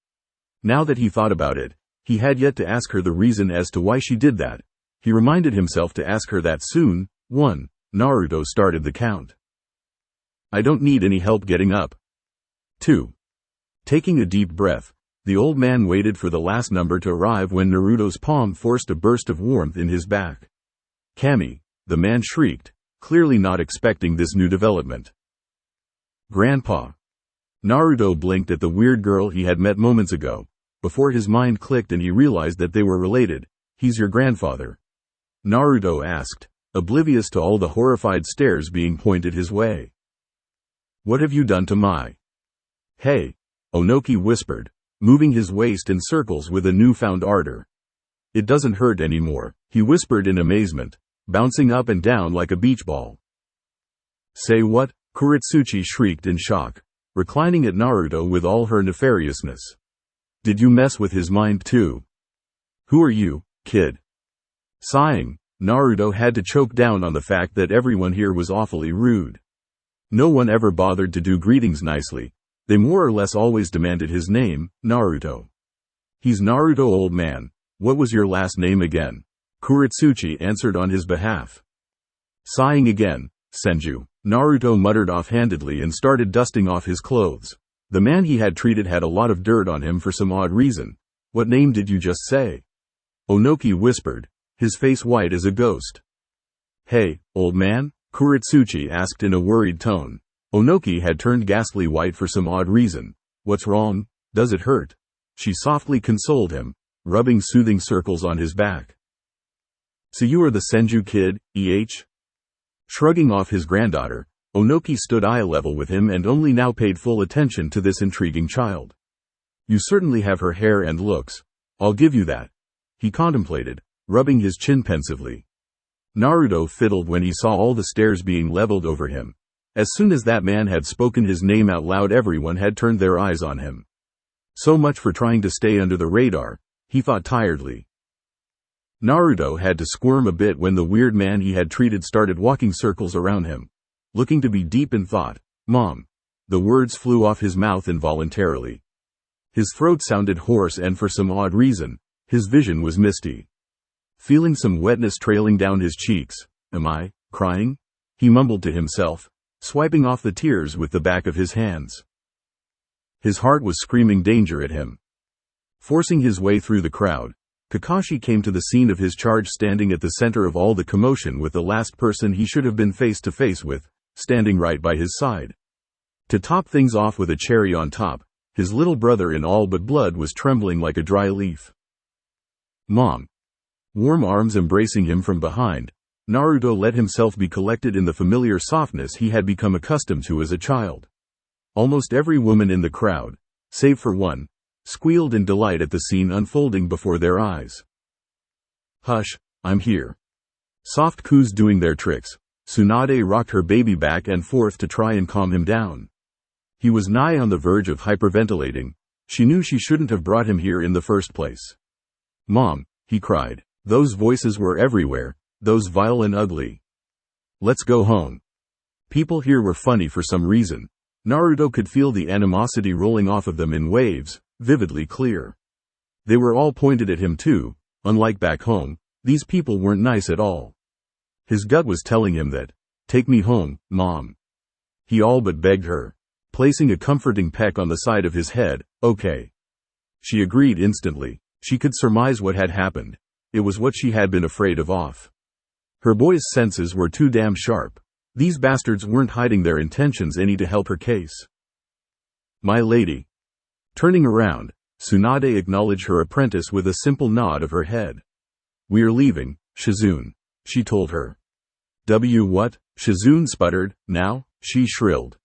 Now that he thought about it, he had yet to ask her the reason as to why she did that. He reminded himself to ask her that soon. 1. Naruto started the count. I don't need any help getting up. 2. Taking a deep breath, the old man waited for the last number to arrive when Naruto's palm forced a burst of warmth in his back. Kami, the man shrieked, clearly not expecting this new development. Grandpa. Naruto blinked at the weird girl he had met moments ago, before his mind clicked and he realized that they were related. He's your grandfather? Naruto asked, oblivious to all the horrified stares being pointed his way. What have you done to my... Hey, Onoki whispered, moving his waist in circles with a newfound ardor. It doesn't hurt anymore, he whispered in amazement, bouncing up and down like a beach ball. Say what? Kuretsuchi shrieked in shock, reclining at Naruto with all her nefariousness. Did you mess with his mind too? Who are you, kid? Sighing, Naruto had to choke down on the fact that everyone here was awfully rude. No one ever bothered to do greetings nicely. They more or less always demanded his name, Naruto. He's Naruto, old man. What was your last name again? Kuretsuchi answered on his behalf. Sighing again, Senju, Naruto muttered offhandedly and started dusting off his clothes. The man he had treated had a lot of dirt on him for some odd reason. What name did you just say? Onoki whispered, his face white as a ghost. Hey, old man? Kuretsuchi asked in a worried tone. Onoki had turned ghastly white for some odd reason. What's wrong? Does it hurt? She softly consoled him, rubbing soothing circles on his back. So you are the Senju kid, eh? Shrugging off his granddaughter, Onoki stood eye level with him and only now paid full attention to this intriguing child. You certainly have her hair and looks. I'll give you that. He contemplated, rubbing his chin pensively. Naruto fiddled when he saw all the stares being leveled over him. As soon as that man had spoken his name out loud, everyone had turned their eyes on him. So much for trying to stay under the radar, he thought tiredly. Naruto had to squirm a bit when the weird man he had treated started walking circles around him, looking to be deep in thought. Mom. The words flew off his mouth involuntarily. His throat sounded hoarse and for some odd reason, his vision was misty. Feeling some wetness trailing down his cheeks. Am I crying? He mumbled to himself, swiping off the tears with the back of his hands. His heart was screaming danger at him. Forcing his way through the crowd, Kakashi came to the scene of his charge, standing at the center of all the commotion with the last person he should have been face to face with, standing right by his side. To top things off with a cherry on top, his little brother in all but blood was trembling like a dry leaf. Mom. Warm arms embracing him from behind, Naruto let himself be collected in the familiar softness he had become accustomed to as a child. Almost every woman in the crowd, save for one, squealed in delight at the scene unfolding before their eyes. Hush, I'm here. Soft coos doing their tricks, Tsunade rocked her baby back and forth to try and calm him down. He was nigh on the verge of hyperventilating. She knew she shouldn't have brought him here in the first place. Mom, he cried. Those voices were everywhere, those vile and ugly. Let's go home. People here were funny for some reason. Naruto could feel the animosity rolling off of them in waves, vividly clear. They were all pointed at him too. Unlike back home, these people weren't nice at all. His gut was telling him that, take me home, Mom. He all but begged her, placing a comforting peck on the side of his head. Okay. She agreed instantly. She could surmise what had happened. It was what she had been afraid of. Her boy's senses were too damn sharp. These bastards weren't hiding their intentions any to help her case. My lady. Turning around, Tsunade acknowledged her apprentice with a simple nod of her head. We're leaving, Shizune, she told her. What? Shizune sputtered. Now? She shrilled.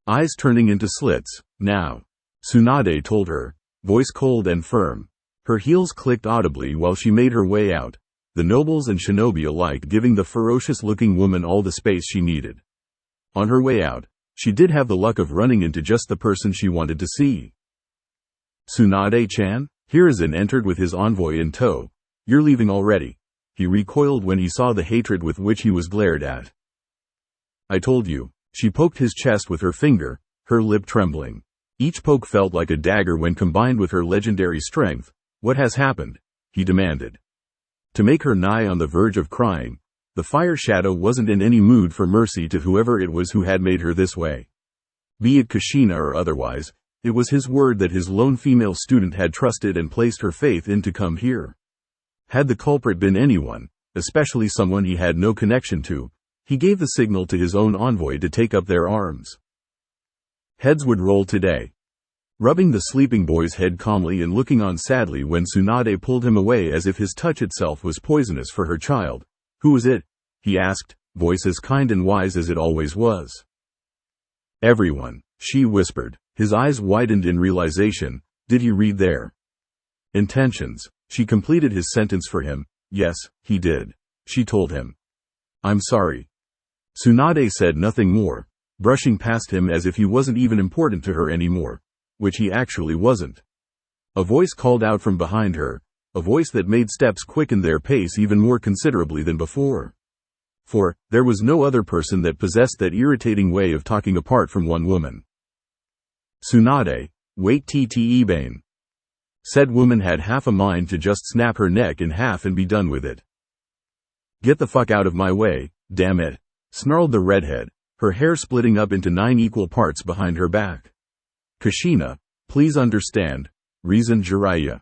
Eyes turning into slits. Now. Tsunade told her, voice cold and firm. Her heels clicked audibly while she made her way out, the nobles and shinobi alike giving the ferocious-looking woman all the space she needed. On her way out, she did have the luck of running into just the person she wanted to see. Tsunade-chan? Hiruzen entered with his envoy in tow. You're leaving already. He recoiled when he saw the hatred with which he was glared at. I told you. She poked his chest with her finger, her lip trembling. Each poke felt like a dagger when combined with her legendary strength. What has happened? He demanded. To make her nigh on the verge of crying, the fire shadow wasn't in any mood for mercy to whoever it was who had made her this way. Be it Kushina or otherwise, it was his word that his lone female student had trusted and placed her faith in to come here. Had the culprit been anyone, especially someone he had no connection to, he gave the signal to his own envoy to take up their arms. Heads would roll today. Rubbing the sleeping boy's head calmly and looking on sadly when Tsunade pulled him away as if his touch itself was poisonous for her child. Who was it? He asked, voice as kind and wise as it always was. Everyone, she whispered. His eyes widened in realization. Did he read their intentions? She completed his sentence for him. Yes, he did. She told him. I'm sorry. Tsunade said nothing more, brushing past him as if he wasn't even important to her anymore, which he actually wasn't. A voice called out from behind her, a voice that made steps quicken their pace even more considerably than before. For, there was no other person that possessed that irritating way of talking apart from one woman. Tsunade, wait tte bane. Said woman had half a mind to just snap her neck in half and be done with it. Get the fuck out of my way, damn it, snarled the redhead, her hair splitting up into 9 equal parts behind her back. Kushina, please understand, reasoned Jiraiya.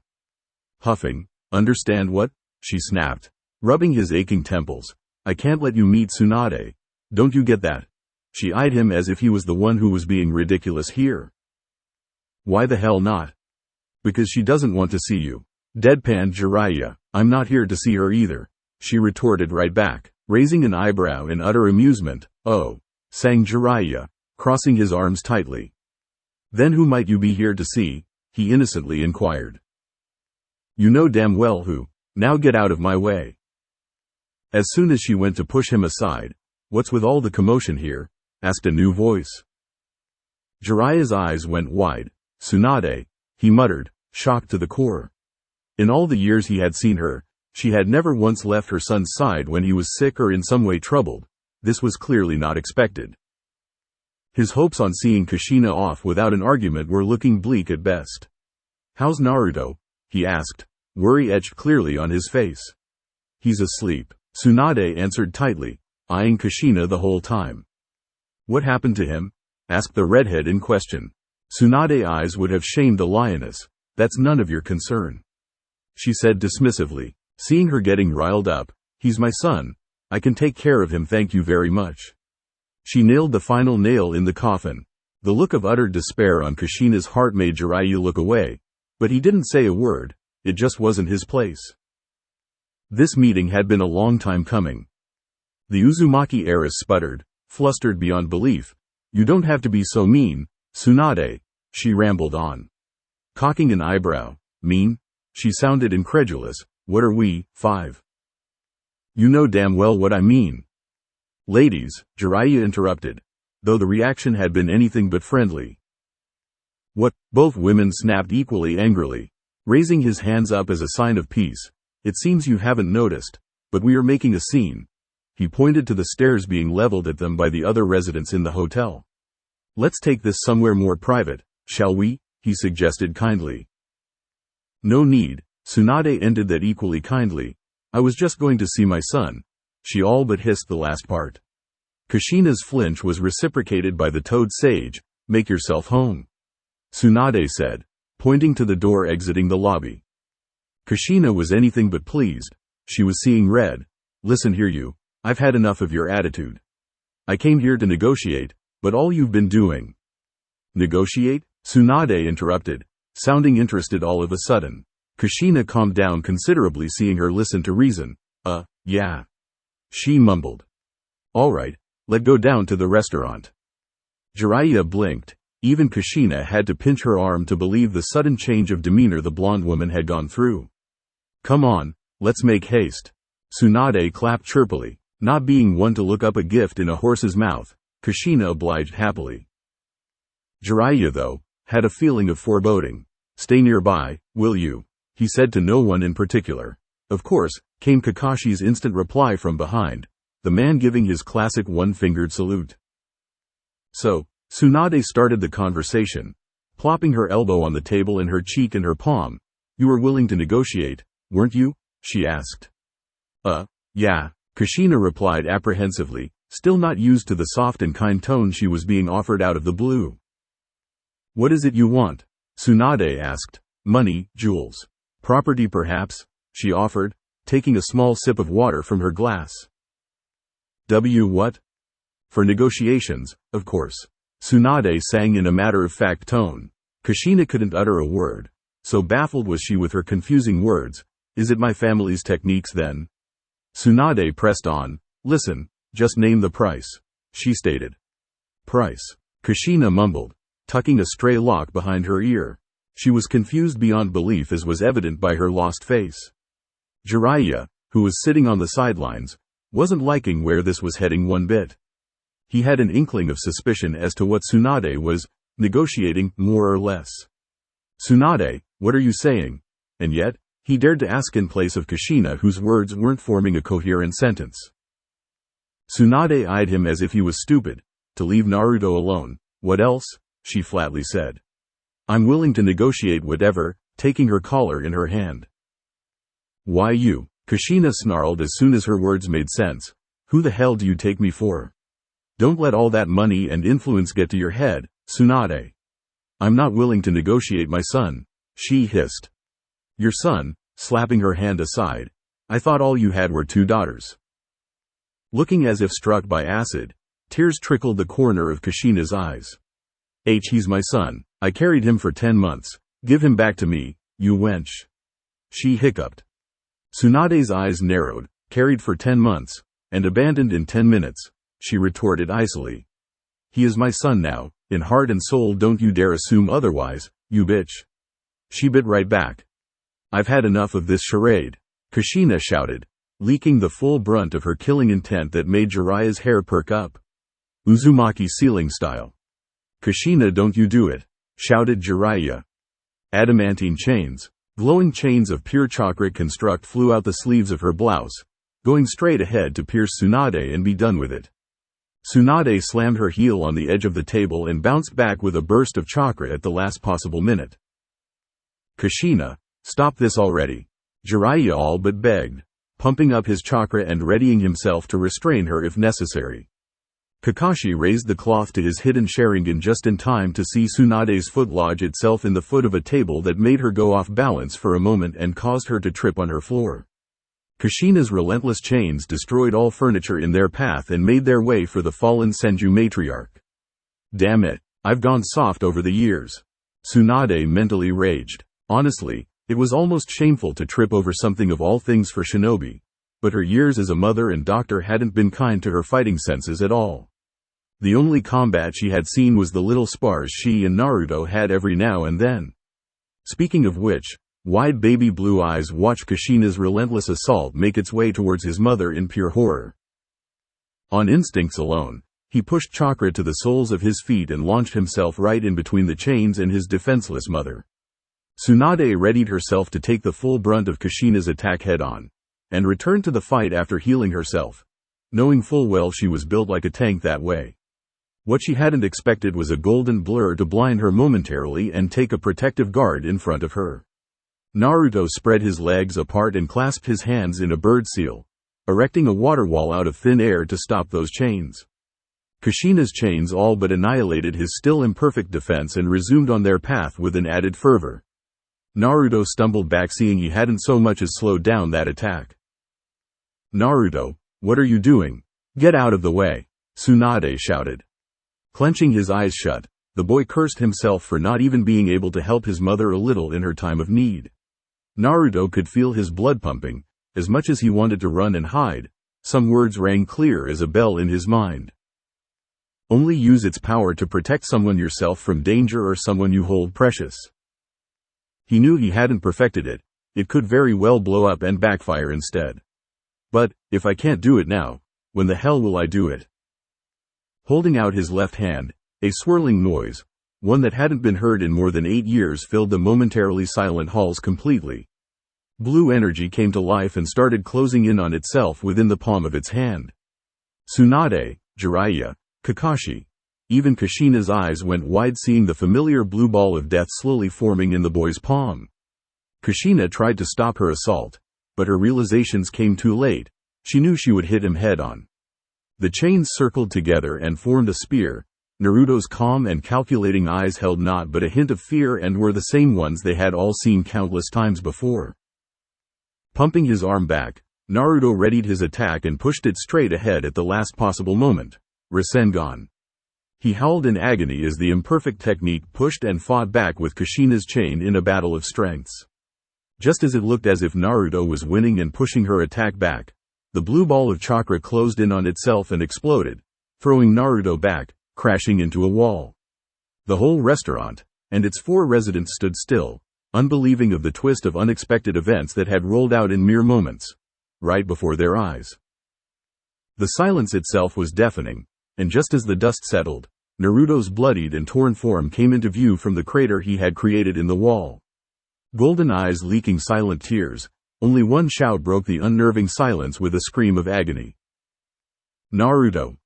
Huffing, understand what? She snapped, rubbing his aching temples. I can't let you meet Tsunade. Don't you get that? She eyed him as if he was the one who was being ridiculous here. Why the hell not? Because she doesn't want to see you. Deadpanned Jiraiya. I'm not here to see her either. She retorted right back, raising an eyebrow in utter amusement. Oh, sang Jiraiya, crossing his arms tightly. Then who might you be here to see? He innocently inquired. You know damn well who. Now get out of my way. As soon as she went to push him aside, what's with all the commotion here? Asked a new voice. Jiraiya's eyes went wide. Tsunade, he muttered, shocked to the core. In all the years he had seen her, she had never once left her son's side when he was sick or in some way troubled. This was clearly not expected. His hopes on seeing Kushina off without an argument were looking bleak at best. How's Naruto? He asked, worry etched clearly on his face. He's asleep, Tsunade answered tightly, eyeing Kushina the whole time. What happened to him? Asked the redhead in question. Tsunade's eyes would have shamed a lioness. That's none of your concern. She said dismissively, seeing her getting riled up. He's my son. I can take care of him, thank you very much. She nailed the final nail in the coffin. The look of utter despair on Kushina's heart made Jiraiya look away. But he didn't say a word. It just wasn't his place. This meeting had been a long time coming. The Uzumaki heiress sputtered, flustered beyond belief. You don't have to be so mean, Tsunade, she rambled on. Cocking an eyebrow. Mean? She sounded incredulous. What are we, 5? You know damn well what I mean. Ladies, Jiraiya interrupted, though the reaction had been anything but friendly. What? Both women snapped equally angrily, raising his hands up as a sign of peace. It seems you haven't noticed, but we are making a scene. He pointed to the stares being leveled at them by the other residents in the hotel. Let's take this somewhere more private, shall we? He suggested kindly. No need, Tsunade ended that equally kindly. I was just going to see my son. She all but hissed the last part. Kushina's flinch was reciprocated by the Toad Sage. Make yourself home, Tsunade said, pointing to the door exiting the lobby. Kushina was anything but pleased. She was seeing red. Listen here you, I've had enough of your attitude. I came here to negotiate, but all you've been doing. Negotiate? Tsunade interrupted, sounding interested all of a sudden. Kushina calmed down considerably seeing her listen to reason. Yeah. She mumbled. All right, let's go down to the restaurant. Jiraiya blinked. Even Kushina had to pinch her arm to believe the sudden change of demeanor the blonde woman had gone through. Come on, let's make haste. Tsunade clapped chirpily. Not being one to look up a gift in a horse's mouth, Kushina obliged happily. Jiraiya, though, had a feeling of foreboding. Stay nearby, will you? He said to no one in particular. Of course, came Kakashi's instant reply from behind, the man giving his classic one-fingered salute. So, Tsunade started the conversation, plopping her elbow on the table and her cheek in her palm. You were willing to negotiate, weren't you? She asked. Yeah, Kushina replied apprehensively, still not used to the soft and kind tone she was being offered out of the blue. What is it you want? Tsunade asked. Money, jewels. Property perhaps, she offered, taking a small sip of water from her glass. What? For negotiations, of course. Tsunade sang in a matter-of-fact tone. Kushina couldn't utter a word. So baffled was she with her confusing words. Is it my family's techniques then? Tsunade pressed on. Listen, just name the price, she stated. Price. Kushina mumbled, tucking a stray lock behind her ear. She was confused beyond belief as was evident by her lost face. Jiraiya, who was sitting on the sidelines, wasn't liking where this was heading one bit. He had an inkling of suspicion as to what Tsunade was negotiating, more or less. Tsunade, what are you saying? And yet, he dared to ask in place of Kushina, whose words weren't forming a coherent sentence. Tsunade eyed him as if he was stupid. To leave Naruto alone. What else? She flatly said. I'm willing to negotiate whatever, taking her collar in her hand. Why you? Kushina snarled as soon as her words made sense. Who the hell do you take me for? Don't let all that money and influence get to your head, Tsunade. I'm not willing to negotiate my son, she hissed. Your son, slapping her hand aside. I thought all you had were 2 daughters. Looking as if struck by acid, tears trickled the corner of Kushina's eyes. He's my son. I carried him for 10 months. Give him back to me, you wench. She hiccuped. Tsunade's eyes narrowed. Carried for 10 months, and abandoned in 10 minutes, she retorted icily. He is my son now, in heart and soul, don't you dare assume otherwise, you bitch. She bit right back. I've had enough of this charade, Kushina shouted, leaking the full brunt of her killing intent that made Jiraiya's hair perk up. Uzumaki ceiling style. Kushina, don't you do it, shouted Jiraiya. Adamantine chains, glowing chains of pure chakra construct flew out the sleeves of her blouse, going straight ahead to pierce Tsunade and be done with it. Tsunade slammed her heel on the edge of the table and bounced back with a burst of chakra at the last possible minute. Kushina, stop this already, Jiraiya all but begged, pumping up his chakra and readying himself to restrain her if necessary. Kakashi raised the cloth to his hidden Sharingan just in time to see Tsunade's foot lodge itself in the foot of a table that made her go off balance for a moment and caused her to trip on her floor. Kushina's relentless chains destroyed all furniture in their path and made their way for the fallen Senju matriarch. Damn it, I've gone soft over the years. Tsunade mentally raged. Honestly, it was almost shameful to trip over something of all things for shinobi. but her years as a mother and doctor hadn't been kind to her fighting senses at all. The only combat she had seen was the little spars she and Naruto had every now and then. Speaking of which, wide baby blue eyes watched Kushina's relentless assault make its way towards his mother in pure horror. On instincts alone, he pushed chakra to the soles of his feet and launched himself right in between the chains and his defenseless mother. Tsunade readied herself to take the full brunt of Kushina's attack head-on, and returned to the fight after healing herself, knowing full well she was built like a tank that way. What she hadn't expected was a golden blur to blind her momentarily and take a protective guard in front of her. Naruto spread his legs apart and clasped his hands in a bird seal, erecting a water wall out of thin air to stop those chains. Kushina's chains all but annihilated his still imperfect defense and resumed on their path with an added fervor. Naruto stumbled back, seeing he hadn't so much as slowed down that attack. "Naruto, what are you doing? Get out of the way," Tsunade shouted. Clenching his eyes shut, the boy cursed himself for not even being able to help his mother a little in her time of need. Naruto could feel his blood pumping. As much as he wanted to run and hide, some words rang clear as a bell in his mind. Only use its power to protect someone yourself from danger or someone you hold precious. He knew he hadn't perfected it. It could very well blow up and backfire instead. But, if I can't do it now, when the hell will I do it? Holding out his left hand, a swirling noise, one that hadn't been heard in more than 8 years, filled the momentarily silent halls completely. Blue energy came to life and started closing in on itself within the palm of its hand. Tsunade, Jiraiya, Kakashi, even Kushina's eyes went wide, seeing the familiar blue ball of death slowly forming in the boy's palm. Kushina tried to stop her assault, but her realizations came too late. She knew she would hit him head-on. The chains circled together and formed a spear. Naruto's calm and calculating eyes held not but a hint of fear and were the same ones they had all seen countless times before. Pumping his arm back, Naruto readied his attack and pushed it straight ahead at the last possible moment. Rasengan. He howled in agony as the imperfect technique pushed and fought back with Kushina's chain in a battle of strengths. Just as it looked as if Naruto was winning and pushing her attack back, the blue ball of chakra closed in on itself and exploded, throwing Naruto back, crashing into a wall. The whole restaurant, and its 4 residents stood still, unbelieving of the twist of unexpected events that had rolled out in mere moments, right before their eyes. The silence itself was deafening, and just as the dust settled, Naruto's bloodied and torn form came into view from the crater he had created in the wall. Golden eyes leaking silent tears, only one shout broke the unnerving silence with a scream of agony. "Naruto!"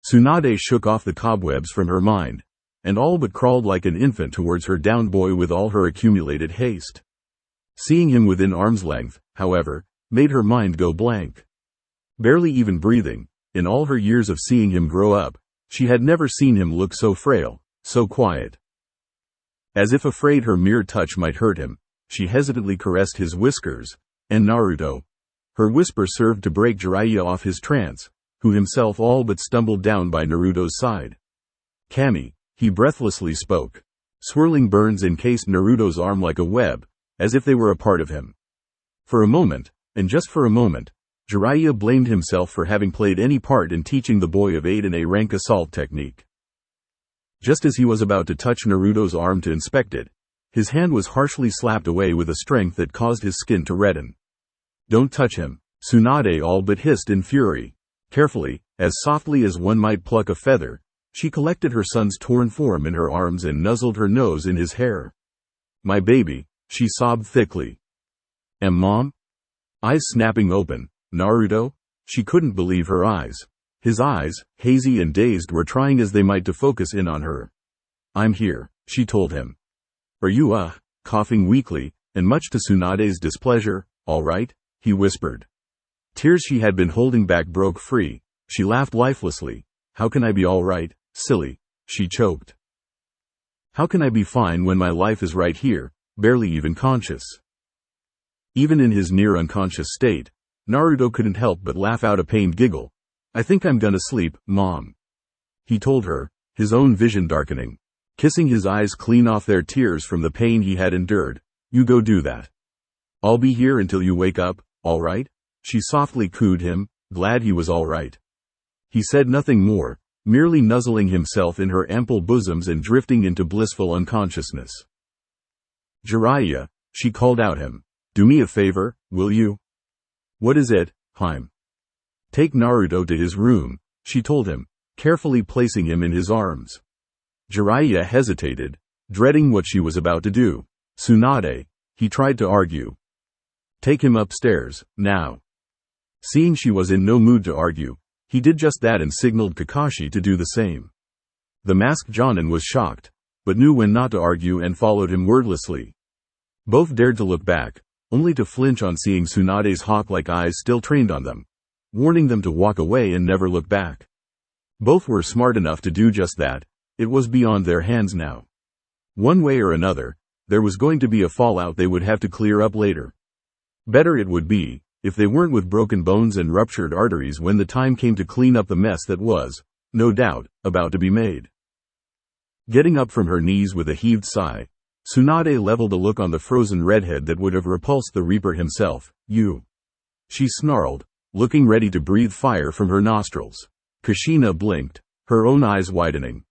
Tsunade shook off the cobwebs from her mind, and all but crawled like an infant towards her downed boy with all her accumulated haste. Seeing him within arm's length, however, made her mind go blank. Barely even breathing, in all her years of seeing him grow up, she had never seen him look so frail, so quiet. As if afraid her mere touch might hurt him, she hesitantly caressed his whiskers, and Naruto. Her whisper served to break Jiraiya off his trance, who himself all but stumbled down by Naruto's side. "Kami," he breathlessly spoke. Swirling burns encased Naruto's arm like a web, as if they were a part of him. For a moment, and just for a moment, Jiraiya blamed himself for having played any part in teaching the boy of 8 an A-rank assault technique. Just as he was about to touch Naruto's arm to inspect it, his hand was harshly slapped away with a strength that caused his skin to redden. "Don't touch him," Tsunade all but hissed in fury. Carefully, as softly as one might pluck a feather, she collected her son's torn form in her arms and nuzzled her nose in his hair. "My baby," she sobbed thickly. Mom?" Eyes snapping open, "Naruto?" She couldn't believe her eyes. His eyes, hazy and dazed, were trying as they might to focus in on her. "I'm here," she told him. "Are you, coughing weakly, and much to Tsunade's displeasure, all right?" he whispered. Tears she had been holding back broke free. She laughed lifelessly. "How can I be all right, silly?" she choked. "How can I be fine when my life is right here, barely even conscious?" Even in his near unconscious state, Naruto couldn't help but laugh out a pained giggle. "I think I'm gonna sleep, Mom," he told her, his own vision darkening. Kissing his eyes clean off their tears from the pain he had endured. "You go do that. I'll be here until you wake up, all right?" She softly cooed him, glad he was all right. He said nothing more, merely nuzzling himself in her ample bosoms and drifting into blissful unconsciousness. Jiraiya, she called out him. Do me a favor, will you? What is it, Haim? Take Naruto to his room, she told him, carefully placing him in his arms. Jiraiya hesitated, dreading what she was about to do. Tsunade, he tried to argue. Take him upstairs, now. Seeing she was in no mood to argue, he did just that and signaled Kakashi to do the same. The masked Jonin was shocked, but knew when not to argue and followed him wordlessly. Both dared to look back, only to flinch on seeing Tsunade's hawk-like eyes still trained on them, warning them to walk away and never look back. Both were smart enough to do just that. It was beyond their hands now. One way or another, there was going to be a fallout they would have to clear up later. Better it would be, if they weren't with broken bones and ruptured arteries when the time came to clean up the mess that was, no doubt, about to be made. Getting up from her knees with a heaved sigh, Tsunade leveled a look on the frozen redhead that would have repulsed the Reaper himself. You. She snarled, looking ready to breathe fire from her nostrils. Kushina blinked, her own eyes widening.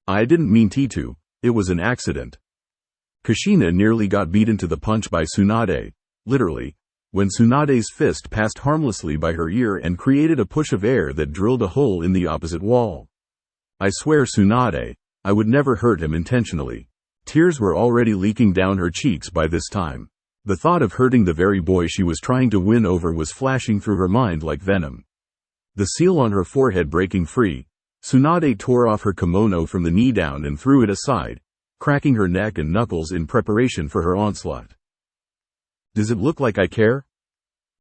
I didn't mean to, it was an accident. Kushina nearly got beaten to the punch by Tsunade, literally, when Tsunade's fist passed harmlessly by her ear and created a push of air that drilled a hole in the opposite wall. I swear, Tsunade, I would never hurt him intentionally. Tears were already leaking down her cheeks by this time. The thought of hurting the very boy she was trying to win over was flashing through her mind like venom. The seal on her forehead breaking free, Tsunade tore off her kimono from the knee down and threw it aside, cracking her neck and knuckles in preparation for her onslaught. Does it look like I care?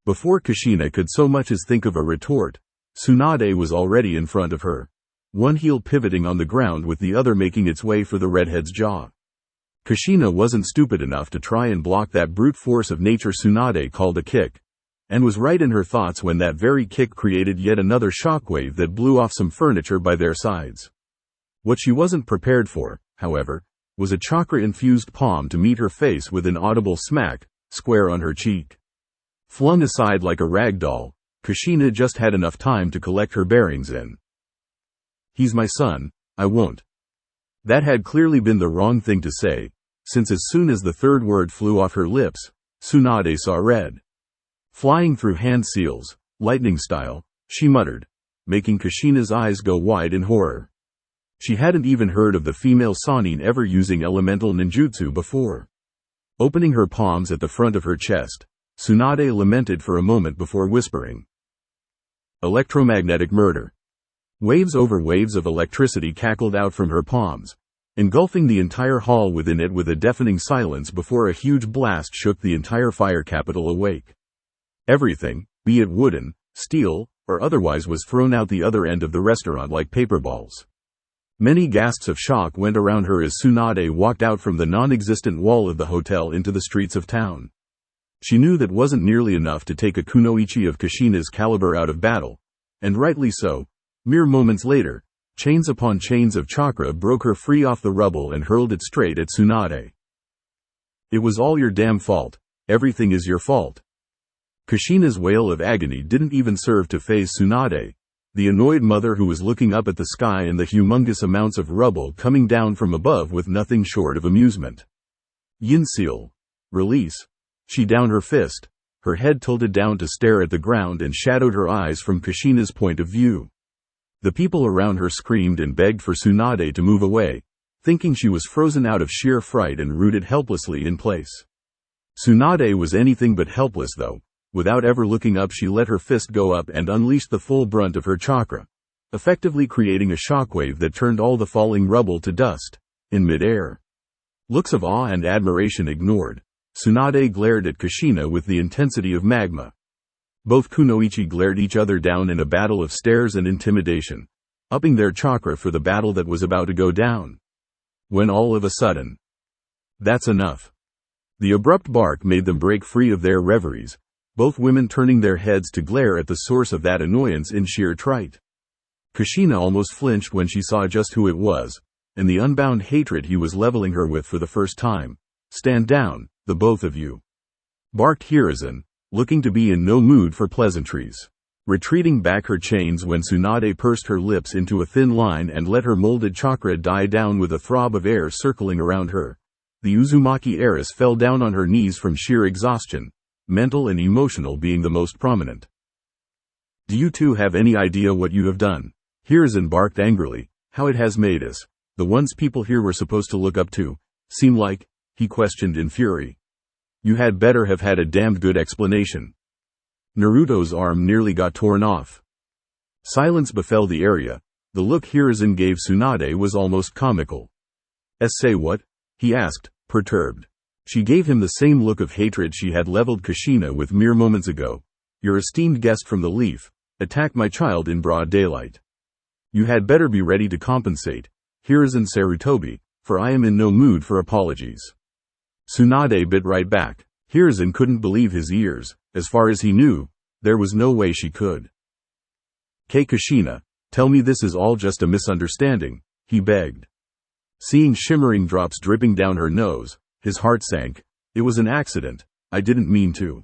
Before Kushina could so much as think of a retort, Tsunade was already in front of her, one heel pivoting on the ground with the other making its way for the redhead's jaw. Kushina wasn't stupid enough to try and block that brute force of nature Tsunade called a kick, and was right in her thoughts when that very kick created yet another shockwave that blew off some furniture by their sides. What she wasn't prepared for, however, was a chakra-infused palm to meet her face with an audible smack, square on her cheek. Flung aside like a rag doll, Kushina just had enough time to collect her bearings in. He's my son, I won't. That had clearly been the wrong thing to say, since as soon as the third word flew off her lips, Tsunade saw red. Flying through hand seals, lightning style, she muttered, making Kushina's eyes go wide in horror. She hadn't even heard of the female Sannin ever using elemental ninjutsu before. Opening her palms at the front of her chest, Tsunade lamented for a moment before whispering. Electromagnetic murder. Waves over waves of electricity cackled out from her palms, engulfing the entire hall within it with a deafening silence before a huge blast shook the entire fire capital awake. Everything, be it wooden, steel, or otherwise, was thrown out the other end of the restaurant like paper balls. Many gasps of shock went around her as Tsunade walked out from the non-existent wall of the hotel into the streets of town. She knew that wasn't nearly enough to take a kunoichi of Kushina's caliber out of battle, and rightly so. Mere moments later, chains upon chains of chakra broke her free off the rubble and hurled it straight at Tsunade. It was all your damn fault. Everything is your fault. Kushina's wail of agony didn't even serve to faze Tsunade, the annoyed mother who was looking up at the sky and the humongous amounts of rubble coming down from above with nothing short of amusement. Yin-seal. Release. She downed her fist, her head tilted down to stare at the ground and shadowed her eyes from Kushina's point of view. The people around her screamed and begged for Tsunade to move away, thinking she was frozen out of sheer fright and rooted helplessly in place. Tsunade was anything but helpless though. Without ever looking up, she let her fist go up and unleashed the full brunt of her chakra, effectively creating a shockwave that turned all the falling rubble to dust, in midair. Looks of awe and admiration ignored, Tsunade glared at Kushina with the intensity of magma. Both kunoichi glared each other down in a battle of stares and intimidation, upping their chakra for the battle that was about to go down. When all of a sudden, that's enough. The abrupt bark made them break free of their reveries, both women turning their heads to glare at the source of that annoyance in sheer fright. Kushina almost flinched when she saw just who it was, and the unbound hatred he was leveling her with for the first time. Stand down, the both of you. Barked Hiruzen, looking to be in no mood for pleasantries. Retreating back her chains when Tsunade pursed her lips into a thin line and let her molded chakra die down with a throb of air circling around her, the Uzumaki heiress fell down on her knees from sheer exhaustion, mental and emotional being the most prominent. Do you two have any idea what you have done? Hiruzen barked angrily. How it has made us, the ones people here were supposed to look up to, seem like, he questioned in fury. You had better have had a damned good explanation. Naruto's arm nearly got torn off. Silence befell the area. The look Hiruzen gave Tsunade was almost comical. Say what? He asked, perturbed. She gave him the same look of hatred she had leveled Kushina with mere moments ago. Your esteemed guest from the Leaf attacked my child in broad daylight. You had better be ready to compensate, Hiruzen Sarutobi, for I am in no mood for apologies. Tsunade bit right back. Hiruzen couldn't believe his ears. As far as he knew, there was no way she could. Kushina, tell me this is all just a misunderstanding, he begged. Seeing shimmering drops dripping down her nose, his heart sank. It was an accident, I didn't mean to.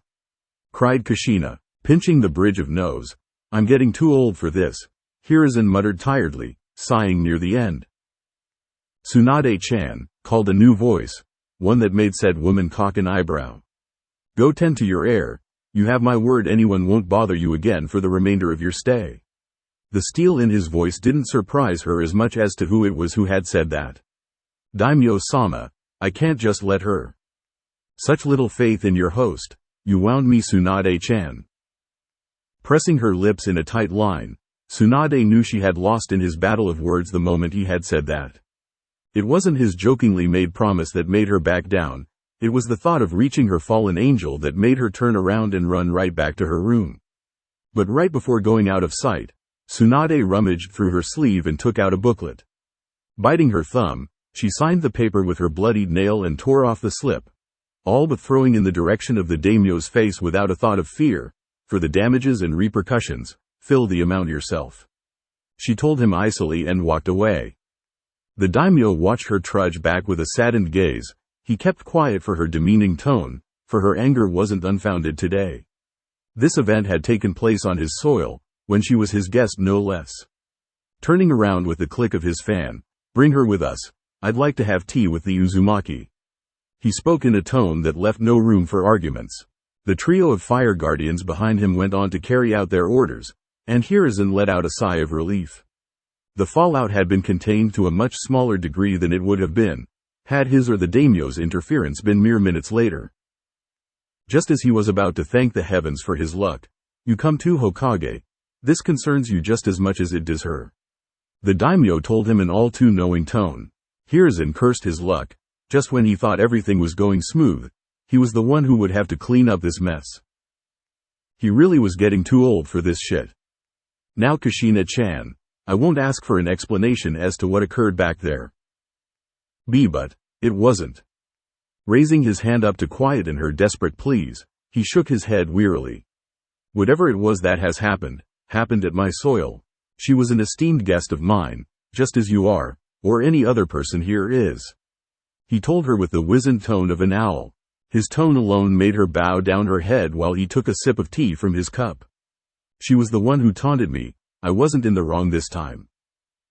Cried Kushina, pinching the bridge of nose. I'm getting too old for this, Hiruzen muttered tiredly, sighing near the end. Tsunade-chan, called a new voice, one that made said woman cock an eyebrow. Go tend to your heir. You have my word anyone won't bother you again for the remainder of your stay. The steel in his voice didn't surprise her as much as to who it was who had said that. Daimyo-sama, I can't just let her. Such little faith in your host, you wound me Tsunade-chan. Pressing her lips in a tight line, Tsunade knew she had lost in his battle of words the moment he had said that. It wasn't his jokingly made promise that made her back down, it was the thought of reaching her fallen angel that made her turn around and run right back to her room. But right before going out of sight, Tsunade rummaged through her sleeve and took out a booklet. Biting her thumb, she signed the paper with her bloodied nail and tore off the slip, all but throwing in the direction of the daimyo's face without a thought of fear. For the damages and repercussions, fill the amount yourself. She told him icily and walked away. The daimyo watched her trudge back with a saddened gaze. He kept quiet for her demeaning tone, for her anger wasn't unfounded today. This event had taken place on his soil, when she was his guest no less. Turning around with the click of his fan, bring her with us, I'd like to have tea with the Uzumaki. He spoke in a tone that left no room for arguments. The trio of fire guardians behind him went on to carry out their orders, and Hiruzen let out a sigh of relief. The fallout had been contained to a much smaller degree than it would have been, had his or the daimyo's interference been mere minutes later. Just as he was about to thank the heavens for his luck, you come to Hokage. This concerns you just as much as it does her. The daimyo told him in all too knowing tone. Hiruzen cursed his luck. Just when he thought everything was going smooth, he was the one who would have to clean up this mess. He really was getting too old for this shit. Now Kushina-chan, I won't ask for an explanation as to what occurred back there. But it wasn't. Raising his hand up to quieten her desperate pleas, he shook his head wearily. Whatever it was that has happened at my soil. She was an esteemed guest of mine, just as you are, or any other person here is. He told her with the wizened tone of an owl. His tone alone made her bow down her head while he took a sip of tea from his cup. She was the one who taunted me. I wasn't in the wrong this time.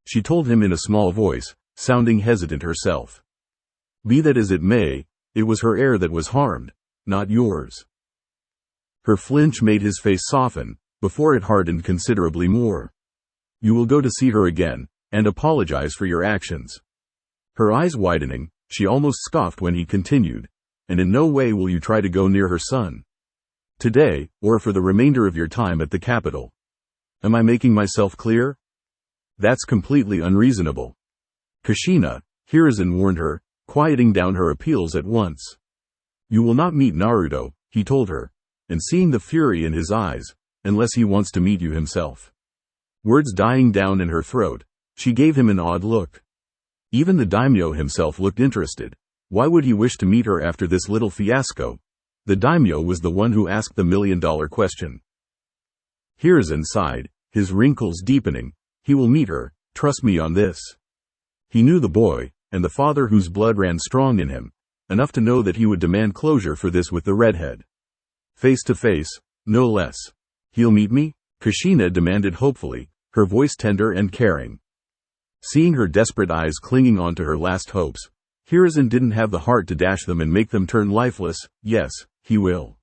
She told him in a small voice, sounding hesitant herself. Be that as it may, it was her heir that was harmed, not yours. Her flinch made his face soften, before it hardened considerably more. You will go to see her again, and apologize for your actions. Her eyes widening, she almost scoffed when he continued. And in no way will you try to go near her son. Today, or for the remainder of your time at the capital. Am I making myself clear? That's completely unreasonable. Kushina, Hiruzen warned her, quieting down her appeals at once. You will not meet Naruto, he told her, and seeing the fury in his eyes, unless he wants to meet you himself. Words dying down in her throat, she gave him an odd look. Even the daimyo himself looked interested. Why would he wish to meet her after this little fiasco? The daimyo was the one who asked the million-dollar question. Hiruzen sighed, his wrinkles deepening. He will meet her, trust me on this. He knew the boy, and the father whose blood ran strong in him, enough to know that he would demand closure for this with the redhead. Face to face, no less. He'll meet me? Kushina demanded hopefully, her voice tender and caring. Seeing her desperate eyes clinging on to her last hopes, Hiruzen didn't have the heart to dash them and make them turn lifeless. Yes, he will.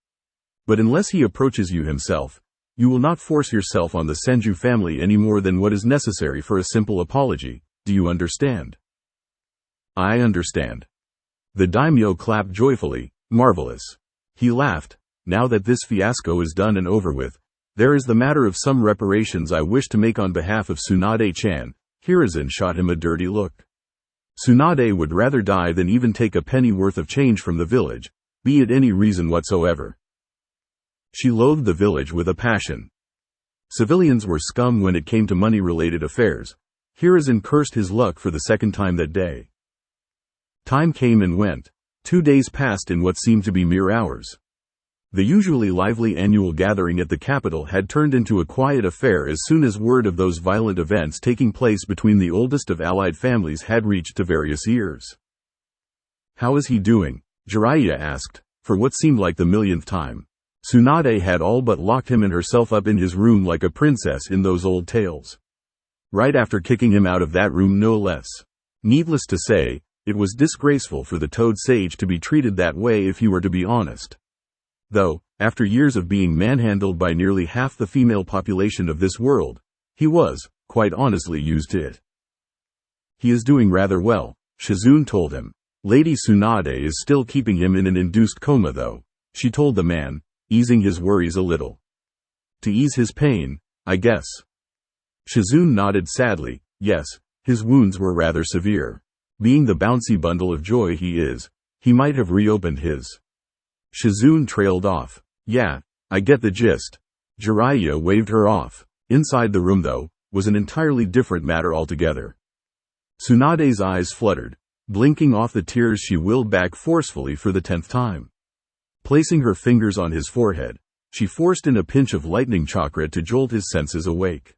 But unless he approaches you himself, you will not force yourself on the Senju family any more than what is necessary for a simple apology. Do you understand? I understand. The daimyo clapped joyfully. Marvelous. He laughed. Now that this fiasco is done and over with, there is the matter of some reparations I wish to make on behalf of Tsunade-chan. Hiruzen shot him a dirty look. Tsunade would rather die than even take a penny worth of change from the village, be it any reason whatsoever. She loathed the village with a passion. Civilians were scum when it came to money-related affairs. Hiruzen cursed his luck for the second time that day. Time came and went. 2 days passed in what seemed to be mere hours. The usually lively annual gathering at the capital had turned into a quiet affair as soon as word of those violent events taking place between the oldest of allied families had reached to various ears. How is he doing? Jiraiya asked, for what seemed like the millionth time. Tsunade had all but locked him and herself up in his room like a princess in those old tales. Right after kicking him out of that room no less. Needless to say, it was disgraceful for the Toad Sage to be treated that way if he were to be honest. Though, after years of being manhandled by nearly half the female population of this world, he was, quite honestly, used to it. He is doing rather well, Shizune told him. Lady Tsunade is still keeping him in an induced coma though, she told the man, easing his worries a little. To ease his pain, I guess. Shizune nodded sadly. Yes, his wounds were rather severe. Being the bouncy bundle of joy he is, he might have reopened his. Shizune trailed off. Yeah, I get the gist. Jiraiya waved her off. Inside the room though, was an entirely different matter altogether. Tsunade's eyes fluttered. Blinking off the tears she willed back forcefully for the 10th time. Placing her fingers on his forehead, she forced in a pinch of lightning chakra to jolt his senses awake.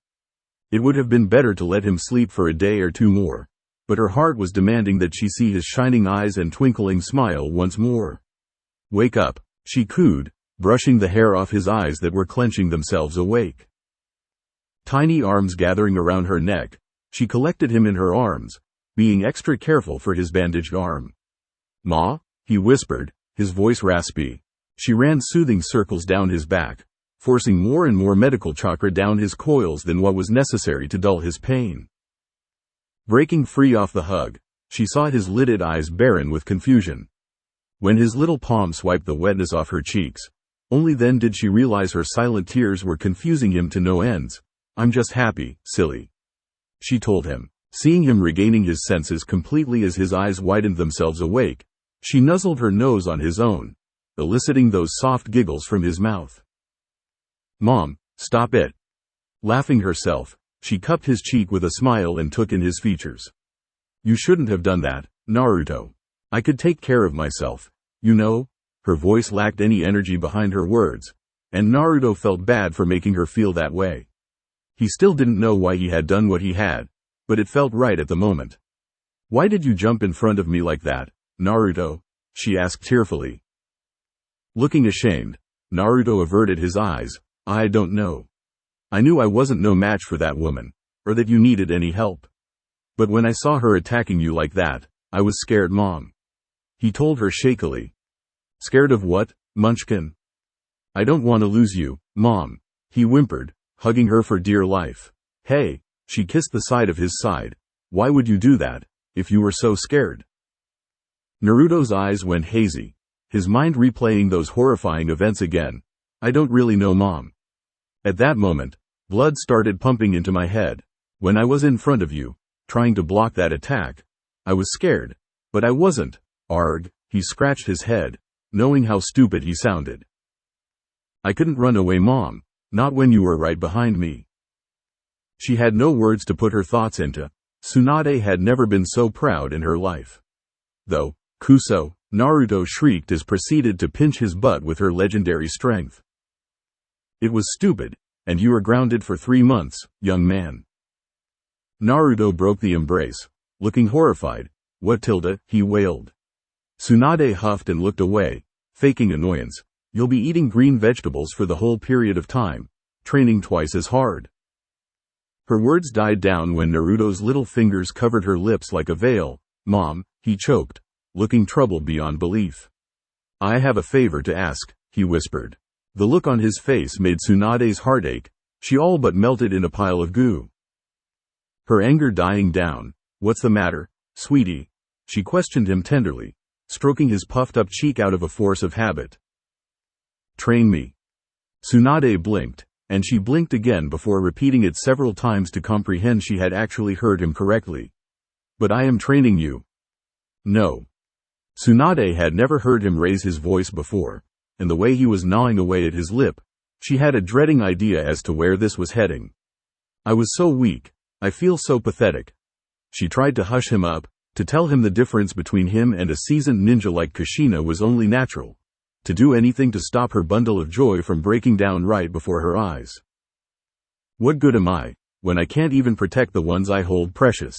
It would have been better to let him sleep for a day or two more, but her heart was demanding that she see his shining eyes and twinkling smile once more. Wake up, she cooed, brushing the hair off his eyes that were clenching themselves awake. Tiny arms gathering around her neck, she collected him in her arms, being extra careful for his bandaged arm. Ma? He whispered, his voice raspy. She ran soothing circles down his back, forcing more and more medical chakra down his coils than what was necessary to dull his pain. Breaking free off the hug, she saw his lidded eyes barren with confusion. When his little palm swiped the wetness off her cheeks, only then did she realize her silent tears were confusing him to no ends. I'm just happy, silly, she told him. Seeing him regaining his senses completely as his eyes widened themselves awake, she nuzzled her nose on his own, eliciting those soft giggles from his mouth. Mom, stop it. Laughing herself, she cupped his cheek with a smile and took in his features. You shouldn't have done that, Naruto. I could take care of myself, you know. Her voice lacked any energy behind her words, and Naruto felt bad for making her feel that way. He still didn't know why he had done what he had, but it felt right at the moment. Why did you jump in front of me like that, Naruto? She asked tearfully. Looking ashamed, Naruto averted his eyes. I don't know. I knew I wasn't no match for that woman, or that you needed any help. But when I saw her attacking you like that, I was scared, Mom. He told her shakily. Scared of what, Munchkin? I don't want to lose you, Mom, he whimpered, hugging her for dear life. Hey, she kissed the side of his side. Why would you do that, if you were so scared? Naruto's eyes went hazy, his mind replaying those horrifying events again. I don't really know, Mom. At that moment, blood started pumping into my head. When I was in front of you, trying to block that attack, I was scared, but I wasn't. Arg, he scratched his head, knowing how stupid he sounded. I couldn't run away, Mom, not when you were right behind me. She had no words to put her thoughts into. Tsunade had never been so proud in her life. Though, Kuso, Naruto shrieked as proceeded to pinch his butt with her legendary strength. It was stupid, and you are grounded for 3 months, young man. Naruto broke the embrace, looking horrified. What tilde, he wailed. Tsunade huffed and looked away, faking annoyance. You'll be eating green vegetables for the whole period of time, training twice as hard. Her words died down when Naruto's little fingers covered her lips like a veil. Mom, he choked, looking troubled beyond belief. I have a favor to ask, he whispered. The look on his face made Tsunade's heart ache. She all but melted in a pile of goo. Her anger dying down. What's the matter, sweetie? She questioned him tenderly, stroking his puffed-up cheek out of a force of habit. Train me. Tsunade blinked, and she blinked again before repeating it several times to comprehend she had actually heard him correctly. But I am training you. No. Tsunade had never heard him raise his voice before, and the way he was gnawing away at his lip, she had a dreading idea as to where this was heading. I was so weak, I feel so pathetic. She tried to hush him up, to tell him the difference between him and a seasoned ninja like Kushina was only natural, to do anything to stop her bundle of joy from breaking down right before her eyes. What good am I, when I can't even protect the ones I hold precious?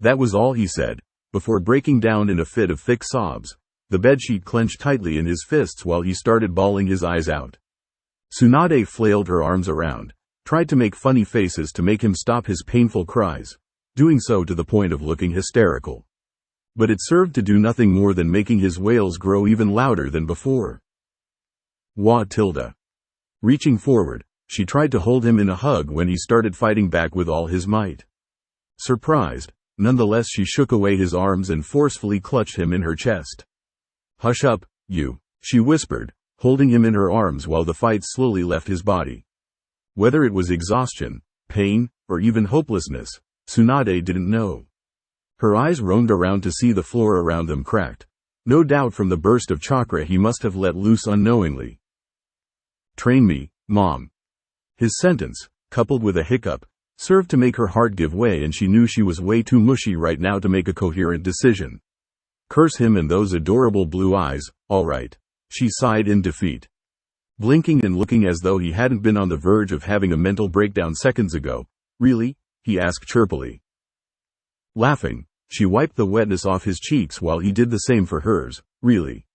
That was all he said, before breaking down in a fit of thick sobs, the bedsheet clenched tightly in his fists while he started bawling his eyes out. Tsunade flailed her arms around, tried to make funny faces to make him stop his painful cries, doing so to the point of looking hysterical. But it served to do nothing more than making his wails grow even louder than before. Wah tilde. Reaching forward, she tried to hold him in a hug when he started fighting back with all his might. Surprised, nonetheless she shook away his arms and forcefully clutched him in her chest. Hush up, you, she whispered, holding him in her arms while the fight slowly left his body. Whether it was exhaustion, pain, or even hopelessness, Tsunade didn't know. Her eyes roamed around to see the floor around them cracked, no doubt from the burst of chakra he must have let loose unknowingly. Train me, Mom. His sentence, coupled with a hiccup, served to make her heart give way, and she knew she was way too mushy right now to make a coherent decision. Curse him and those adorable blue eyes, all right, she sighed in defeat. Blinking and looking as though he hadn't been on the verge of having a mental breakdown seconds ago. Really? He asked chirpily. Laughing, she wiped the wetness off his cheeks while he did the same for hers. Really?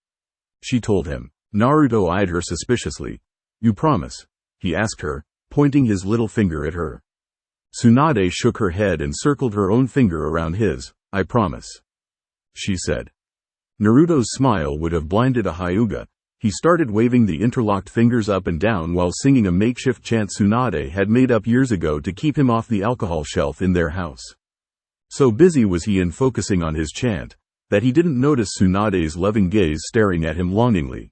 She told him. Naruto eyed her suspiciously. You promise? He asked her, pointing his little finger at her. Tsunade shook her head and circled her own finger around his. I promise, she said. Naruto's smile would have blinded a Hyuga. He started waving the interlocked fingers up and down while singing a makeshift chant Tsunade had made up years ago to keep him off the alcohol shelf in their house. So busy was he in focusing on his chant, that he didn't notice Tsunade's loving gaze staring at him longingly.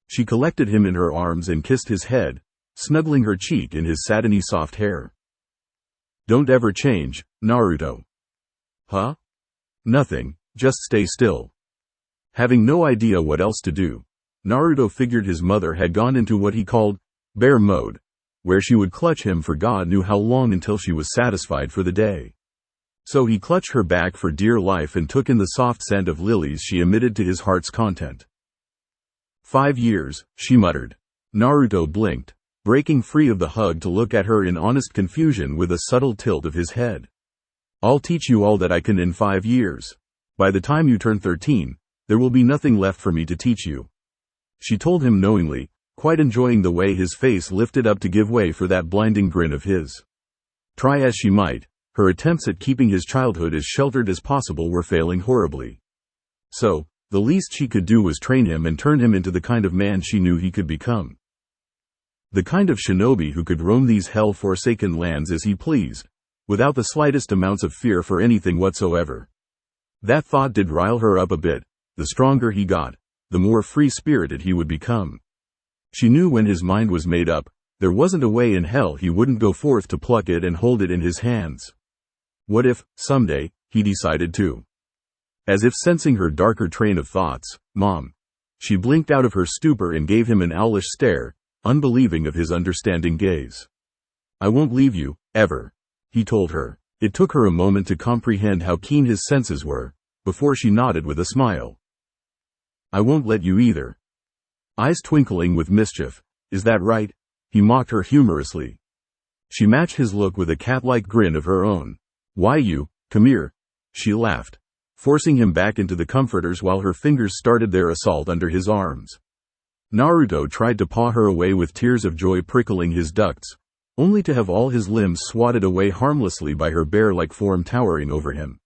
She collected him in her arms and kissed his head, snuggling her cheek in his satiny soft hair. Don't ever change, Naruto. Huh? Nothing, just stay still. Having no idea what else to do, Naruto figured his mother had gone into what he called bear mode, where she would clutch him for God knew how long until she was satisfied for the day. So he clutched her back for dear life and took in the soft scent of lilies she emitted to his heart's content. 5 years, she muttered. Naruto blinked, breaking free of the hug to look at her in honest confusion with a subtle tilt of his head. I'll teach you all that I can in 5 years. By the time you turn 13, there will be nothing left for me to teach you. She told him knowingly, quite enjoying the way his face lifted up to give way for that blinding grin of his. Try as she might, her attempts at keeping his childhood as sheltered as possible were failing horribly. So, the least she could do was train him and turn him into the kind of man she knew he could become. The kind of shinobi who could roam these hell-forsaken lands as he pleased, without the slightest amounts of fear for anything whatsoever. That thought did rile her up a bit. The stronger he got, the more free-spirited he would become. She knew when his mind was made up, there wasn't a way in hell he wouldn't go forth to pluck it and hold it in his hands. What if, someday, he decided to? As if sensing her darker train of thoughts, Mom. She blinked out of her stupor and gave him an owlish stare, unbelieving of his understanding gaze. I won't leave you, ever, he told her. It took her a moment to comprehend how keen his senses were, before she nodded with a smile. I won't let you either. Eyes twinkling with mischief. Is that right? He mocked her humorously. She matched his look with a cat-like grin of her own. Why you, come here, she laughed, forcing him back into the comforters while her fingers started their assault under his arms. Naruto tried to paw her away with tears of joy prickling his ducts, only to have all his limbs swatted away harmlessly by her bear-like form towering over him.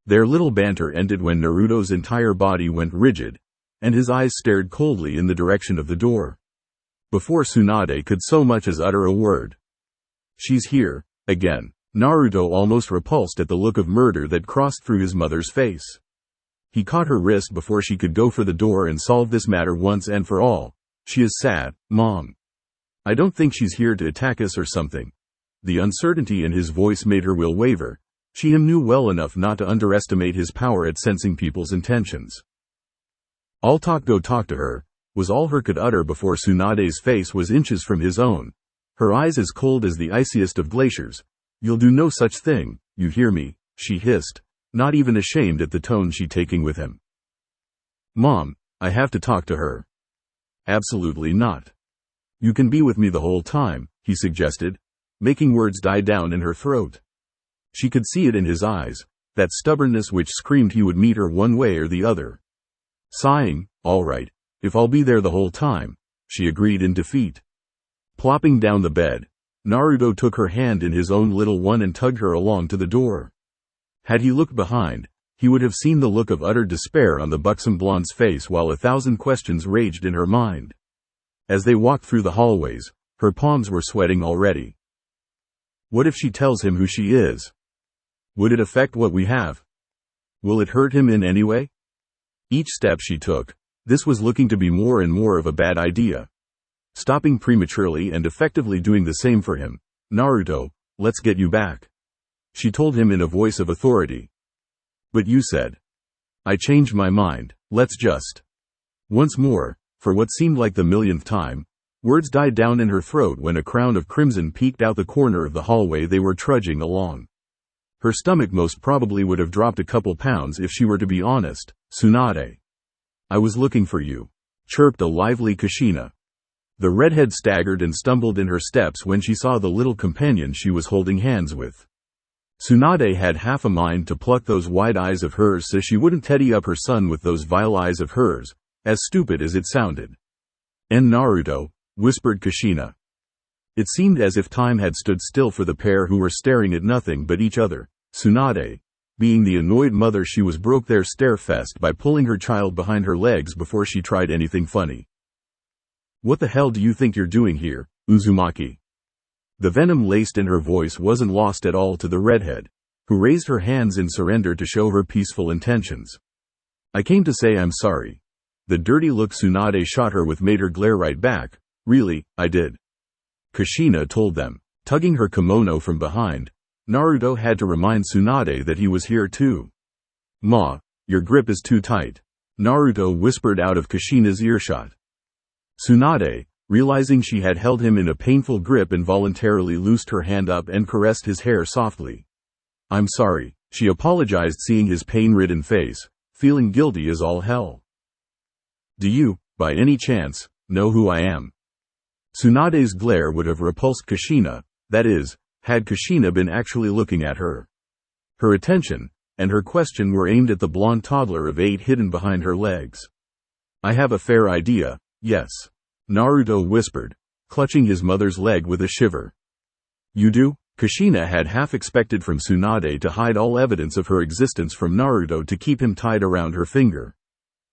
Their little banter ended when Naruto's entire body went rigid, and his eyes stared coldly in the direction of the door. Before Tsunade could so much as utter a word. "She's here, again." Naruto almost repulsed at the look of murder that crossed through his mother's face. He caught her wrist before she could go for the door and solve this matter once and for all. "She is sad, Mom. I don't think she's here to attack us or something." The uncertainty in his voice made her will waver. She knew well enough not to underestimate his power at sensing people's intentions. "I'll go talk to her," was all her could utter before Tsunade's face was inches from his own, her eyes as cold as the iciest of glaciers. "You'll do no such thing, you hear me?" she hissed, not even ashamed at the tone she'd taking with him. "Mom, I have to talk to her." "Absolutely not. You can be with me the whole time," he suggested, making words die down in her throat. She could see it in his eyes, that stubbornness which screamed he would meet her one way or the other. Sighing, "All right, if I'll be there the whole time," she agreed in defeat. Plopping down the bed, Naruto took her hand in his own little one and tugged her along to the door. Had he looked behind, he would have seen the look of utter despair on the buxom blonde's face while 1,000 questions raged in her mind. As they walked through the hallways, her palms were sweating already. What if she tells him who she is? Would it affect what we have? Will it hurt him in any way? Each step she took, this was looking to be more and more of a bad idea. Stopping prematurely and effectively doing the same for him. "Naruto, let's get you back," she told him in a voice of authority. "But you said." "I changed my mind, let's just." Once more, for what seemed like the millionth time, words died down in her throat when a crown of crimson peeked out the corner of the hallway they were trudging along. Her stomach most probably would have dropped a couple pounds if she were to be honest. "Tsunade. I was looking for you," chirped a lively Kushina. The redhead staggered and stumbled in her steps when she saw the little companion she was holding hands with. Tsunade had half a mind to pluck those wide eyes of hers so she wouldn't teddy up her son with those vile eyes of hers, as stupid as it sounded. "And Naruto," whispered Kushina. It seemed as if time had stood still for the pair who were staring at nothing but each other. Tsunade, being the annoyed mother she was, broke their stare-fest by pulling her child behind her legs before she tried anything funny. "What the hell do you think you're doing here, Uzumaki?" The venom laced in her voice wasn't lost at all to the redhead, who raised her hands in surrender to show her peaceful intentions. "I came to say I'm sorry." The dirty look Tsunade shot her with made her glare right back. "Really, I did," Kushina told them, tugging her kimono from behind. Naruto had to remind Tsunade that he was here too. "Ma, your grip is too tight," Naruto whispered out of Kushina's earshot. Tsunade, realizing she had held him in a painful grip, involuntarily loosed her hand up and caressed his hair softly. "I'm sorry," she apologized, seeing his pain-ridden face, feeling guilty as all hell. "Do you, by any chance, know who I am?" Tsunade's glare would have repulsed Kushina, that is, had Kushina been actually looking at her. Her attention, and her question were aimed at the blonde toddler of 8 hidden behind her legs. "I have a fair idea, yes," Naruto whispered, clutching his mother's leg with a shiver. "You do?" Kushina had half expected from Tsunade to hide all evidence of her existence from Naruto to keep him tied around her finger.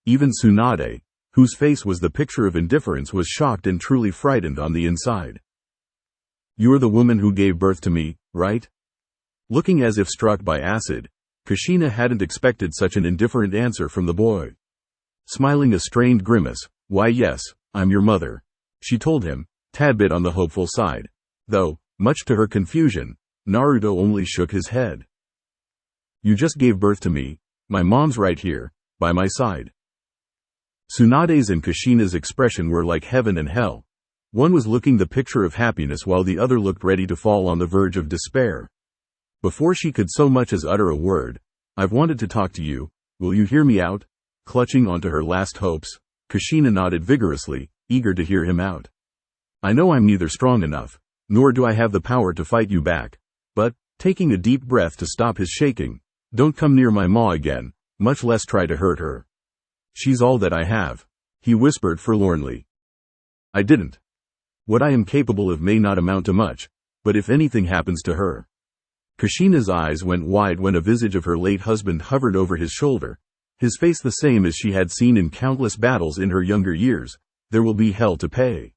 Even Tsunade, whose face was the picture of indifference, was shocked and truly frightened on the inside. "You're the woman who gave birth to me, right?" Looking as if struck by acid, Kushina hadn't expected such an indifferent answer from the boy. Smiling a strained grimace, "Why yes, I'm your mother," she told him, tad bit on the hopeful side. Though, much to her confusion, Naruto only shook his head. "You just gave birth to me. My mom's right here, by my side." Tsunade's and Kushina's expression were like heaven and hell. One was looking the picture of happiness while the other looked ready to fall on the verge of despair. Before she could so much as utter a word, "I've wanted to talk to you, will you hear me out?" Clutching onto her last hopes, Kushina nodded vigorously, eager to hear him out. "I know I'm neither strong enough, nor do I have the power to fight you back, but," taking a deep breath to stop his shaking, "don't come near my ma again, much less try to hurt her. She's all that I have," he whispered forlornly. I didn't. What I am capable of may not amount to much, but if anything happens to her. Kushina's eyes went wide when a visage of her late husband hovered over his shoulder, his face the same as she had seen in countless battles in her younger years. There will be hell to pay.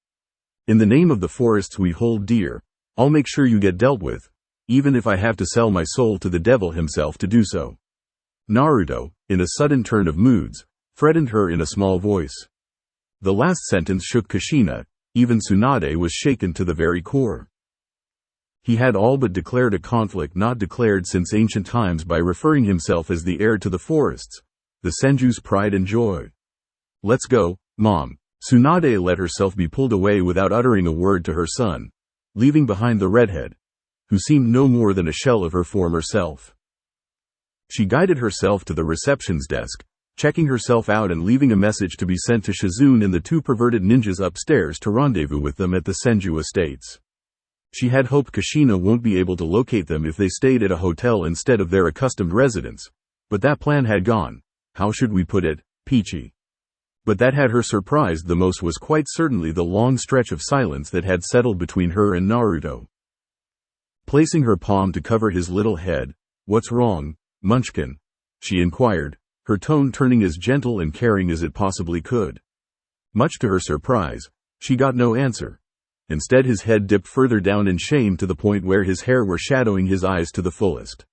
In the name of the forests we hold dear, I'll make sure you get dealt with, even if I have to sell my soul to the devil himself to do so. Naruto, in a sudden turn of moods, threatened her in a small voice. The last sentence shook Kushina. Even Tsunade was shaken to the very core. He had all but declared a conflict not declared since ancient times by referring himself as the heir to the forests, the Senju's pride and joy. Let's go, Mom. Tsunade let herself be pulled away without uttering a word to her son, leaving behind the redhead, who seemed no more than a shell of her former self. She guided herself to the reception's desk, checking herself out and leaving a message to be sent to Shizune and the two perverted ninjas upstairs to rendezvous with them at the Senju estates. She had hoped Kushina won't be able to locate them if they stayed at a hotel instead of their accustomed residence, but that plan had gone, how should we put it, peachy. But that had her surprised the most was quite certainly the long stretch of silence that had settled between her and Naruto. Placing her palm to cover his little head, "What's wrong, Munchkin?" she inquired, her tone turning as gentle and caring as it possibly could. Much to her surprise, she got no answer. Instead his head dipped further down in shame to the point where his hair were shadowing his eyes to the fullest.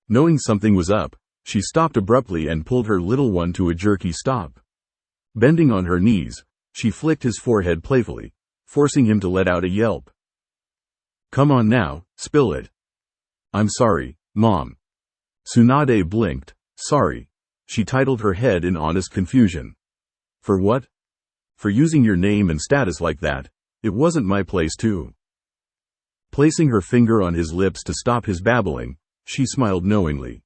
Knowing something was up, she stopped abruptly and pulled her little one to a jerky stop. Bending on her knees, she flicked his forehead playfully, forcing him to let out a yelp. "Come on now, spill it." "I'm sorry, Mom." Tsunade blinked. "Sorry." She titled her head in honest confusion. "For what?" "For using your name and status like that. It wasn't my place to." Placing her finger on his lips to stop his babbling, she smiled knowingly.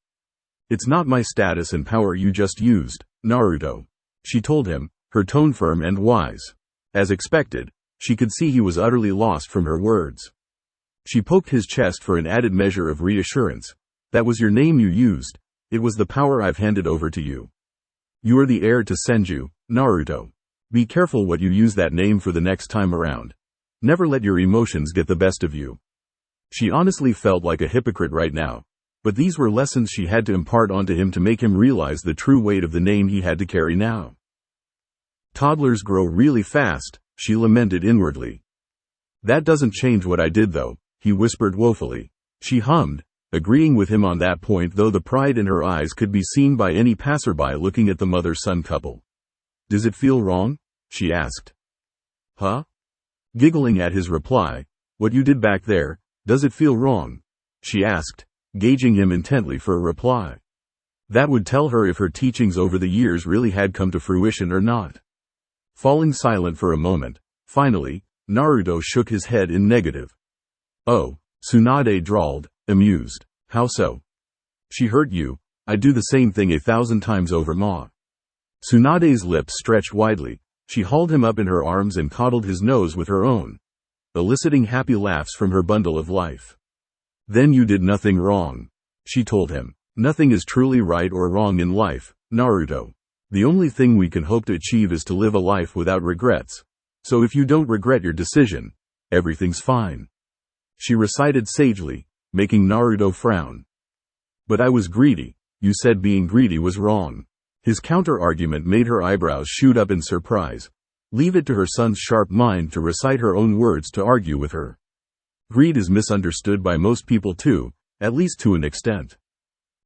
"It's not my status and power you just used, Naruto," she told him, her tone firm and wise. As expected, she could see he was utterly lost from her words. She poked his chest for an added measure of reassurance. "That was your name you used. It was the power I've handed over to you. You are the heir to Senju, Naruto. Be careful what you use that name for the next time around. Never let your emotions get the best of you." She honestly felt like a hypocrite right now, but these were lessons she had to impart onto him to make him realize the true weight of the name he had to carry now. "Toddlers grow really fast," she lamented inwardly. "That doesn't change what I did though," he whispered woefully. She hummed, agreeing with him on that point, though the pride in her eyes could be seen by any passerby looking at the mother-son couple. "Does it feel wrong?" she asked. "Huh?" Giggling at his reply. "What you did back there, does it feel wrong?" she asked, gauging him intently for a reply. That would tell her if her teachings over the years really had come to fruition or not. Falling silent for a moment, finally, Naruto shook his head in negative. "Oh," Tsunade drawled, amused. "How so?" "She hurt you. I'd do the same thing 1,000 times over, Ma." Tsunade's lips stretched widely. She hauled him up in her arms and coddled his nose with her own, eliciting happy laughs from her bundle of life. "Then you did nothing wrong," she told him. "Nothing is truly right or wrong in life, Naruto. The only thing we can hope to achieve is to live a life without regrets. So if you don't regret your decision, everything's fine." She recited sagely, making Naruto frown. "But I was greedy. You said being greedy was wrong." His counter-argument made her eyebrows shoot up in surprise. Leave it to her son's sharp mind to recite her own words to argue with her. Greed is misunderstood by most people too, at least to an extent.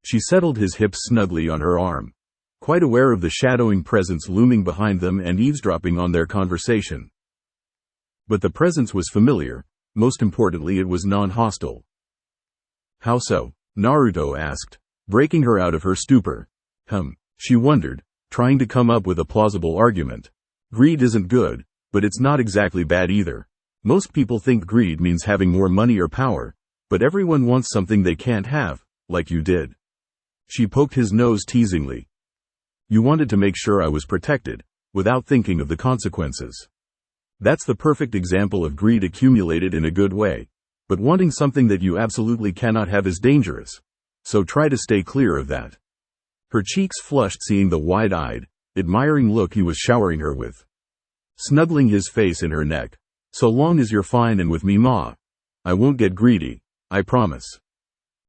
She settled his hips snugly on her arm, quite aware of the shadowing presence looming behind them and eavesdropping on their conversation. But the presence was familiar. Most importantly, it was non-hostile. "How so?" Naruto asked, breaking her out of her stupor. She wondered, trying to come up with a plausible argument. "Greed isn't good, but it's not exactly bad either. Most people think greed means having more money or power, but everyone wants something they can't have, like you did." She poked his nose teasingly. "You wanted to make sure I was protected, without thinking of the consequences. That's the perfect example of greed accumulated in a good way, but wanting something that you absolutely cannot have is dangerous. So try to stay clear of that." Her cheeks flushed seeing the wide-eyed, admiring look he was showering her with. snuggling his face in her neck. So long as you're fine and with me, Ma. I won't get greedy, I promise.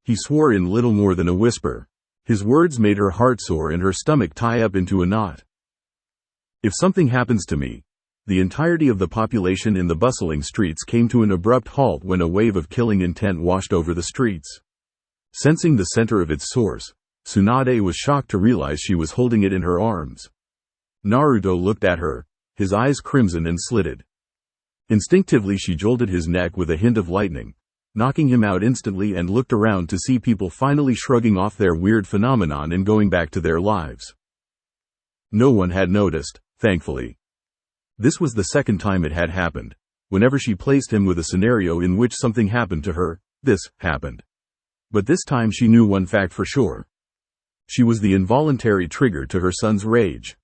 He swore in little more than a whisper. His words made her heart sore and her stomach tie up into a knot. If something happens to me, the entirety of the population in the bustling streets came to an abrupt halt when a wave of killing intent washed over the streets. Sensing the center of its source, Tsunade was shocked to realize she was holding it in her arms. Naruto looked at her, his eyes crimson and slitted. Instinctively she jolted his neck with a hint of lightning, knocking him out instantly, and looked around to see people finally shrugging off their weird phenomenon and going back to their lives. No one had noticed, thankfully. This was the second time it had happened. Whenever she placed him with a scenario in which something happened to her, this happened. But this time she knew one fact for sure. She was the involuntary trigger to her son's rage.